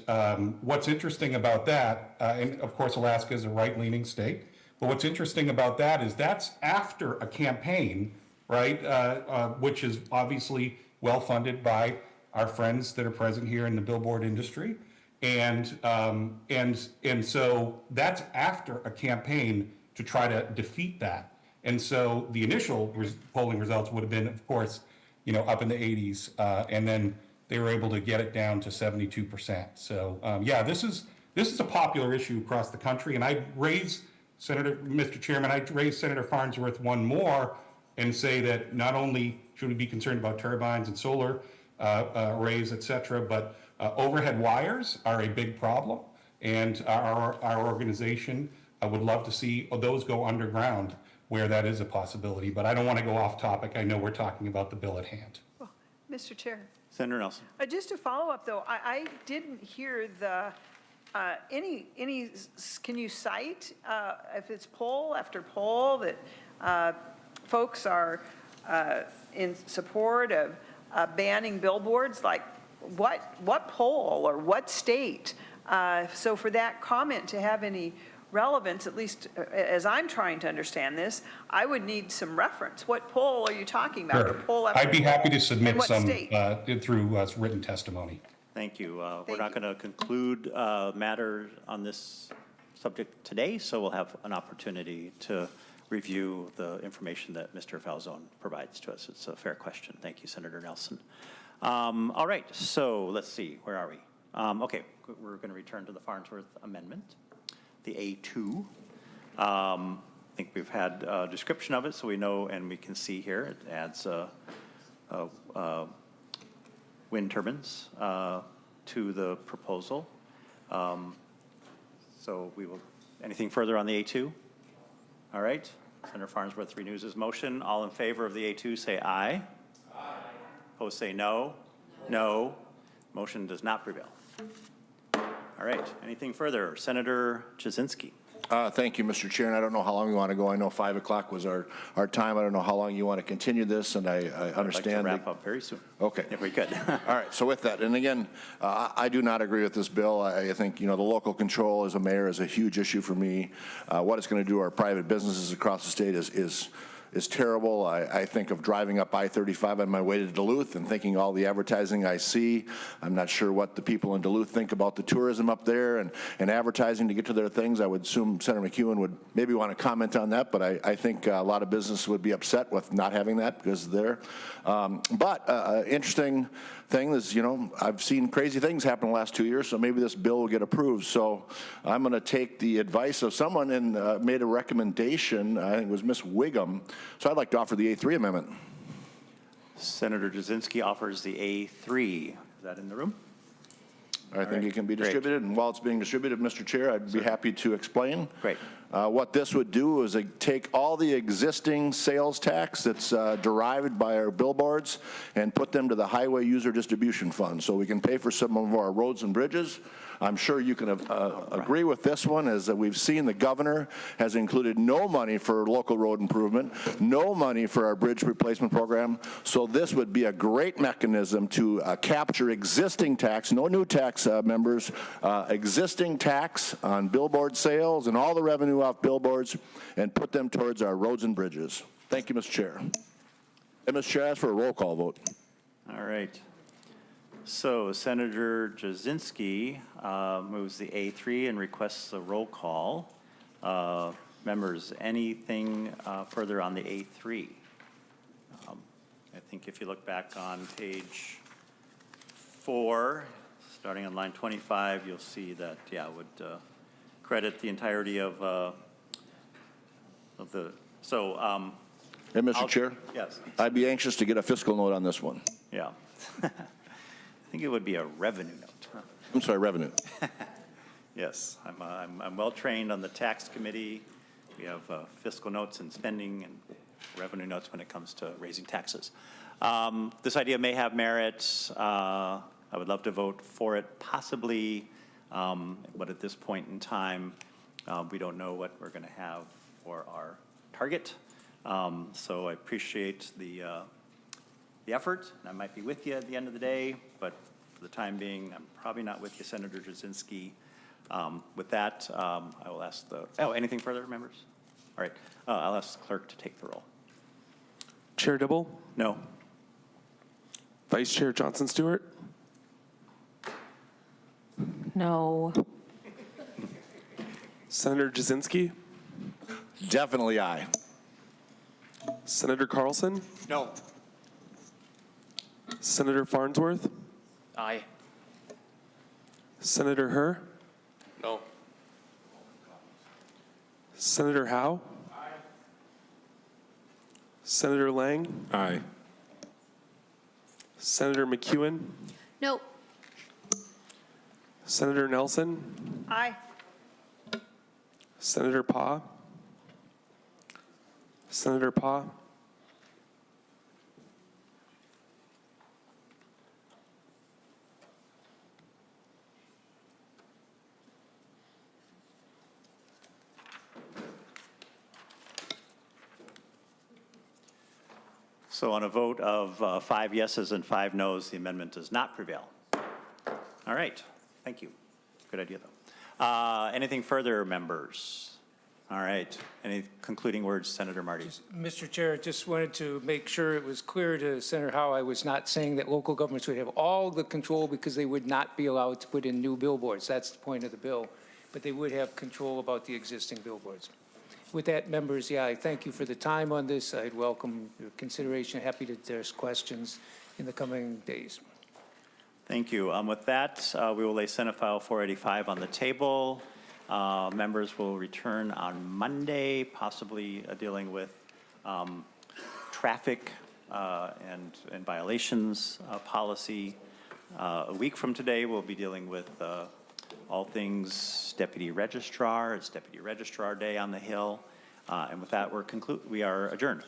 what's interesting about that, and of course Alaska is a right-leaning state, but what's interesting about that is that's after a campaign, right, which is obviously well-funded by our friends that are present here in the billboard industry. And so that's after a campaign to try to defeat that. And so the initial polling results would have been, of course, up in the 80s, and then they were able to get it down to 72%. So yeah, this is a popular issue across the country. And I'd raise, Mr. Chairman, I'd raise Senator Farnsworth one more and say that not only should we be concerned about turbines and solar arrays, et cetera, but overhead wires are a big problem. And our organization would love to see those go underground where that is a possibility. But I don't want to go off topic. I know we're talking about the bill at hand. Well, Mr. Chair. Senator Nelson. Just to follow up, though, I didn't hear the, can you cite, if it's poll after poll, that folks are in support of banning billboards? Like, what poll or what state? So for that comment to have any relevance, at least as I'm trying to understand this, I would need some reference. What poll are you talking about? Sure. Or poll after I'd be happy to submit what some state? through written testimony. Thank you. We're not going to conclude matters on this subject today, so we'll have an opportunity to review the information that Mr. Falzone provides to us. It's a fair question. Thank you, Senator Nelson. All right, so let's see, where are we? Okay, we're going to return to the Farnsworth Amendment, the A2. I think we've had a description of it, so we know and we can see here it adds wind turbines to the proposal. So we will, anything further on the A2? All right, Senator Farnsworth renews his motion. All in favor of the A2 say aye. Aye. Opposed say no. No. Motion does not prevail. All right, anything further? Senator Jasinski. Thank you, Mr. Chair, and I don't know how long you want to go. I know 5 o'clock was our time. I don't know how long you want to continue this, and I understand. I'd like to wrap up very soon. Okay. If we could. All right, so with that, and again, I do not agree with this bill. I think, the local control as a mayor is a huge issue for me. What it's going to do to our private businesses across the state is terrible. I think of driving up I-35 on my way to Duluth and thinking all the advertising I see. I'm not sure what the people in Duluth think about the tourism up there and advertising to get to their things. I would assume Senator McEwen would maybe want to comment on that, but I think a lot of businesses would be upset with not having that because they're there. Interesting thing is, I've seen crazy things happen in the last 2 years, so maybe this bill will get approved. So I'm going to take the advice of someone and made a recommendation. I think it was Ms. Wiggum. So I'd like to offer the A3 amendment. Senator Jasinski offers the A3. Is that in the room? I think it can be distributed, and while it's being distributed, Mr. Chair, I'd be happy to explain. Great. What this would do is take all the existing sales tax that's derived by our billboards and put them to the Highway User Distribution Fund, so we can pay for some of our roads and bridges. I'm sure you can agree with this one, as we've seen the governor has included no money for local road improvement, no money for our bridge replacement program. So this would be a great mechanism to capture existing tax, no new tax members, existing tax on billboard sales and all the revenue off billboards, and put them towards our roads and bridges. Thank you, Mr. Chair. And Mr. Chair, I ask for a roll call vote. All right. So Senator Jasinski moves the A3 and requests a roll call. Members, anything further on the A3? I think if you look back on page 4, starting on line 25, you'll see that, would credit the entirety of the, so. Hey, Mr. Chair? Yes. I'd be anxious to get a fiscal note on this one. Yeah. I think it would be a revenue note. Huh? I'm sorry, revenue. Yes, I'm well trained on the tax committee. We have fiscal notes and spending and revenue notes when it comes to raising taxes. This idea may have merit. I would love to vote for it, possibly, but at this point in time, we don't know what we're going to have for our target. So I appreciate the effort, and I might be with you at the end of the day, but for the time being, I'm probably not with you, Senator Jasinski. With that, I will ask anything further, members? All right, I'll ask the clerk to take the roll. Chair Dibble? No. Vice Chair Johnson Stewart? No. Senator Jasinski? Definitely aye. Senator Carlson? No. Senator Farnsworth? Aye. Senator Herr? No. Senator Howe? Aye. Senator Lang? Aye. Senator McEwen? No. Senator Nelson? Aye. Senator Pa? Senator Pa? So on a vote of 5 yeses and 5 noes, the amendment does not prevail. All right, thank you. Good idea, though. Anything further, members? All right, any concluding words, Senator Marty? Mr. Chair, just wanted to make sure it was clear to Senator Howe I was not saying that local governments would have all the control because they would not be allowed to put in new billboards. That's the point of the bill. But they would have control about the existing billboards. With that, members, I thank you for the time on this. I'd welcome your consideration. Happy to address questions in the coming days. Thank you. With that, we will lay Senate File 485 on the table. Members will return on Monday, possibly dealing with traffic and violations policy. A week from today, we'll be dealing with all things Deputy Registrar. It's Deputy Registrar Day on the Hill. And with that, we are adjourned.